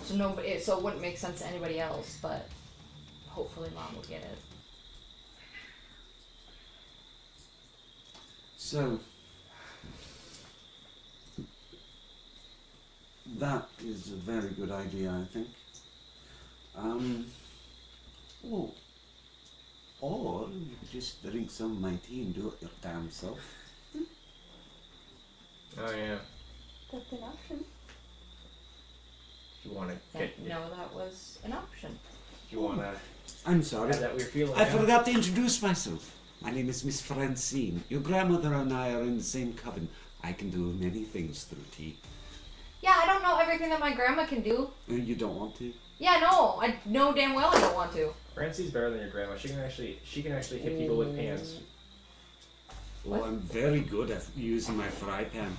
So nobody. So it wouldn't make sense to anybody else, but hopefully Mom will get it. So, that is a very good idea, I think. Oh, or you could just drink some of my tea and do it your damn self. Oh yeah. That's an option. If you wanna Didn't get, know that was an option. if you wanna I'm sorry. have that weird feeling. I yeah. forgot to introduce myself. My name is Miss Francine. Your grandmother and I are in the same coven. I can do many things through tea. Yeah, I don't know everything that my grandma can do. You don't want to? Yeah, no, I know damn well I don't want to. Francie's better than your grandma. She can actually hit people with pans. Well, I'm very good at using my fry pan.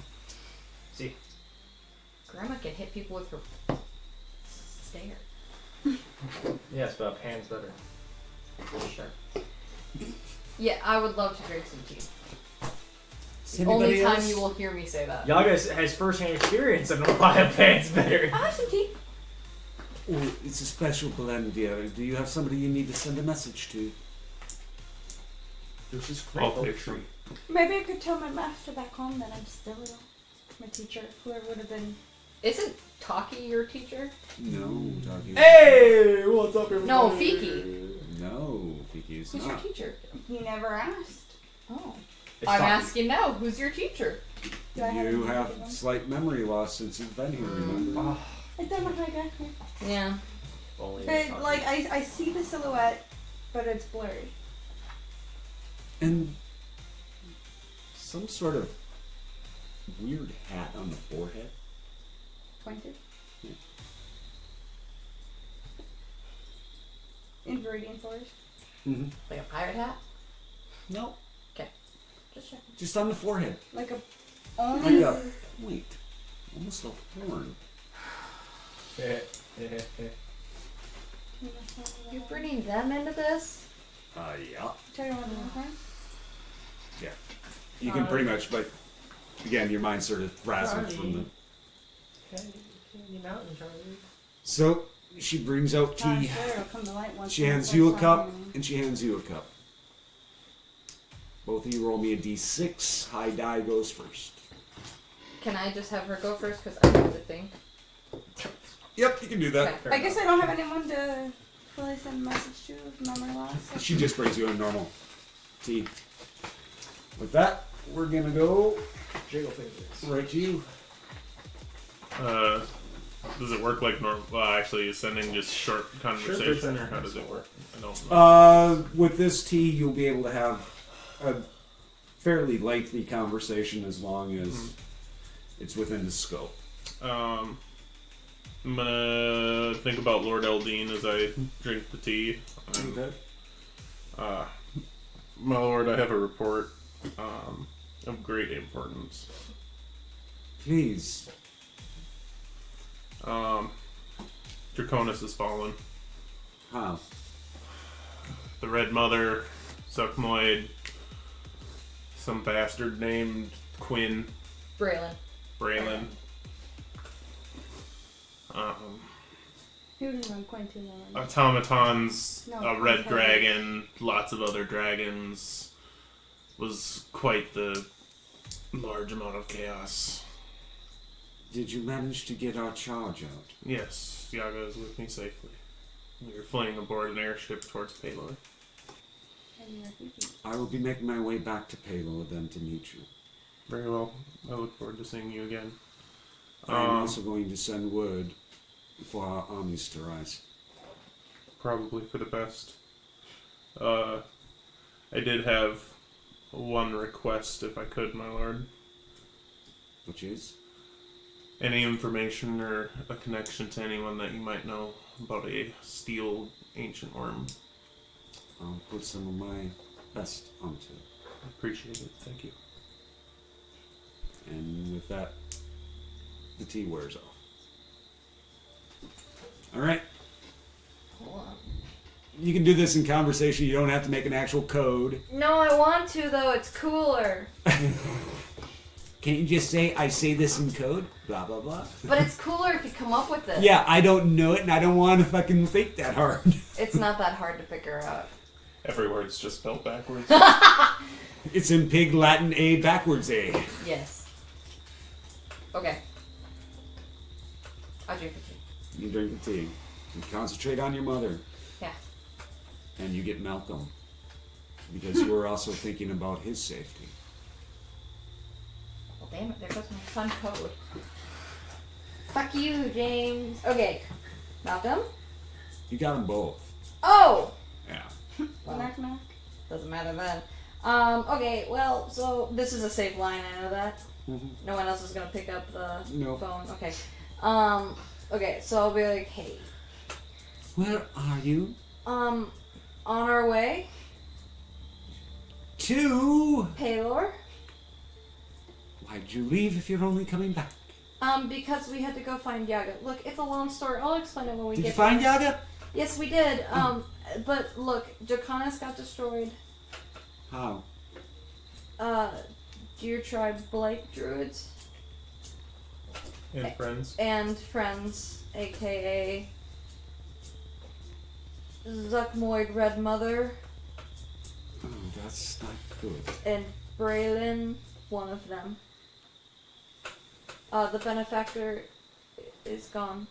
See, Grandma can hit people with her stare. yes, but a pan's better. Sure. Yeah, I would love to drink some tea. Is The only anybody time else? you will hear me say that. Yaga has first-hand experience on why a pan's better. I have some tea. Oh, it's a special blend, dear. Do you have somebody you need to send a message to? This is I'll take some. Maybe I could tell my master back home that I'm still ill. My teacher, whoever would have been. Isn't Taki your teacher? No, doggy. Hey, what's up, everybody? No, Fiki. No, Fiki is Who's your not. teacher? He never asked. Oh. It's I'm Taki. asking now, who's your teacher? Do I have You a have good one? slight memory loss since you've been here, remember? I don't know how I got here. Yeah. Only But, Taki. like, I see the silhouette, but it's blurry. And some sort of weird hat on the forehead. Pointed. Yeah. In Viridian Forest. Mm-hmm. Like a pirate hat? No, Just checking. just on the forehead. Like a. Like Only. a point. Almost a horn. You're bringing them into this? Yeah. Talking about the horn? You can pretty much, but again, your mind sort of frazzled from the. Candy Mountain, Charlie. So she brings out I'm tea. sure it'll come to light once She we hands start you a cup, talking. and she hands you a cup. Both of you roll me a d6. High die goes first. Can I just have her go first? Because I know the thing. Yep, you can do that. Okay. I guess I don't have anyone to fully send a message to with memory loss. She just brings you a normal tea. With that, we're gonna go Jiggle favorites. right to you. Does it work like normal? Well, actually, is sending just short conversation, or how does it work? I don't know. With this tea, you'll be able to have a fairly lengthy conversation as long as it's within the scope. I'm gonna think about Lord Eldine as I drink the tea. Okay. My lord, I have a report of great importance. Please. Draconis has fallen. How? The Red Mother, Zuckmoid, some bastard named Quinn, Braylon. You didn't run quite too long. automatons, No, a red okay. dragon, lots of other dragons. Was quite the large amount of chaos. Did you manage to get our charge out? Yes, Yaga is with me safely. We are flying aboard an airship towards Palor. I will be making my way back to Palor then to meet you. Very well. I look forward to seeing you again. I'm also going to send word for our armies to rise. Probably for the best. I did have one request, if I could, my lord. Which is? Any information or a connection to anyone that you might know about a steel ancient worm. I'll put some of my best onto it. Appreciate it. Thank you. And with that, the tea wears off. Alright. Hold on. You can do this in conversation. You don't have to make an actual code. No, I want to though. It's cooler. Can't you just say, I say this in code? Blah, blah, blah. But it's cooler if you come up with it. Yeah, I don't know it, and I don't want to fucking think that hard. It's not that hard to figure out. Every word's just spelled backwards. It's in Pig Latin A backwards A. Yes. Okay. I'll drink the tea. You drink the tea. You concentrate on your mother. Yeah. And you get Malcolm. Because you were also thinking about his safety. Well, damn it. There goes my fun code. Fuck you, James. Okay. Malcolm? You got them both. Oh! Yeah. Knock, knock. Doesn't matter then. Okay, well, so this is a safe line, I know that. Mm-hmm. No one else is gonna pick up the No. phone. Okay. Okay, so I'll be like, hey, Where are you? on our way, To... Palor. Why'd you leave if you're only coming back? Because we had to go find Yaga. Look, it's a long story. I'll explain it when we Did get you find there. Yaga? Yes, we did. But look, Draconis got destroyed. How? Deer Tribe Blight Druids And friends. and friends, aka Zuckmoid Red Mother Oh, that's not good. and Braylon, one of them. The benefactor is gone.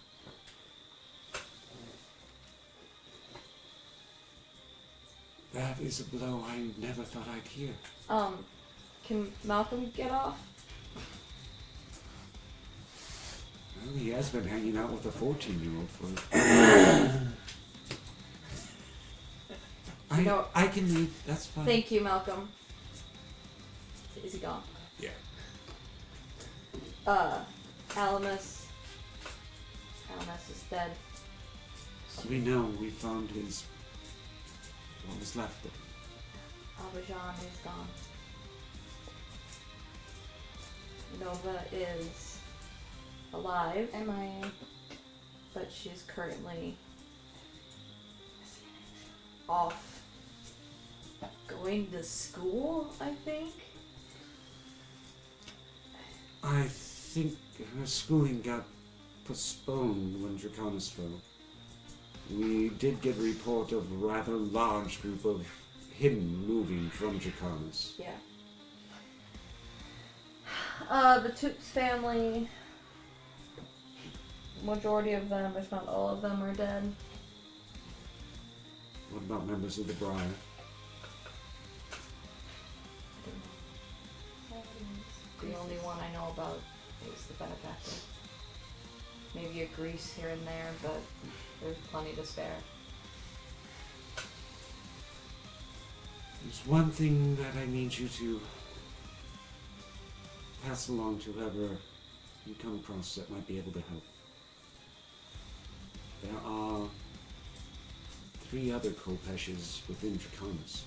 That is a blow I never thought I'd hear. Can Malcolm get off? Well, he has been hanging out with a 14-year-old for... No. I can leave. That's fine. Thank you, Malcolm. Is he gone? Yeah. Alamus. Alamus is dead. So we know we found his... what was left of him. Abajan is gone. Nova is alive, MIA. but she's currently off going to school, I think. I think her schooling got postponed when Draconis fell. We did get a report of a rather large group of hidden moving from Draconis. Yeah. The Toops family, majority of them, if not all of them, are dead. What about members of the Briar? The only one I know about is the benefactor. Maybe a grease here and there, but there's plenty to spare. There's one thing that I need you to pass along to whoever you come across that might be able to help. There are 3 other Kopeshes within Draconis.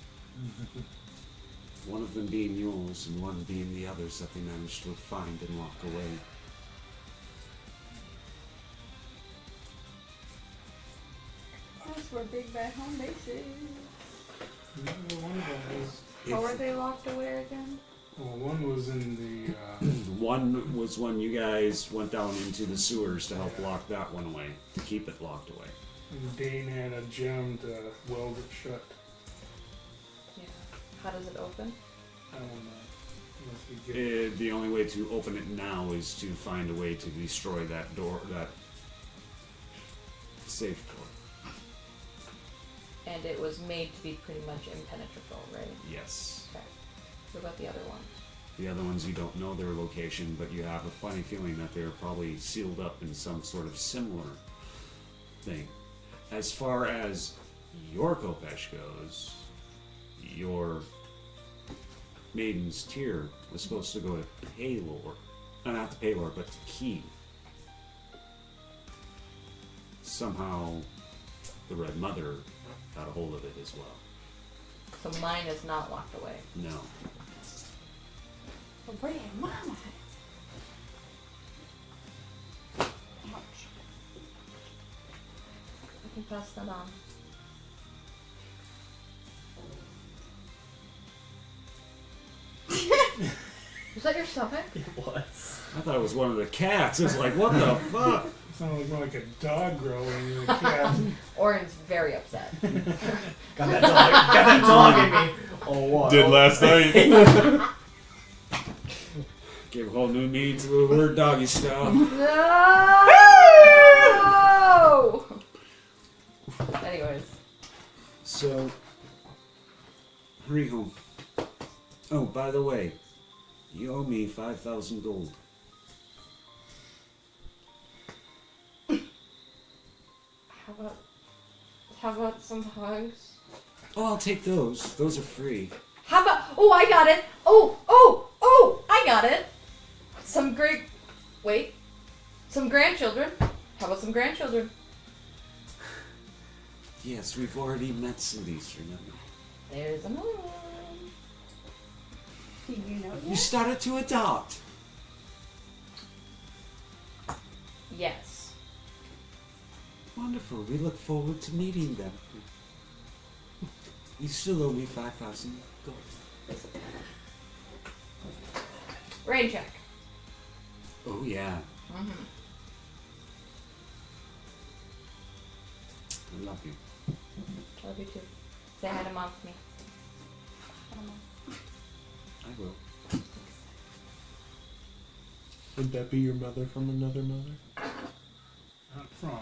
One of them being yours, and one being the others that they managed to find and lock away. That's where big bad home base is. One of them was, How were they locked away again? well, one was in the, One was when you guys went down into the sewers to help lock that one away, to keep it locked away. and Dane had a gem to weld it shut. Yeah. How does it open? I don't know. Unless we get The only way to open it now is to find a way to destroy that door, that safe door. And it was made to be pretty much impenetrable, right? Yes. Okay. What about the other one? The other ones, you don't know their location, but you have a funny feeling that they're probably sealed up in some sort of similar thing. As far as your Kopesh goes, your Maiden's Tear was supposed to go to Paylor. Not to Paylor, but to Key. Somehow, the Red Mother got a hold of it as well. So mine is not locked away. No. Well, where did Mama have it? Ouch. I can pass that on. Was that your stomach? It was. I thought it was one of the cats. It was like, what the fuck? it sounded more like a dog growling than a cat. Orin's very upset. Got that dog in me. Oh, what? Did last night. Gave a whole new meaning to the word doggy style. No! Anyways. So, hurry home. Oh, by the way, you owe me 5,000 gold. How about some hugs? Oh, I'll take those. Those are free. How about, I got it. I got it. Some grandchildren. How about some grandchildren? Yes, we've already met Cindy's, remember? There's another one. Did you know You that? started to adopt. Yes. Wonderful. We look forward to meeting them. You still owe me 5,000 gold. Rain check. Oh, yeah. Mm-hmm. I love you. Love you too. Say hi to mom for me. I will. Would that be your mother from another mother? Not from.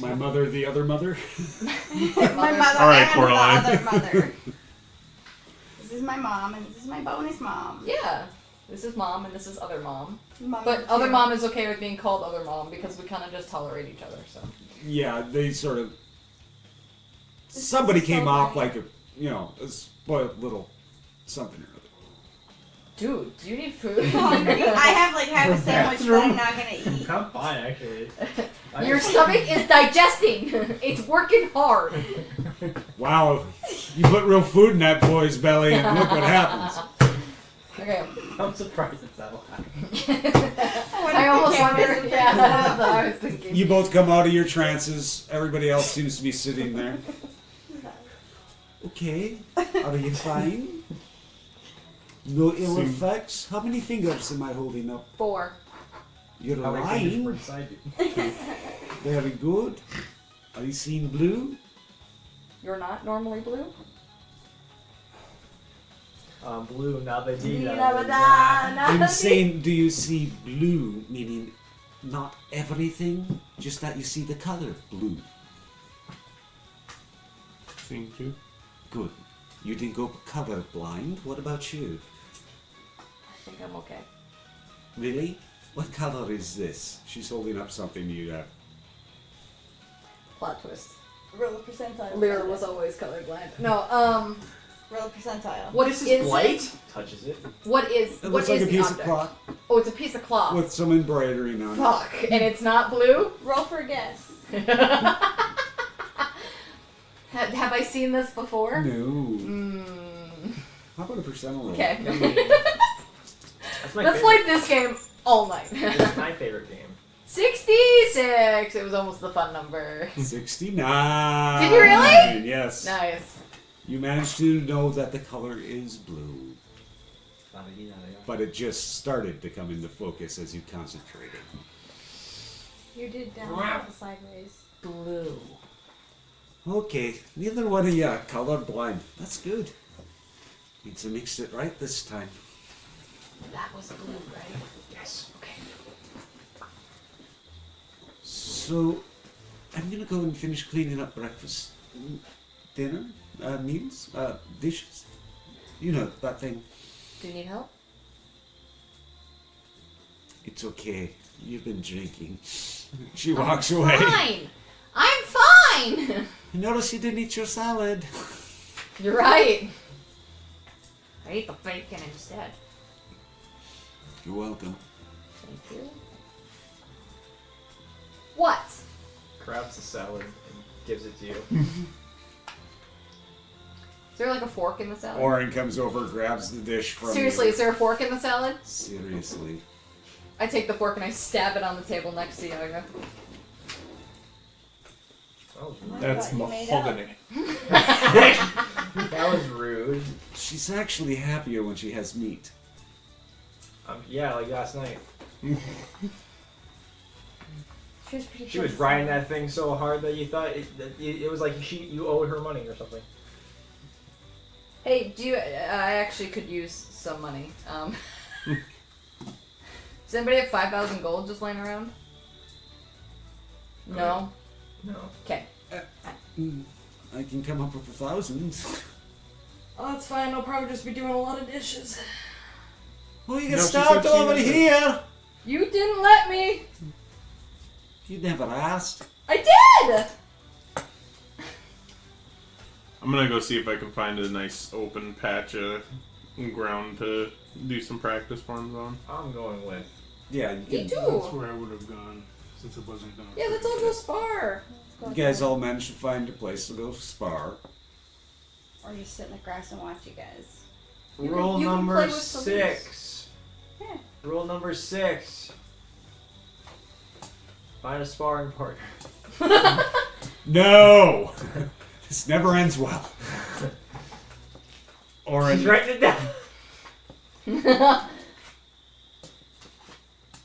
My mother, the other mother? My mother All right, and Coraline. the other mother. This is my mom and this is my bonus mom. Yeah. This is mom and this is other mom. Mom But too. other mom is okay with being called other mom because we kind of just tolerate each other, so. Yeah, they sort of. This Somebody is so came off funny. like a spoiled little something or other. Dude, do you need food? I have like half a sandwich, but I'm not gonna eat. I'm fine, actually. Your stomach is digesting. It's working hard. Wow, you put real food in that boy's belly and look what happens. Okay. I'm surprised it's that loud. I almost wondered. Yeah, that's what I was thinking. You both come out of your trances. Everybody else seems to be sitting there. Okay, are you fine? No ill Seem- effects? How many fingers am I holding up? 4. You're How many fingers were lying. inside you? Very good. Are you seeing blue? You're not normally blue? Blue, now they need I'm saying, do you see blue, meaning not everything, just that you see the color blue? Seem to. Good. You didn't go color blind. What about you? I think I'm okay. Really? What color is this? She's holding up something you have. Plot twist. Roll a percentile. Lyra was always colorblind. No, Roll a percentile. What This is is blight. it? Touches it. What is? It what looks is like a the piece of object? cloth Oh, it's a piece of cloth. with some embroidery on it. Fuck, and it's not blue. Roll for a guess. Have I seen this before? No. Mm. How about a percent roll? Okay. That's my Let's favorite. play this game all night. It's my favorite game. 66. It was almost the fun number. 69. Did you really? Yes. Nice. You managed to know that the color is blue, but it just started to come into focus as you concentrated. You did down sideways. Blue. Okay, neither one of you are colorblind. That's good. Means I mixed it right this time. That was blue, right? Yes. Okay. So, I'm gonna go and finish cleaning up breakfast, dinner, meals, dishes. You know, that thing. Do you need help? It's okay. You've been drinking. She walks away. Fine. I'm fine. I noticed you didn't eat your salad. You're right. I ate the bacon instead. You're welcome. Thank you. What? Grabs the salad and gives it to you. Is there like a fork in the salad? Orin comes over, grabs the dish from Seriously, you. is there a fork in the salad? Seriously. I take the fork and I stab it on the table next to Yaga. Oh, That's thought you made mahogany. that was rude. She's actually happier when she has meat. Yeah, like last night. She was pretty She was riding that thing so hard that you thought it was like you owed her money or something. Hey, do you? I actually could use some money. Does anybody have 5,000 gold just laying around? No. No. Okay. I can come up with 1,000. Oh, that's fine. I'll probably just be doing a lot of dishes. Well, you No, can she start said she over was- here. You didn't let me. You never asked. I did. I'm gonna go see if I can find a nice open patch of ground to do some practice forms on. I'm going with. Yeah, you Me can. That's too. where I would have gone since it wasn't gonna. Yeah, let's all go spar. You guys all managed to find a place to go spar. Or just sit in the grass and watch you guys. Rule you can number play with the 6. Yeah. Rule number 6. Find a sparring partner. No! This never ends well. She's Orin, writing it down.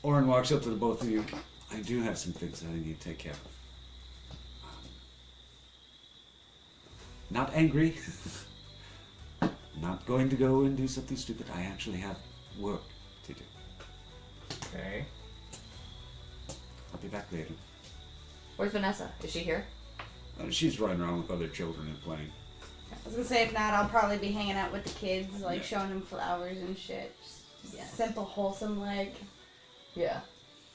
Orin walks up to the both of you. I do have some things that I need to take care of. Not angry. Not going to go and do something stupid. I actually have work to do. Okay. I'll be back later. Where's Vanessa? Is she here? She's running around with other children and playing. I was gonna say if not, I'll probably be hanging out with the kids, like showing them flowers and shit. Just Yeah. simple, wholesome, like Yeah.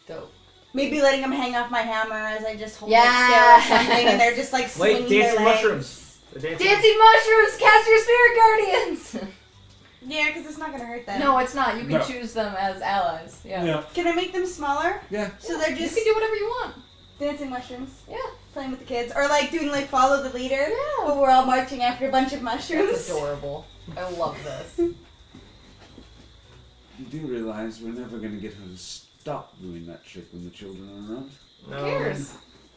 Dope. maybe letting them hang off my hammer as I just hold Yes. it still or something, and they're just like swinging Wait, their dancing legs. mushrooms. The Dancing mushrooms! Cast your spirit guardians! Yeah, because it's not gonna hurt them. No, it's not. You can No. choose them as allies. Yeah. Can I make them smaller? Yeah. So they're You just can do whatever you want. dancing mushrooms, Yeah. playing with the kids, or like doing like follow the leader. Yeah. But we're all marching after a bunch of mushrooms. That's adorable. I love this. You do realize we're never going to get her to stop doing that shit when the children are around? No. Who cares?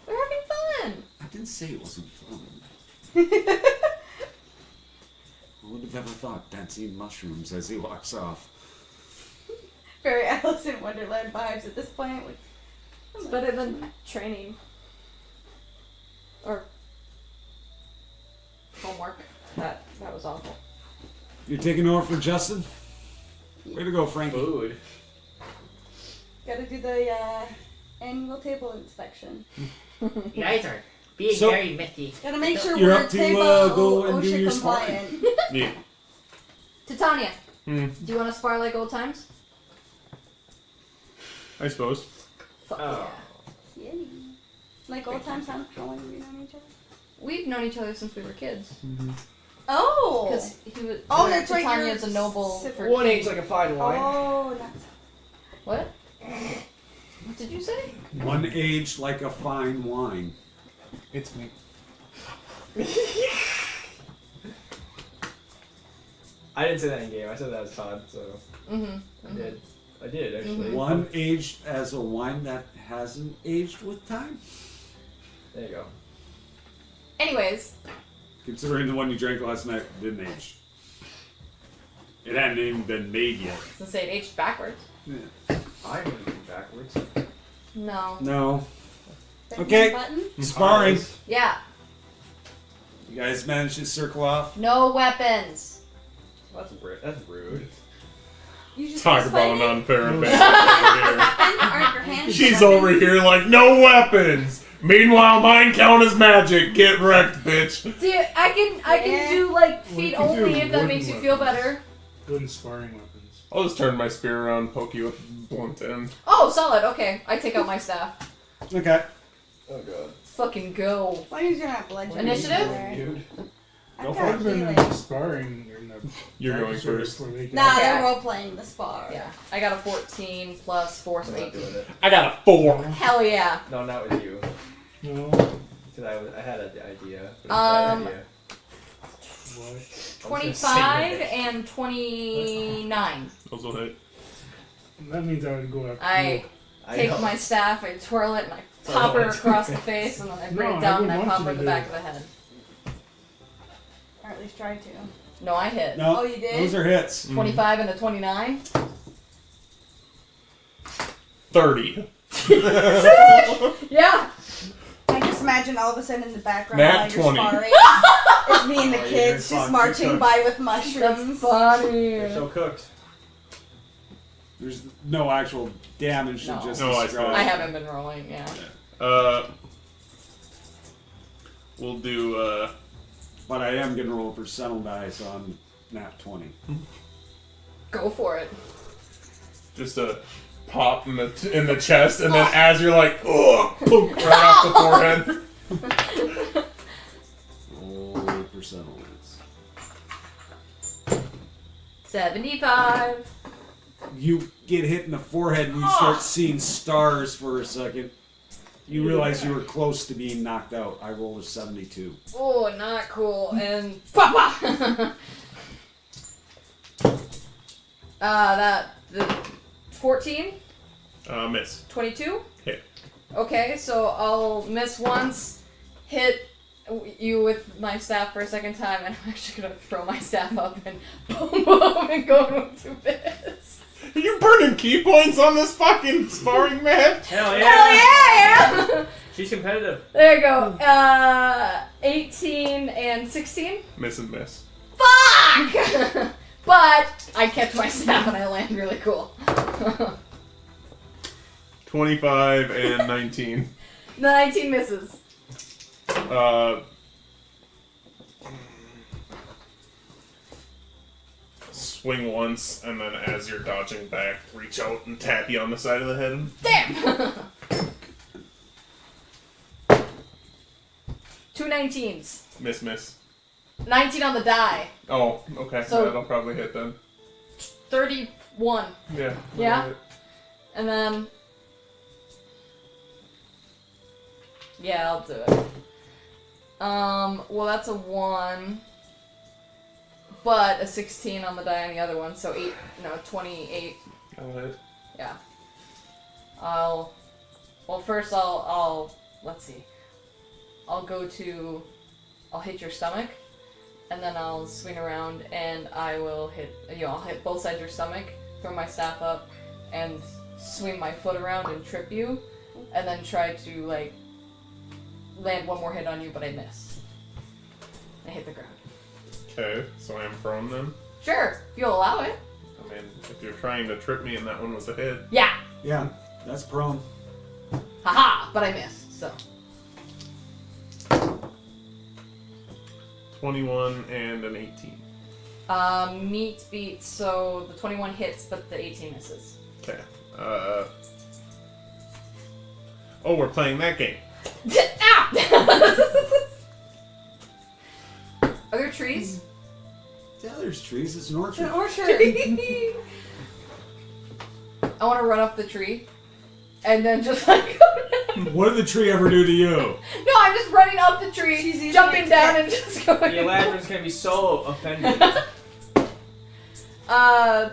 We're having fun. I didn't say it wasn't fun. Who would have ever thought dancing mushrooms as he walks off? Very Alice in Wonderland vibes at this point. Like, It's better than training. Or homework. That was awful. You're taking over for Justin? Way to go, Frankie. Food. gotta do the annual table inspection. You guys are being So- very mythy. Gotta make sure You're we're up to, table go and do OSHA your compliant. Yeah. Titania, Hmm. do you want to spar like old times? I suppose. Fuck Oh. yeah. Yay. Like old times, how long have we known each other? We've known each other since we were kids. Oh. Because he was. Oh, that's right. Titania's You're a noble Sif- for 1 king. age like a fine wine. Oh, that's. What? What did you say? One aged like a fine wine. It's me. I didn't say that in game. I said that as Todd, so Mm-hmm. I did. I did actually. One aged as a wine that hasn't aged with time. There you go. Anyways, Considering the one you drank last night didn't age. It hadn't even been made yet. since it aged backwards. Yeah. I'm moving backwards. No. No. That Okay. Button? Sparring. Yeah. You guys managed to circle off. No weapons. That's rude. That's rude. You just Talk keep about an fighting? unfair advantage Aren't your hands She's weapons? over here like, no weapons! Meanwhile, mine count as magic. Get wrecked, bitch. Dude, I can Yeah. do like Well, feet you can do only if that wooden makes you feel weapons. better. Good sparring weapons. I'll just turn my spear around, poke you with the blunt end. Oh, solid. Okay, I take out my staff. Okay. Oh god. Fucking go. As long as you're not bludgeoning. Initiative? anywhere. Dude. I've Go got for a it. I've been feeling. in sparring in the You're going practice service first. where they can- Nah, Okay. they're role playing the spar. Yeah, I got a 14 plus 4, so I'm not 18. doing it. I got a 4. Hell yeah. No, not with you. No. Because I had an idea. But it's a bad idea. What? 25 and 29. Those will hit. That means I would go after I take know. my staff, I twirl it, and I pop her across the face, and then I bring No, it I down and I wouldn't pop want her you in to the do back of the head. Or at least try to. No, I hit. No. Oh, you did? Those are hits. 25 and a 29. 30. Yeah! I just imagine all of a sudden in the background Nat while you're 20. sparring, it's me and the Oh, you're kids fucked. just marching You're by with That's mushrooms. funny. You're so cooked. There's no actual damage No. to just No, I describe. I haven't been rolling, yeah. We'll do, But I am going to roll a percentile dice on nat 20. Go for it. just a pop in the chest, and then as you're like, oh, poke right off the forehead. Roll a percentile dice. 75. You get hit in the forehead and you start seeing stars for a second. You realize you were close to being knocked out. I rolled a 72. Oh, not cool. And papa. The 14, Miss. 22. Hit. Okay, so I'll miss once, hit you with my staff for a second time, and I'm actually gonna throw my staff up and boom, boom, and go to bits. Are you burning key points on this fucking sparring match? Hell yeah! Hell yeah! She's competitive. There you go. 18 and 16. Miss and miss. Fuck! But I catch my staff and I land really cool. 25 and 19. 19 misses. Swing once, and then as you're dodging back, reach out and tap you on the side of the head. Damn! 2 19s. Miss. 19 on the die. Oh, okay. So- That'll probably hit then. 31. Yeah. Yeah? that'll hit. And then. Yeah, I'll do it. Well, that's a 1. But a 16 on the die on the other one, so 28. That'll hit. Yeah. Well, first let's see. I'll hit your stomach, and then I'll swing around and I'll hit both sides of your stomach, throw my staff up, and swing my foot around and trip you, and then try to, land one more hit on you, but I miss. I hit the ground. Okay, so I am prone then. Sure, if you'll allow it. I mean, if you're trying to trip me and that one was a hit. Yeah! Yeah, that's prone. Haha! But I missed, so. 21 and an 18. Meat beats, so the 21 hits, but the 18 misses. Okay. Oh, we're playing that game. Ah! Are there trees? Yeah, there's trees. It's an It's an orchard. orchard. I want to run up the tree, and then just like. What did the tree ever do to you? No, I'm just running up the tree, She's using jumping it down, to- and just going. The Eladrin's gonna be so offended.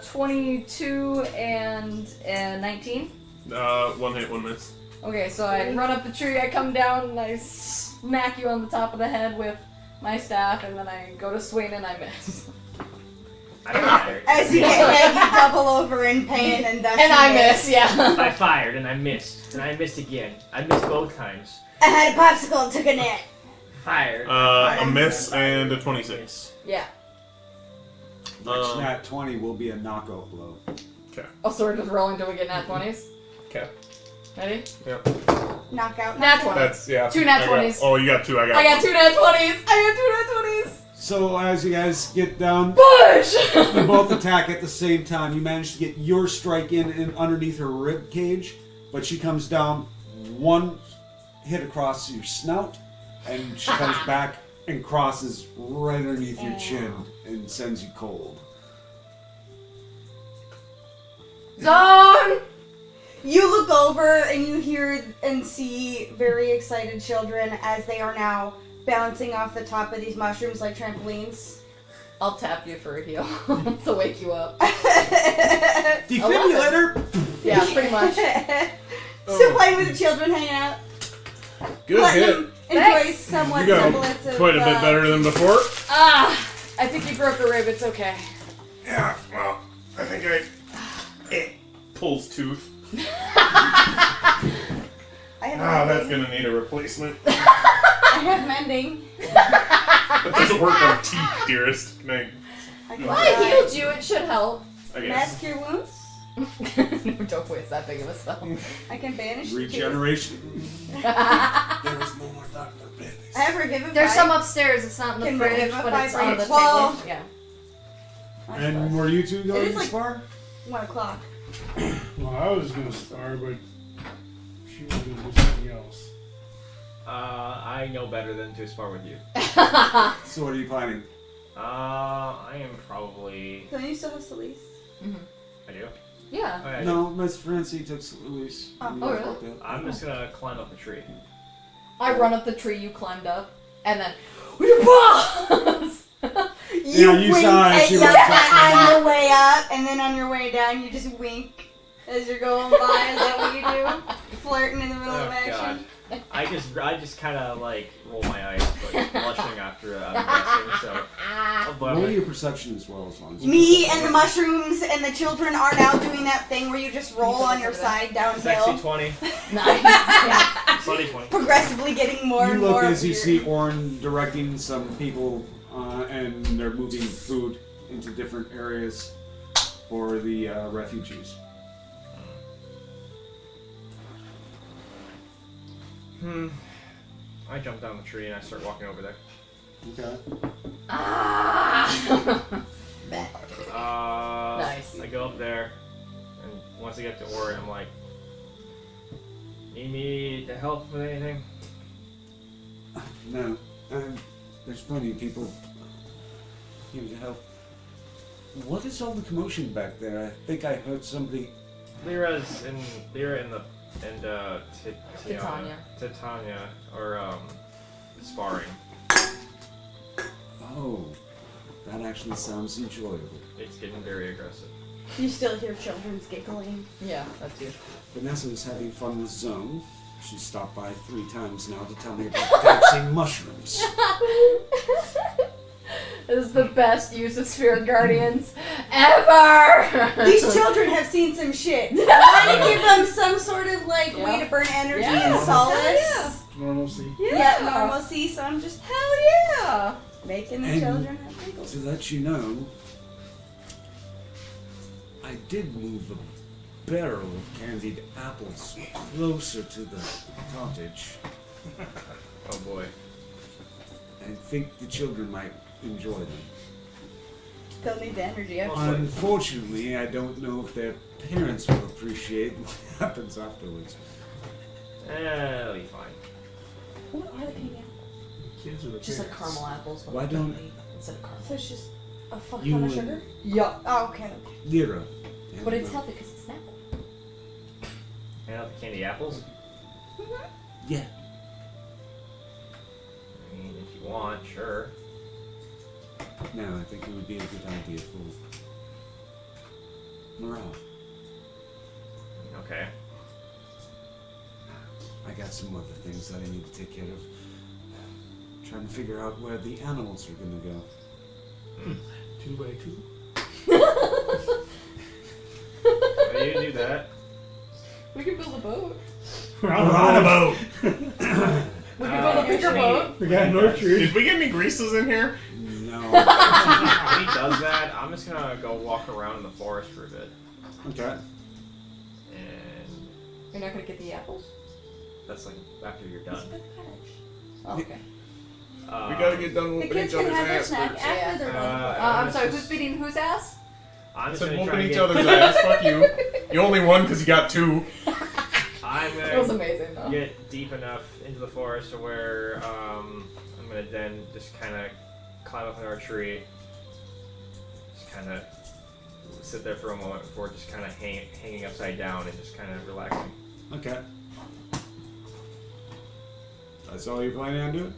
22 and 19. 1 hit, 1 miss. Okay, so I run up the tree, I come down, and I smack you on the top of the head with my staff, and then I go to swing and I miss. I fired. As you get hit, you double over in pain and that's And I miss, yeah. I fired and I missed. And I missed again. I missed both times. I had a popsicle and took a nap. Fired. A miss and a 26. Yeah. Which nat 20 will be a knockout blow. Oh, so we're just rolling till we get nat 20s? Okay. Ready? Knockout. Nat 20. That's, yeah. 2 nat I got- 20s. Oh, you got 2. I got I got one. 2 nat 20s! I got 2 nat 20s! So as you guys get down, Push! you both attack at the same time. You manage to get your strike in underneath her rib cage, but she comes down, one hit across your snout, and she comes back and crosses right underneath your chin and sends you cold. Zone! You look over and you hear and see very excited children as they are now bouncing off the top of these mushrooms like trampolines. I'll tap you for a heal to wake you up. Defibrillator! Yeah, pretty much. Still playing with the children, hanging out. Good Let hit. them enjoy Thanks. somewhat You got semblance of quite a bit better than before. I think you broke a rib, it's okay. Yeah, well, I think it pulls tooth. I have That's mending. gonna need a replacement. I have mending. That doesn't work on teeth, dearest. Can I can Well, I try. healed you, it should help. I guess. Mask your wounds. No, don't waste that big of a spell. I can banish the teeth. Regeneration. There is no more Dr. Babies. I have Revivify. There's some upstairs, it's not in the Can fridge, revivify but it's on the well- table. Yeah. And were you two going is to like- spar? 1 o'clock. Well, I was gonna star, but she was gonna do something else. I know better than to spar with you. So what are you planning? I am probably. Don't you still have Celeste? I do. Yeah. Oh, yeah, I do. No, Miss Francie took Luis. Oh, really? I'm just gonna climb up a tree. I run up the tree you climbed up, and then boss! Yeah, you wink saw it, at she Yucca went back on your way up, and then on your way down, you just wink as you're going by. Is that what you do? Flirting in the middle of Oh action. god. I just kind of like roll my eyes, but blushing after I'm guessing. So, but Roll your perception as well as long as Me and the mushrooms and the children are now doing that thing where you just roll on your side sexy downhill, 20, Nice. Yeah. slutty 20. progressively getting more You and look more. as you weird. see Orin directing some people, and they're moving food into different areas for the refugees. I jump down the tree and I start walking over there. Okay. Nice. I go up there, and once I get to Orin, I'm like, "Need me to help with anything?" No, there's plenty of people here to help. What is all the commotion back there? I think I heard somebody. Lyra and Titania are sparring. Oh, that actually sounds enjoyable. It's getting very aggressive. You still hear children's giggling. Yeah, that's you. Vanessa is having fun with Zone. She stopped by 3 times now to tell me about dancing mushrooms. This is the best use of spirit guardians ever! These children have seen some shit. I want to give them some sort of like way to burn energy Yeah. and solace. Hell Normalcy. Yeah, normalcy. So I'm just Hell yeah! making the And children have giggles. to let you know, I did move a barrel of candied apples closer to the cottage. Oh boy. I think the children might enjoy them. They'll need the energy. Unfortunately, I don't know if their parents will appreciate what happens afterwards. It'll be fine. What are the candy? Kids are the Just like parents. caramel apples. Why don't- Instead of caramel. So it's just A fuck You ton of and- sugar? Yup. Oh, okay. Lyra. But it's healthy because it's an apple. Hand out the candy apples. Yeah. I mean, if you want, sure. No, I think it would be a good idea for morale. Okay. I got some other things that I need to take care of. Trying to figure out where the animals are gonna go. 2x2. Well, you do that. We can build a boat. We're on a boat. We can build a bigger boat. We got no tree. Did we get any greases in here? No. When he does that, I'm just gonna go walk around in the forest for a bit. Okay. And You're not gonna get the apples? that's like after you're done. Oh, okay. We gotta get done The whooping kids each can other's have their ass snack first. after they're done. I'm sorry, just- who's beating whose ass? I'm I just said gonna try whooping and each get, other's ass. Fuck you. You only won because you got 2. I'm It was gonna amazing though. get deep enough into the forest to where I'm gonna then just kind of climb up in our tree, just kind of sit there for a moment before just kind of hanging upside down and just kind of relaxing. Okay. That's all you're planning on doing?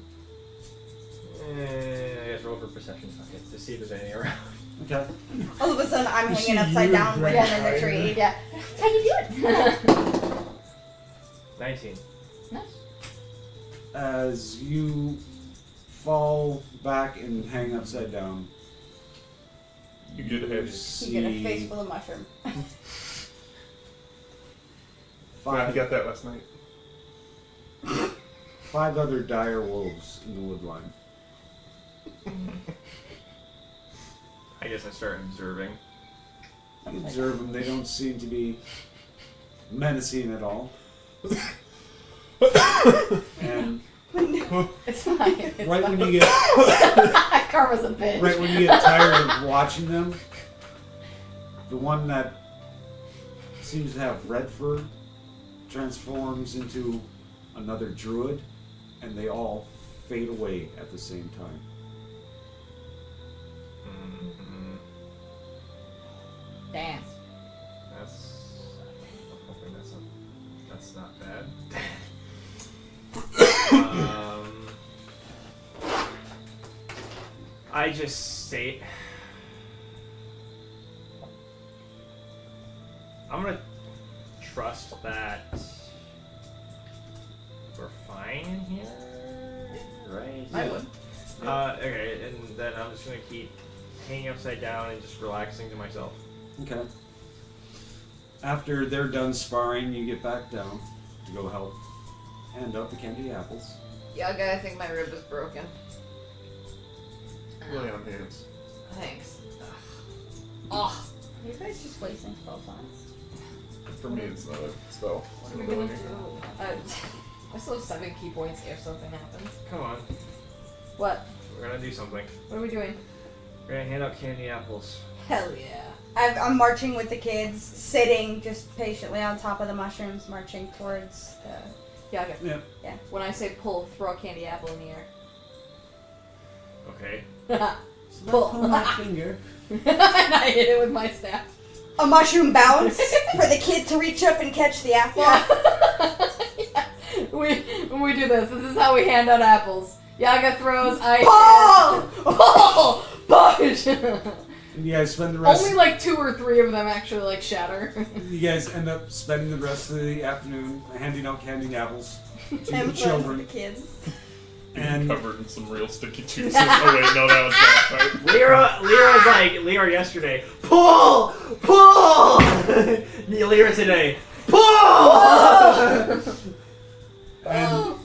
I guess roll for perception bucket to see if there's anything around. Okay. All of a sudden, I'm You hanging see upside you down with right him in the behind tree. Yeah. How you doing? 19. Nice. As you fall back and hang upside down, You get a head. see You get a face full of mushroom. I 5, got that last night. 5 other dire wolves in the woodline. I guess I start observing. You observe them, they don't seem to be menacing at all. And It's fine. It's right fine. when you get Karma's a bitch. right when you get tired of watching them, the one that seems to have red fur transforms into another druid, and they all fade away at the same time. Mm-hmm. Dance. I'm hoping that's not bad. I just say I'm gonna trust that we're fine in here, right? I would. Okay, and then I'm just gonna keep hanging upside down and just relaxing to myself. Okay. After they're done sparring, you get back down to go help hand out the candy apples. Yeah, guy, I think my rib is broken. Lay on hands. Thanks. Oh. Are you guys just wasting spell slots? For me, it's not a spell. What are we gonna do? I still have 7 key points if something happens. Come on, What? we're gonna do something. What are we doing? We're gonna hand out candy apples. Hell yeah. I'm marching with the kids, sitting just patiently on top of the mushrooms, marching towards the. Yeah, okay. Yeah. Yeah. When I say pull, throw a candy apple in the air. Okay. Pull. my finger. And I hit it with my staff. A mushroom bounce for the kid to reach up and catch the apple. Yeah. When we do this is how we hand out apples. Yaga throws, I Pull! push! And you guys spend the rest. Only like 2 or 3 of them actually like shatter. You guys end up spending the rest of the afternoon handing out candy apples to the And the children. kids. And Covered in some real sticky juices. Oh wait, no, that was not right. Lyra's like Lyra yesterday. Pull! Pull! Lyra today. Pull! and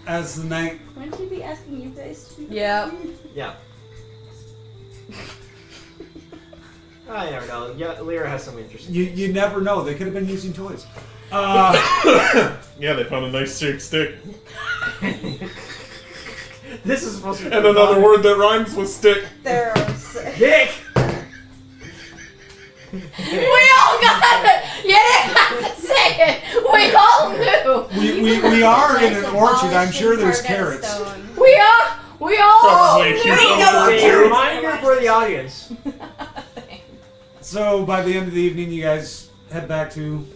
as the night Wouldn't you be asking you guys to be Yeah. Yeah. I never know. Yeah, Lyra has some interesting. you never know, they could have been using toys. Yeah, they found a nice shaped stick. This is supposed to be. And another word that rhymes with stick. There's. Dick. We all got it! You didn't have to say it! We all knew! We are in an orchard, I'm sure there's carrots. We We all Probably knew. A reminder for the audience. So by the end of the evening, you guys head back to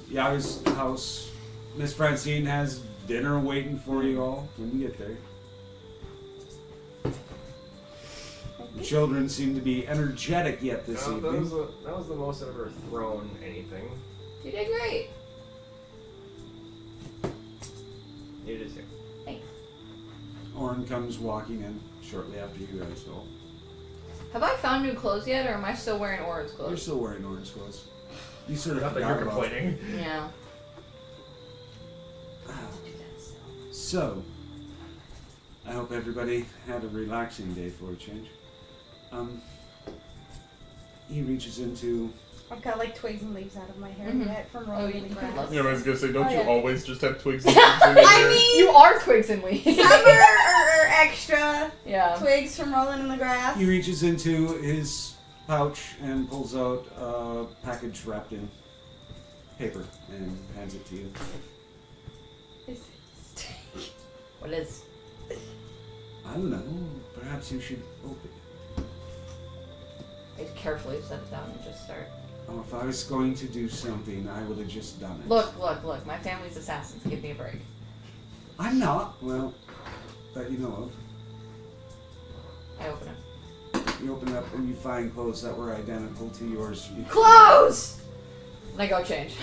Yaga's house. Miss Francine has dinner waiting for you all when you get there. The children seem to be energetic yet this That evening. was the most I've ever thrown anything. You did great. You did too. Orin comes walking in shortly after you guys go. Have I found new clothes yet, or am I still wearing Orin's You're clothes? still wearing Orin's clothes. You sort of Not that forgot you're about it. complaining. Yeah. So, I hope everybody had a relaxing day for a change. He reaches into. I've got like twigs and leaves out of my hair Mhm. yet from Oh, rolling you in the could grass. love Yeah, I was gonna say, don't Oh, you yeah. always just have twigs and leaves in your I hair? mean, You are twigs and leaves. some are extra Yeah. twigs from rolling in the grass. He reaches into his pouch and pulls out a package wrapped in paper and hands it to you. What is? I don't know. Perhaps you should open it. I carefully set it down and just start. Oh, if I was going to do something, I would have just done it. Look. My family's assassins. Give me a break. I'm not. Well, that you know of. I open it. You open it up and you find clothes that were identical to yours. Clothes! And I go change.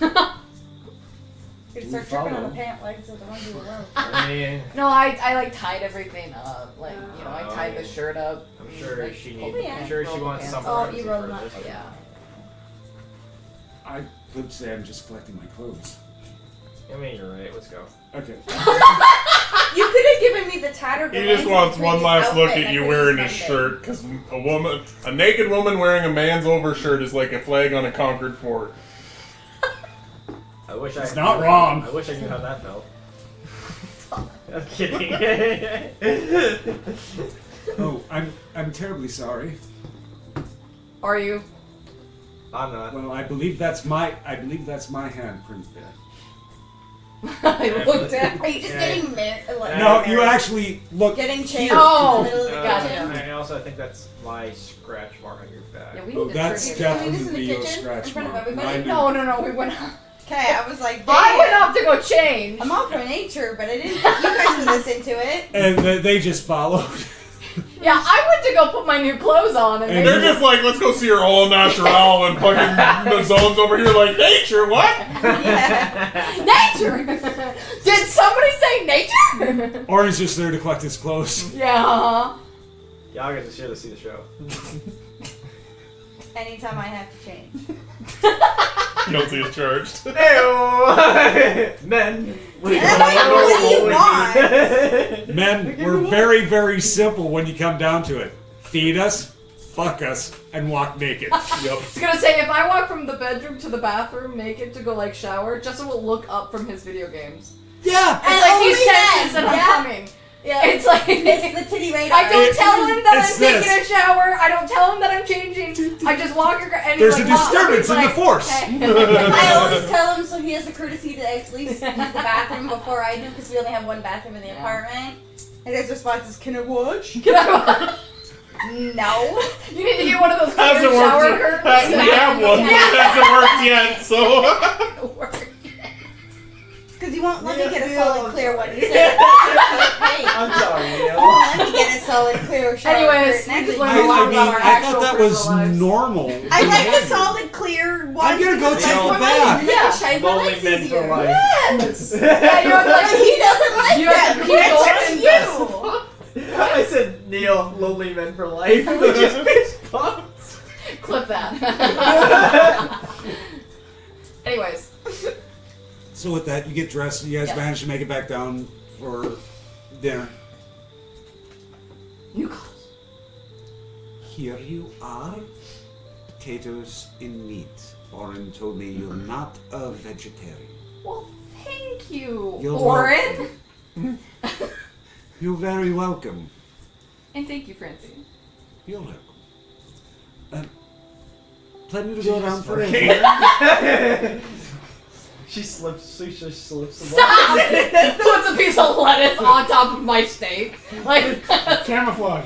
You We start tripping on follow. the pant legs of the ones you love. I No, I like tied everything up. Like, you know, I Oh, tied yeah. the shirt up. I'm sure like, she pulled needs. the yeah. I'm sure rolled she the wants pants something. Oh, to you see rolled them first. up. Yeah. I could say I'm just collecting my clothes. I mean, you're right. Let's go. Okay. You could have given me the tattered He remains just of wants the one previous last look outfit at and you I wearing could've his spent shirt, because a naked woman wearing a man's overshirt is like a flag on a conquered fort. I wish It's I. not wrong. I wish I knew how that felt. I'm kidding. Oh, I'm terribly sorry. Are you? I'm not. Well, I believe that's my handprint there. I looked at. Are you just Yeah. getting married? Like, No, you married? actually look. Getting here. changed Oh, in the middle of the gotcha. kitchen. I also think that's my scratch mark on your back. Yeah, we Oh, need to that's trigger Can we do this in definitely the your kitchen scratch in front of mark. everybody? Mine- No, we went off. Okay, I was like, I went damn. off to go change. I'm all for nature, but I didn't think you guys would listen to it. And they just followed. Yeah, I went to go put my new clothes on, and And they They're just like, let's go see her all natural, and fucking the zones over here like, nature, what? Yeah. nature. Did somebody say nature? Orin's just there to collect his clothes. Yeah. Y'all get to share to see the show. Anytime I have to change. Guilty as charged. Men. What do you want? Men, we're very, very simple when you come down to it. Feed us, fuck us, and walk naked. Yep. I was gonna say, if I walk from the bedroom to the bathroom naked to go like shower, Justin will look up from his video games. Yeah! It's like he only senses then, that I'm yeah. coming. Yeah. It's like It's the titty radar. I don't tell him that It's I'm taking this. a shower. I don't tell him that I'm changing. I just walk across. And There's he's a like, "Mom," disturbance he's in the like, force. I always tell him so he has the courtesy to at least use the bathroom before I do because we only have one bathroom in the Yeah. apartment. And his response is, "Can I watch?" Can I- No. You need to get one of those clear Hasn't shower worked yet. curtains. We have one, but it hasn't worked yet, so. Because you won't let me get a solid clear one. You said, "Hey, I'm sorry, you Neil. won't let me get a solid clear shower Anyways, curtain. just I learn a lot about our I actual thought that personal was lives. normal. like the solid clear one. I'm gonna go because take that's a where bath. my Yeah. shave my Lonely legs men easier. for life. Yes. Yeah, you have But like he doesn't like You have that. to He keep likes going. you. I said Neil, lonely men for life, which is fist bumps. clip that. Anyways, So with that, you get dressed and you guys Yes. manage to make it back down for dinner. new clothes. Here you are. Potatoes and meat. Orin told me you're not a vegetarian. Well, thank you, You're Orin. You're very welcome. And thank you, Francine. You're welcome. Plenty to go around for Okay. anything. She just slips. Stop! Puts a piece of lettuce on top of my steak. Like, Camouflage.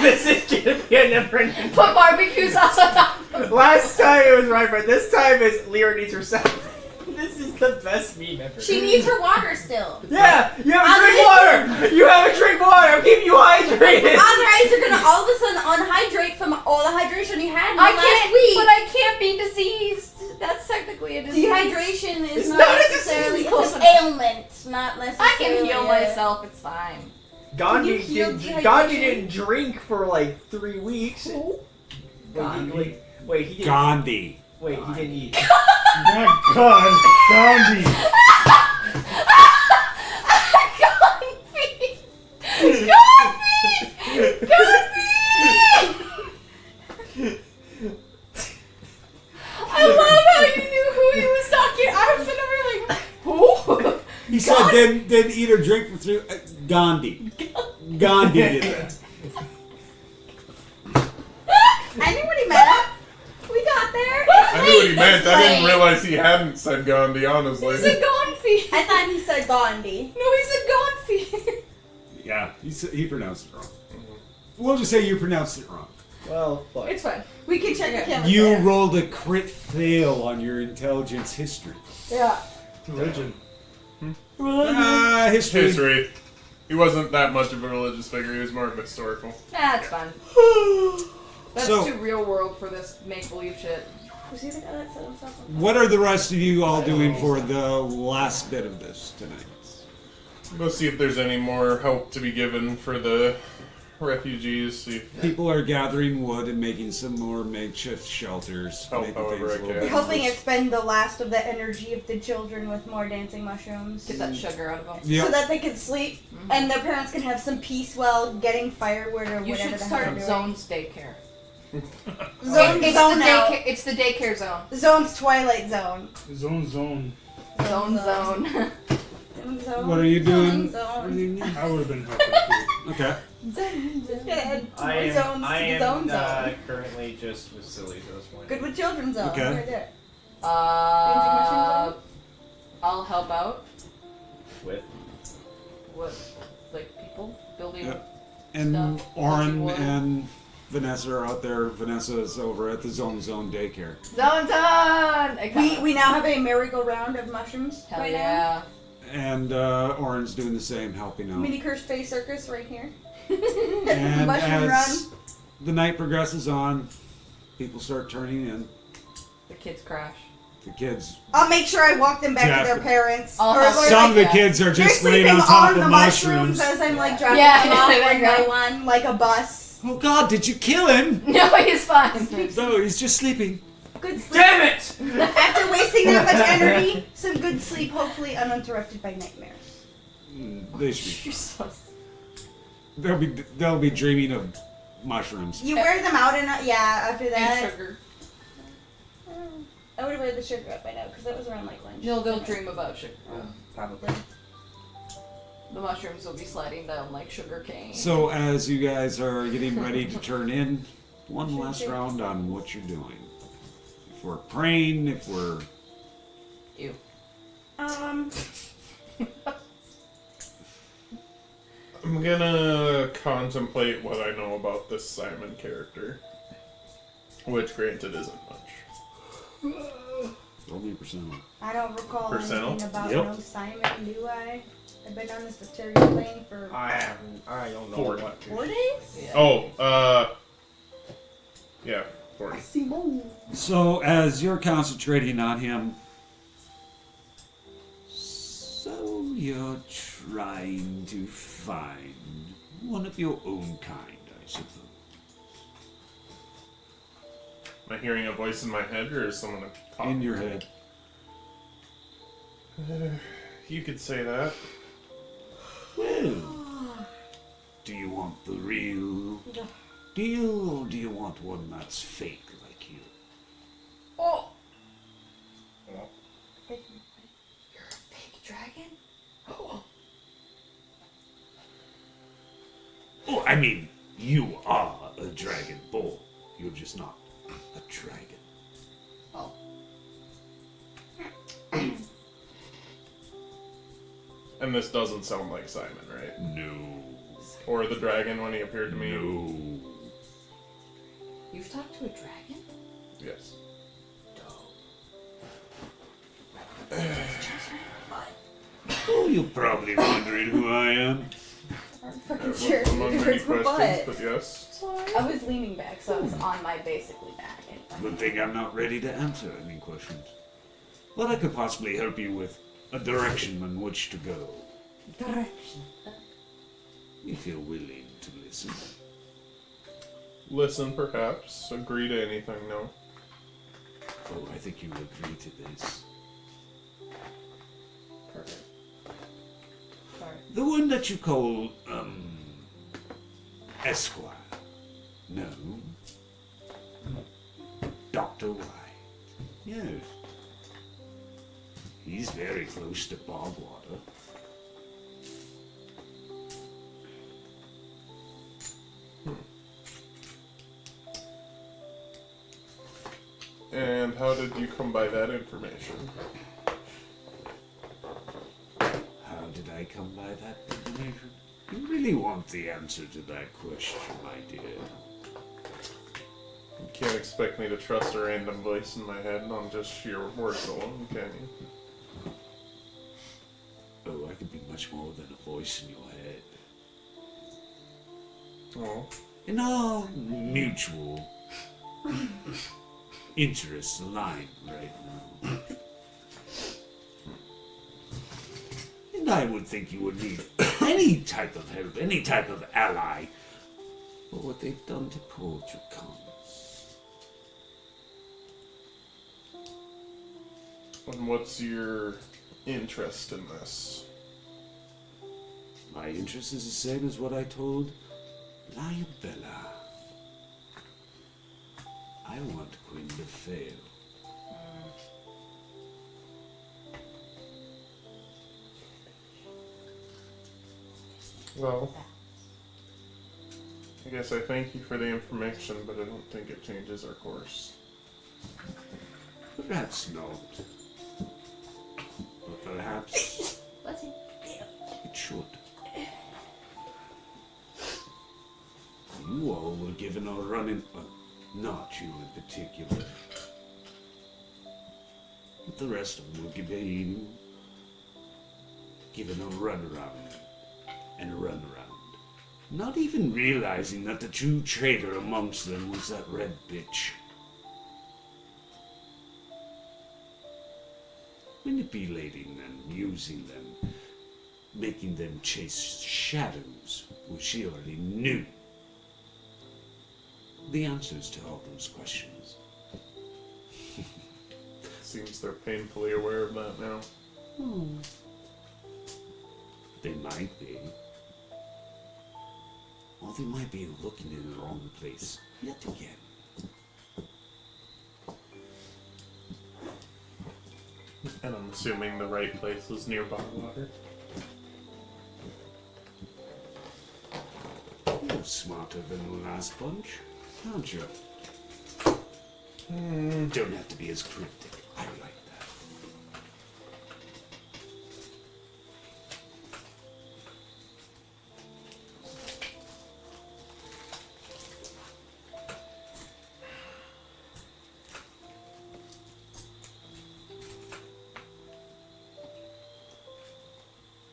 This is gonna be a never-ending. put barbecue sauce on top of Last time it was right, but this time it's Lyra needs her salad. This is the best meme ever. She needs her water still. Yeah, you have a drink water. You have a drink water. I'm keeping you hydrated. Otherwise, you're gonna all of a sudden unhydrate from all the hydration you had in the I last can't, week. but I can't be diseased. That's technically a disease. Dehydration is It's not not a necessarily disease. it's an ailment, not I necessarily. can heal myself. It's fine. Gandhi Can you heal Gandhi dehydration? didn't drink for like 3 weeks. Gandhi. Wait, he didn't. Gandhi. Wait, he didn't eat. My God, Gandhi. I love how you knew who he was talking. I was sitting over like, who? He said didn't eat or drink for 3. Gandhi. Gandhi did that. I knew what he meant. We got there. I knew what he meant. I didn't realize he hadn't said Gandhi, honestly. He said Gandhi. I thought he said Gandhi. No, he said Gandhi. Yeah, he pronounced it wrong. We'll just say you pronounced it wrong. Well, fuck. It's fine. We can check the camera. You there. rolled a crit fail on your intelligence history. Yeah. Religion. History. History. He wasn't that much of a religious figure. He was more of a historical. That's fine. That's So- too real world for this make-believe shit. Was he the guy that set himself on What are the rest of you all doing for the last bit of this tonight? We'll see if there's any more help to be given for the refugees. See if People are gathering wood and making some more makeshift shelters. Help making however things I a little can. bit Hoping worse. expend the last of the energy of the children with more dancing mushrooms. Get that sugar out of them. Yep. So that they can sleep and their parents can have some peace while getting firewood or You whatever should the start hell they're Zone's daycare. doing. Zone It's zone the out. daycare. It's the daycare zone. Zone's Twilight Zone. Zone. Zone. Zone. Zone. Zone. What are you doing? Zone. I would have been helping too. Okay. Yeah, I am, zones, I am zone. currently just with sillies at this point. Good with children zone. Okay. Right there. I'll help out With with like people building. Yep. And Stuff. Orin Wood. and Vanessa are out there. Vanessa is over at the Zone daycare. Zone zone. We now have a merry-go-round of mushrooms Hell right yeah. And Orin's doing the same, helping now. out. Mini Cursed Face Circus right here. And Mushroom as run. the night progresses on, people start turning in. The kids crash. The kids. I'll make sure I walk them back to their Definitely. parents. I'll Or have like- Some of the that. kids are they're just laying sleeping on top the of mushrooms. as I'm like dropping Yeah, them off there one you go. by one, like a bus. Oh God! Did you kill him? No, he's fine. No, he's just sleeping. Good sleep. damn it! After wasting that much energy, some good sleep, hopefully uninterrupted by nightmares. They should You're so. be. They'll be dreaming of mushrooms. You wear them out, and after And that, sugar. I would have wear the sugar up by now because that was around like lunch. They'll dream about sugar. Probably. The mushrooms will be sliding down like sugar cane. So as you guys are getting ready to turn in, one last round on what you're doing. If we're praying, if we're Ew. I'm gonna contemplate what I know about this Simon character. Which, granted, isn't much. roll me a percent. I don't recall Percentile? anything about Yep. no Simon, do I? I've been on this material plane for I don't know 40. what. 4 days? Oh, yeah, 40. So as you're concentrating on him, so you're trying to find one of your own kind, I suppose. Am I hearing a voice in my head, or is someone talking? In your head. You could say that. Well, do you want the real deal, or do you want one that's fake like you? Oh! You're a fake dragon? Oh, I mean, you are a dragon bull. You're just not a dragon. Oh. And this doesn't sound like Simon, right? No. Or the dragon when he appeared to me? No. You've talked to a dragon? Yes. Oh, you're probably wondering who I am. I'm fucking sure. Among many Hurts my questions, butt. but yes. I was leaning back, so I was on my basically back. Good thing I'm not ready to answer any questions. But I could possibly help you with a direction on which to go, Direction. if you're willing to listen. Listen, perhaps. Agree to anything, no? Oh, I think you agree to this. Perfect. Sorry. The one that you call, Esquire. No. Dr. White. Yes. He's very close to Bogwater. And how did you come by that information? How did I come by that information? You really want the answer to that question, my dear. You can't expect me to trust a random voice in my head on just sheer words alone, can you? Oh, I could be much more than a voice in your head. Oh. In our mutual interests aligned right now. And I would think you would need any type of help, any type of ally, for what they've done to poor Draconis. And what's your interest in this? My interest is the same as what I told Liabella. I want Quinn to fail. Well, I guess I thank you for the information, but I don't think it changes our course. Perhaps not. But perhaps Bless you. it should. You all were given a run-in... not you in particular. But the rest of them were given a runaround. And a runaround. Not even realizing that the true traitor amongst them was that red bitch. Manipulating them, using them, making them chase shadows, which she already knew the answers to all those questions. Seems they're painfully aware of that now. They might be. Or they might be looking in the wrong place yet again. And I'm assuming the right place was near Bogwater. You're smarter than the last bunch, aren't you? Don't have to be as cryptic. I like that.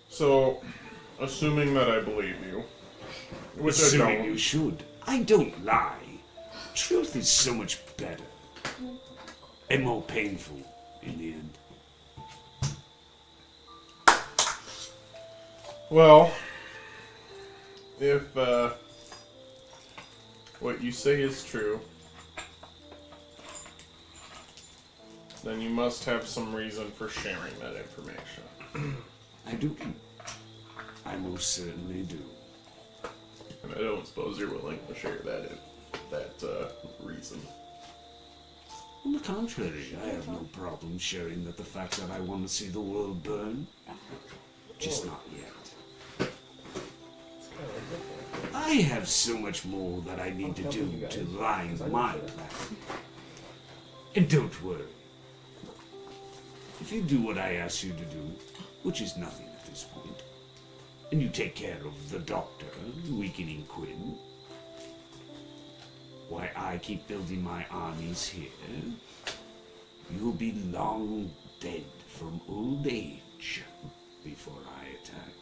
So, assuming that I believe you, which I Assuming don't. you should. I don't lie. Truth is so much better. And more painful in the end. Well, if what you say is true, then you must have some reason for sharing that information. I do. I most certainly do. And I don't suppose you're willing to share that reason. On the contrary, I have no problem sharing that the fact that I want to see the world burn. Just not yet. I have so much more that I need to do to line my plan. And don't worry. If you do what I ask you to do, which is nothing at this point, and you take care of the doctor, weakening Quinn, why I keep building my armies here, you'll be long dead from old age before I attack.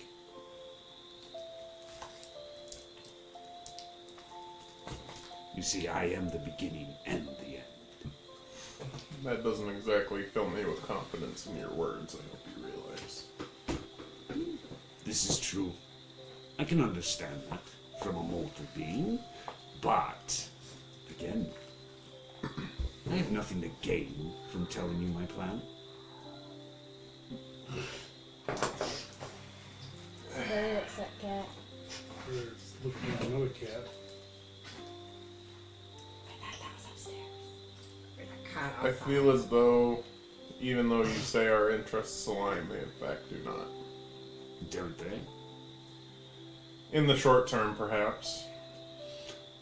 You see, I am the beginning and the end. That doesn't exactly fill me with confidence in your words, I hope you realize. This is true. I can understand that from a mortal being, but, again, I have nothing to gain from telling you my plan. Very upset cat. There's looking at another cat. That was upstairs. I feel as though, even though you say our interests align, they in fact do not. Don't they? In the short term, perhaps.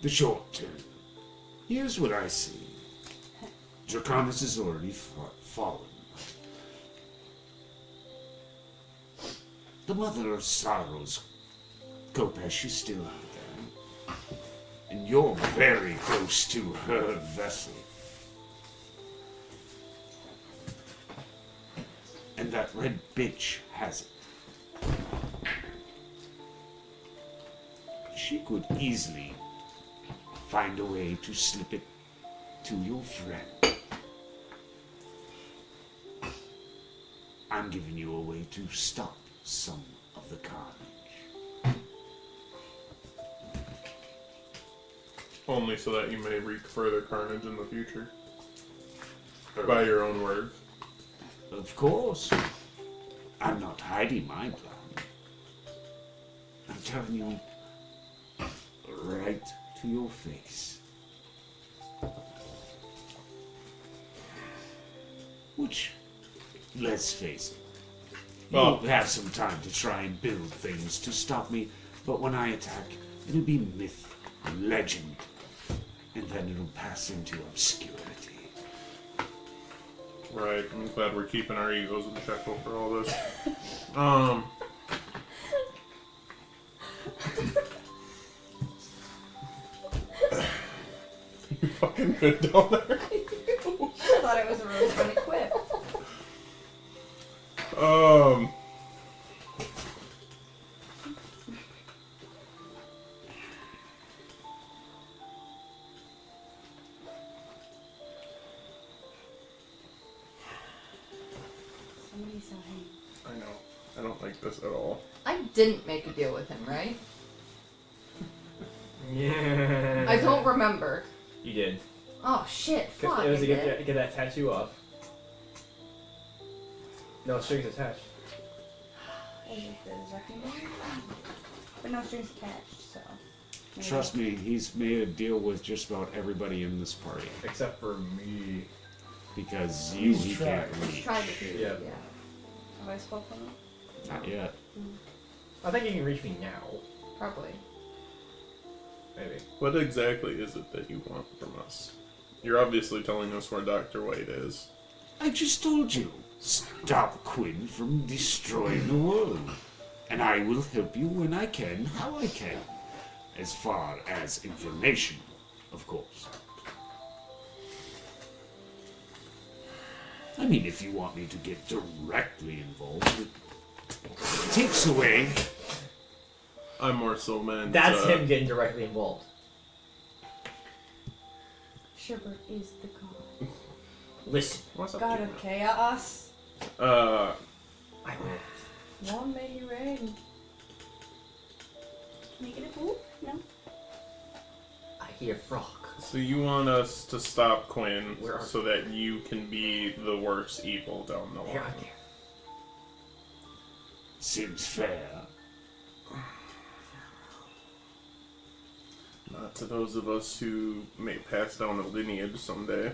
The short term. Here's what I see. Draconis has already fallen. The Mother of Sorrows, Kopesh, is still out there. And you're very close to her vessel. And that red bitch has it. She could easily find a way to slip it to your friend. I'm giving you a way to stop some of the carnage. Only so that you may wreak further carnage in the future. By your own words. Of course. I'm not hiding my plan. I'm telling you right to your face. Which, let's face it, you'll have some time to try and build things to stop me, but when I attack, it'll be myth, legend, and then it'll pass into obscurity. Right, I'm glad we're keeping our egos in check over all this. You fucking good down there. I thought it was a really funny quip. Somebody saw him. I know. I don't like this at all. I didn't make a deal with him, right? Yeah. I don't remember. You did. Oh shit! Fuck! It was I to did. get that tattoo off. No strings attached. Is it the secondary? But no strings attached, so. maybe. Trust me, he's made a deal with just about everybody in this party. Except for me. Because He's he tried. can't reach. Tried to do Yeah. it, yeah. Have I spoken? Not yet. I think you can reach me now. Probably. Maybe. What exactly is it that you want from us? You're obviously telling us where Dr. Wade is. I just told you. Stop Quinn from destroying the world. And I will help you when I can, how I can. As far as information, of course. I mean, if you want me to get directly involved, it takes away. I'm more so meant. That's him getting directly involved. Sherbert is the god. Listen. What's up, God Jim? of chaos. I will. One may you reign. Make it a pool? No. I hear frog. So you want us to stop Quinn Where are so that you can be the worst evil down the Here line. I am. Seems fair. Not to those of us who may pass down a lineage someday.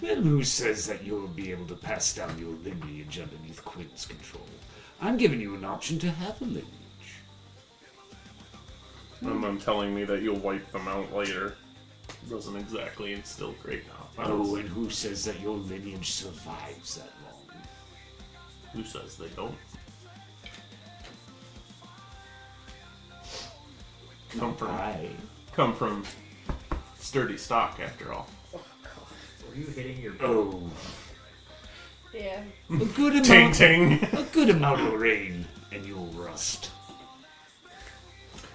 Well, who says that you'll be able to pass down your lineage underneath Quinn's control? I'm giving you an option to have a lineage. And then telling me that you'll wipe them out later. doesn't exactly instill great Oh, confidence. and who says that your lineage survives that long? Who says they don't? Come from sturdy stock, after all. Were you hitting your Oh, Yeah. a good Ting amount. ting. A good amount of rain, and you'll rust.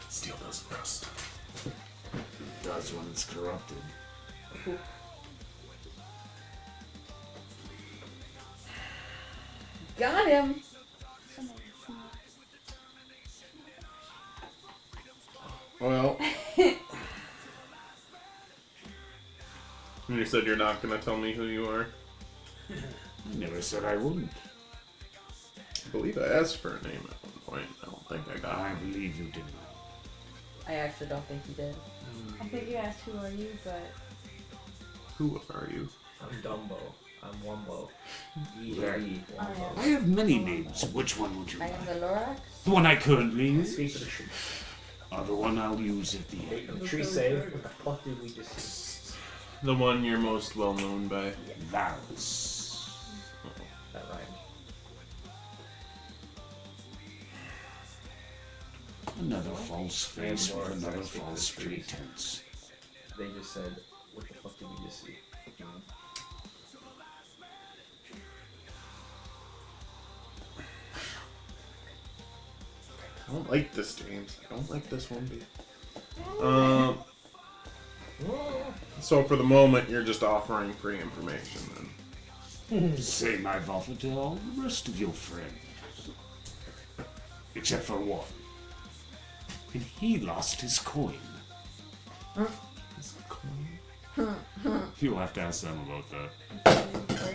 Steel doesn't rust. It does when it's corrupted. Got him. Well, you said you're not going to tell me who you are. I never said I wouldn't. I believe I asked for a name at one point. I don't think I got I one. believe you did. I actually don't think you did. I think you asked who are you, but Who are you? I'm Dumbo. I'm Wumbo. There. Wumbo. I have many names. Which one would you I like? am the Lorax. The one I currently use, Speak for the tree. or the one I'll use at the end. The tree say, what the fuck did we just see? The one you're most well known by. Valus. That rhymed. Another false face And with more another size speak for false the trees. pretense. They just said, what the fuck did we just see? I don't like this, James. I don't like this one bit. So for the moment, you're just offering free information then. Same I've offered to all the rest of your friends. Except for one. And he lost his coin. His coin? You'll have to ask them about that.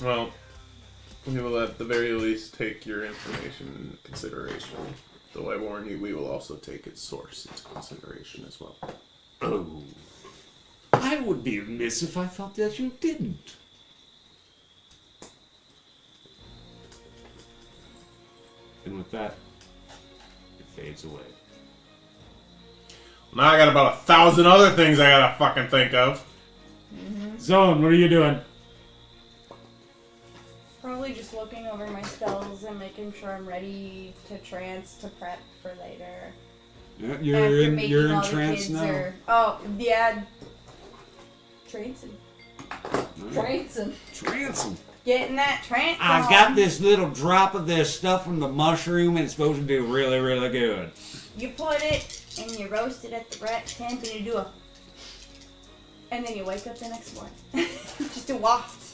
Well, we will at the very least take your information into consideration. Though I warn you, we will also take its source into consideration as well. Oh. I would be remiss if I thought that you didn't. And with that, it fades away. Now I got about 1,000 other things I gotta fucking think of. Zone, what are you doing? probably just looking over my spells and making sure I'm ready to trance to prep for later. Yeah, After you're in all the trance kids now. are- oh, yeah. Trancing. Trancing. Trancing. Getting that trance I've on. got this little drop of this stuff from the mushroom, and it's supposed to do really, really good. You put it and you roast it at the right temp and you do a... And then you wake up the next morning. Just a waft.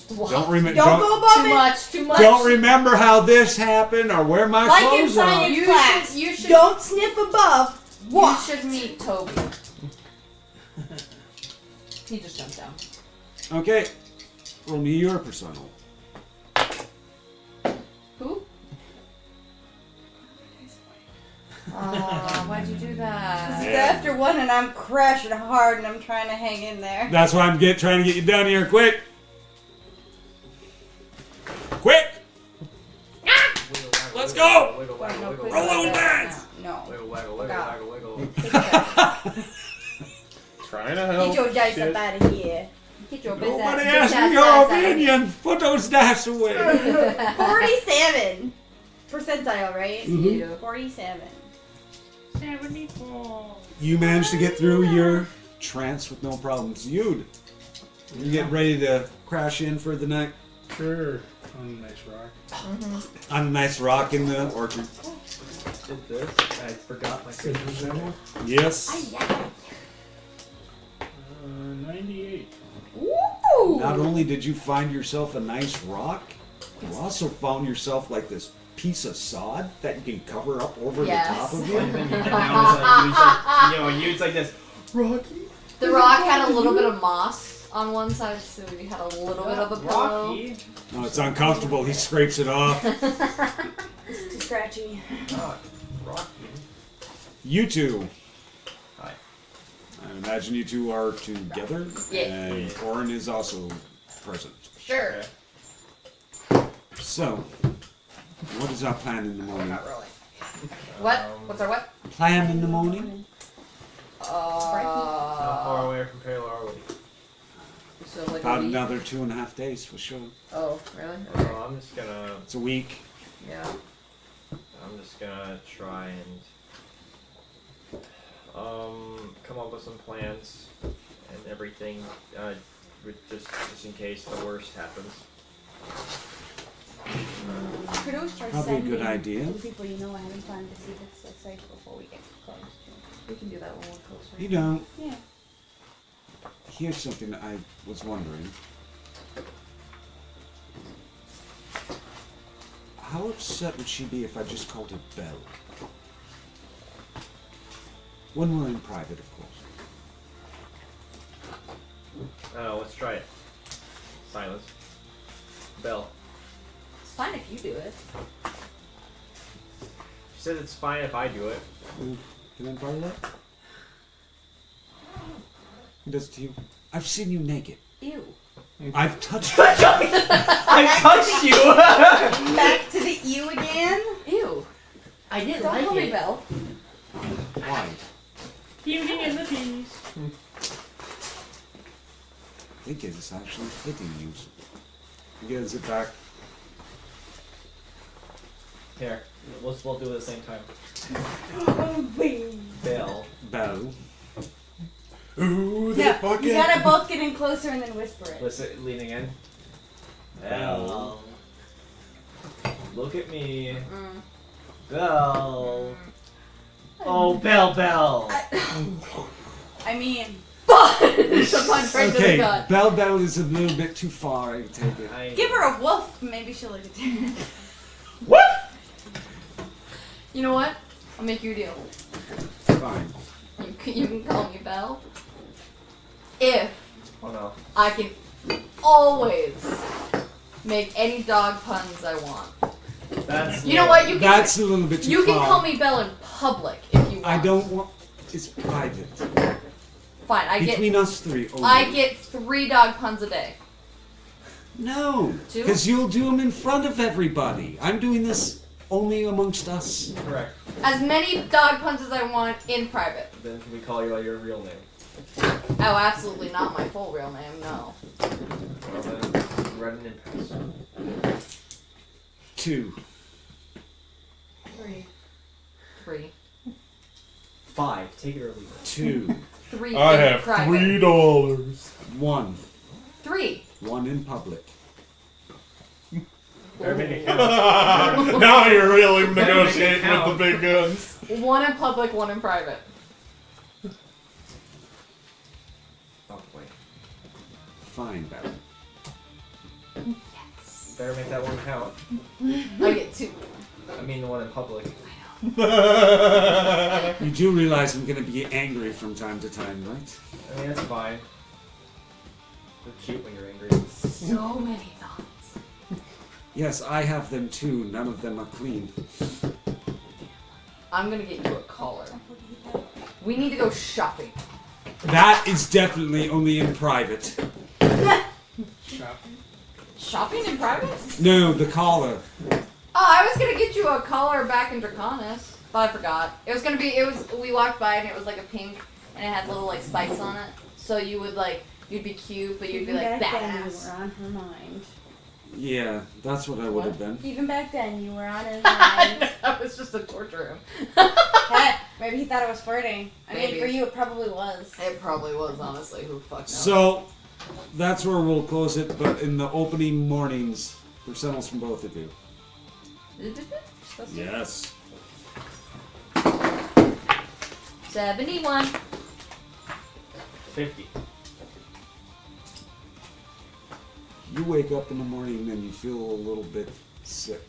Don't remember. Don't go above Too it. much. Too much. Don't remember how this happened or where my Like in clothes are. science You class. should- you should- Don't sniff above. You Waft. should meet Toby. He just jumped down. Okay, roll me your personal. Who? Why'd you do that? It's after one and I'm crashing hard and I'm trying to hang in there. That's why I'm trying to get you down here quick. Quick! Let's go! Wiggle, Wait, waggle, no, wiggle, quick. Roll waggle, those bands! No. wiggle, waggle, wiggle, God. waggle, wiggle. Take that. Trying to help. Get your dice Shit. up out of here. Get your Nobody business. asked me your opinion. Put those dice away. 47 percentile, right? Yeah. 47. You managed to get through your trance with no problems. You get ready to crash in for the night Sure. On a nice rock. on a nice rock in the orchard. Did this? I forgot my Good example. Yes. 98. Ooh. Not only did you find yourself a nice rock, you also found yourself like this piece of sod that you can cover up over Yes. the top of And you. now it's like this. Rocky? The rock had a little bit of moss on one side, so we had a little bit of a pillow. Rocky? Oh, it's uncomfortable. He scrapes it off. It's too scratchy. Rocky. You two. Hi. I imagine you two are together. Yeah. And Orin is also present. Sure. So, what is our plan in the morning? Not really. What? What's our what? Plan in the morning? How far away from Peril are we? So like About a week? another 2.5 days for sure. Oh, really? Oh, Okay. I'm just gonna. It's a week. Yeah. I'm just gonna try and come up with some plans and everything, just in case the worst happens. You could always try Probably a sending good idea. the people you know ahead of time to see if it's like safe before we get close. We can do that when we're closer. You know, Yeah. here's something that I was wondering. How upset would she be if I just called her Belle? When we're in private, of course. Let's try it. Silence. Bell. It's fine if you do it. She says it's fine if I do it. Can I borrow that? Who does it to you? I've seen you naked. Ew. I've touched you. I touched you! Back to the ew again. Ew. I didn't Don't like call me it. Belle. Why? Beauty and the Beast. I think it's actually fitting you. He gives it back. Here, we'll do it at the same time. Bell. Belle. Ooh, the Yeah, fucking. you gotta both get in closer and then whisper it. Listen, leaning in. Bell. Look at me. Mm. Bell. Oh, Bell. I mean, Sometimes right to the Okay, gut. Belle is a little bit too far, I take it. give her a woof. Maybe she'll like it. You know what? I'll make you a deal. Fine. You can call me Belle. If Oh no. I can always make any dog puns I want. That's. You know what? You can. That's a little bit too You far. can call me Belle in public if you want. I don't want. It's private. Fine. Between us three. Only. I get 3 dog puns a day. No. 2? Because you'll do them in front of everybody. I'm doing this only amongst us. Correct. As many dog puns as I want in private. Then can we call you by your real name? Oh, absolutely not my full real name. No. Well then, red and impasse. 2. 3. 5. Take it or leave it. 2. 3 I in have private. $3. 1. 3. 1 in public. Better make it count. Now you're really Better make it negotiating with count. the big guns. 1 in public, 1 in private. Oh boy. Fine, Belle. Better make that one count. I get 2. I mean the one in public. You do realize I'm going to be angry from time to time, right? I mean that's fine. You're cute when you're angry. So many thoughts. Yes, I have them too. None of them are clean. I'm gonna get you a collar. We need to go shopping. That is definitely only in private. Shopping in private? No, the collar. Oh, I was gonna get you a collar back in Draconis, but I forgot. It was gonna be. We walked by and it was like a pink, and it had little like spikes on it. So you would like, you'd be cute, but you'd be like back then you badass. were on her mind. Yeah, that's what I would have been. Even back then you were on his mind. That was just to torture him. Heck, maybe he thought it was flirting. I Maybe. mean, for you it probably was. It probably was, honestly. Who the fuck knows? So, that's where we'll close it, but in the opening mornings, percentiles from both of you. Yes. 71. 50. You wake up in the morning and you feel a little bit sick.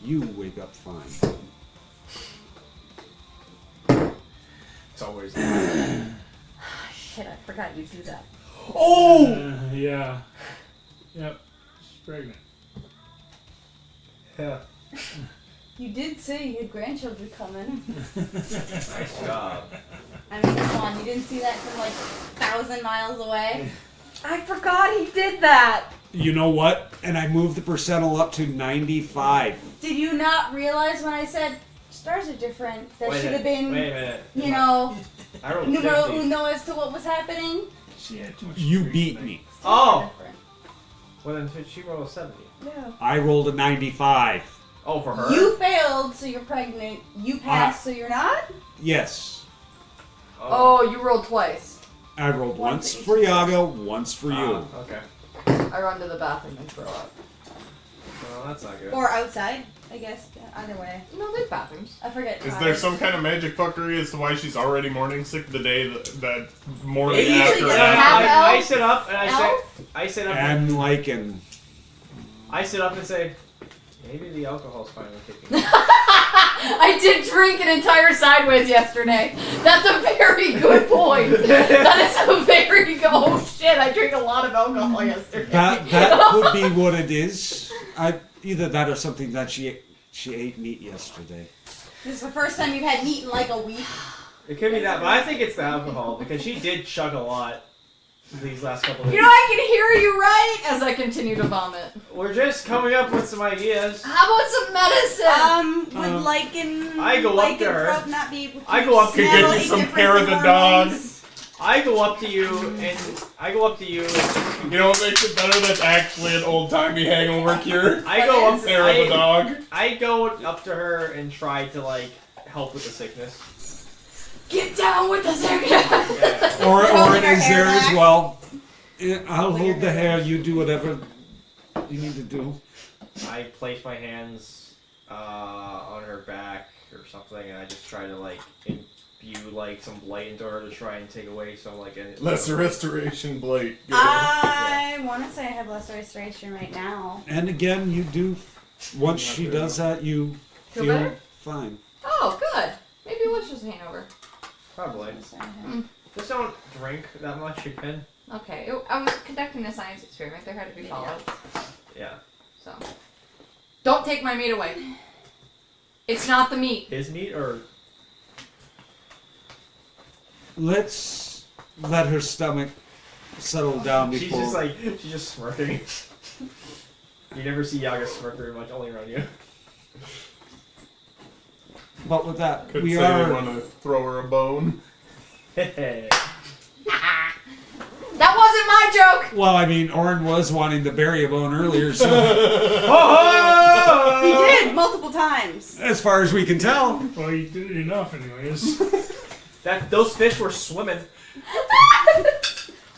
You wake up fine. It's always. Shit, I forgot you do that. Oh! Yeah. Yep. She's pregnant. Yeah. You did say you had grandchildren coming. Nice job. I mean, come on, you didn't see that from like 1,000 miles away. I forgot he did that. You know what? And I moved the percentile up to 95. Did you not realize when I said stars are different? That Wait a should have minute, been, Wait a minute. you know, I rolled numero 50. uno as to what was happening. She had too much You strength beat tonight. me. Oh! Well, then she rolled a 70. Yeah. I rolled a 95. Oh, for her? You failed, so you're pregnant. You passed, so you're not? Yes. Oh, you rolled twice. I rolled Once once for Iago, once for you. Okay. I run to the bathroom and throw up. Well, that's not good. Or outside, I guess. Either way. No, they have bathrooms. I forget. Is times. there some kind of magic fuckery as to why she's already morning sick the day that morning Maybe after? doesn't that? have I elf? sit up and Elf? I sit up And liking. I sit up and say, maybe the alcohol's finally kicking in. I did drink an entire sideways yesterday. That's a very good point. That is a very good. Oh shit! I drank a lot of alcohol yesterday. That could be what it is. Either that or something that she ate meat yesterday. This is the first time you've had meat in like a week. It could be that, but I think it's the alcohol because she did chug a lot these last couple of You weeks. know, I can hear you right as I continue to vomit. We're just coming up with some ideas. How about some medicine? Would lichen, I go up to her. lycanthrope not be able to I go up to Could smell get you any some difference hair of in the dog. hormones? I go up to you and You know what makes it better? That's actually an old timey hangover cure. I go up Hair of the dog. I go up to her and try to like help with the sickness. Get down with the sickness. Yeah. Orin her is hair there as back. well. Yeah, I'll Pull your hold the hair hair. You do whatever you need to do. I place my hands on her back or something, and I just try to like imbue like some blight into her to try and take away some like any Lesser restoration blade. Good. I want to say I have less restoration right now. And again, you do. Once she does that, you Feel feel better? fine. Oh, good. Maybe let's just hang over. Probably. So I have- Just don't drink that much again. Okay, I was conducting a science experiment. There had to be follow-ups. Yeah. So, don't take my meat away. It's not the meat. His meat or Let's let her stomach settle down she's before. just like she's just smirking. You never see Yaga smirk very much, only around you. But with that, Could we say are. you want to throw her a bone. That wasn't my joke. Well, I mean, Orin was wanting to bury a bone earlier, so He did multiple times. as far as we can tell. Well, you did it enough, anyways. Those fish were swimming.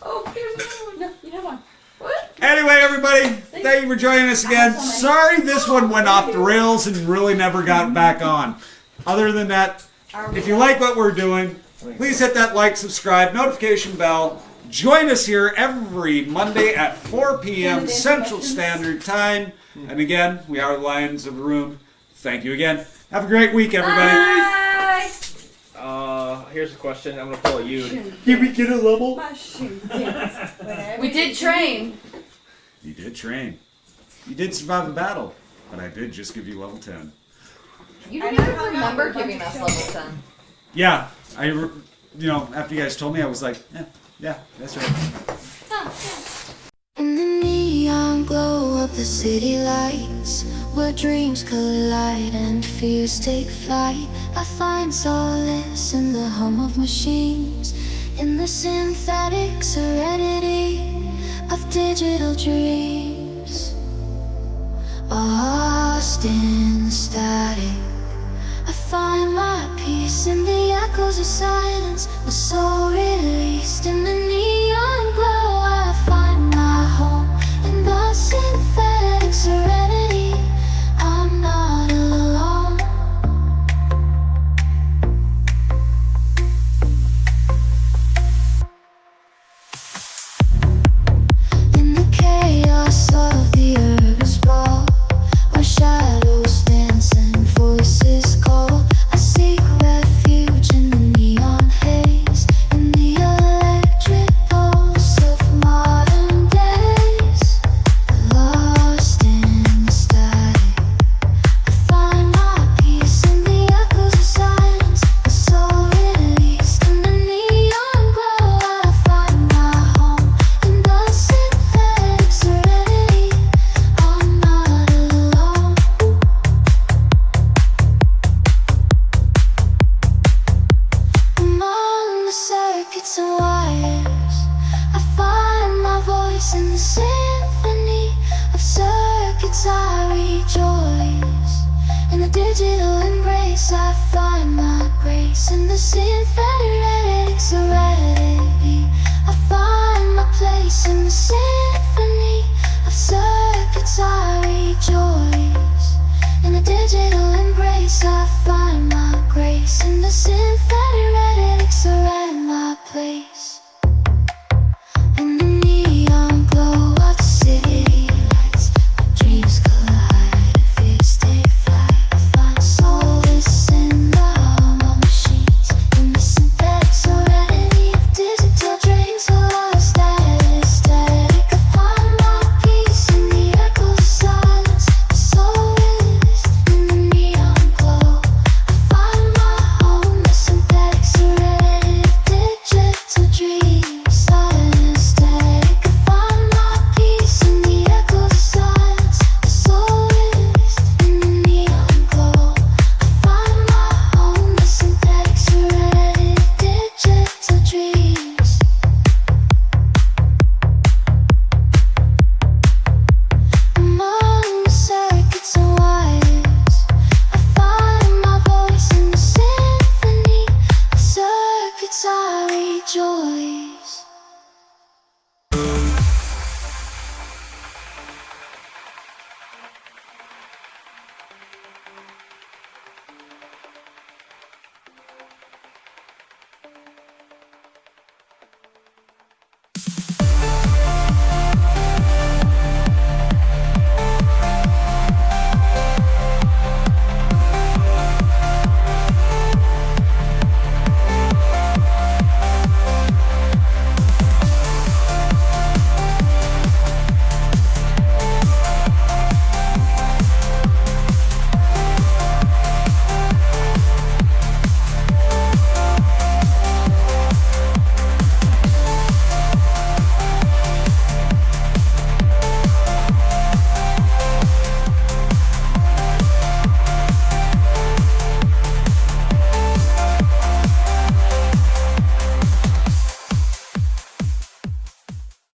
Oh, here's another one. No, you have one. What? Anyway, everybody, thank you for joining us again. Sorry this one went off the rails and really never got back on. Other than that, if you like what we're doing, please hit that like, subscribe, notification bell. Join us here every Monday at 4 p.m. Central Standard Time. And again, we are the Lions of the Room. Thank you again. Have a great week, everybody. Bye. Here's a question. I'm gonna pull a you. Did we get a level? Mushroom dance. Whatever We did train. You did train. You did survive a battle. But I did just give you level 10. You I don't know even how I got remember a bunch giving of us shows. level 10. Yeah, after you guys told me, I was like, yeah, that's right. In the neon glow of the city lights, where dreams collide and fears take flight, I find solace in the hum of machines, in the synthetic serenity of digital dreams. Lost in static, I find my peace in the echoes of silence. My soul released in the neon glow. I find my home in the synthetic serenity. I'm not alone. In the chaos of the urban sprawl, where shadows dance and voices call, I seek refuge in the neon haze, in the electric the synthetic serenity. I find my place in the symphony of circuits. I rejoice in the digital embrace. I find my grace in the synthetic serenity.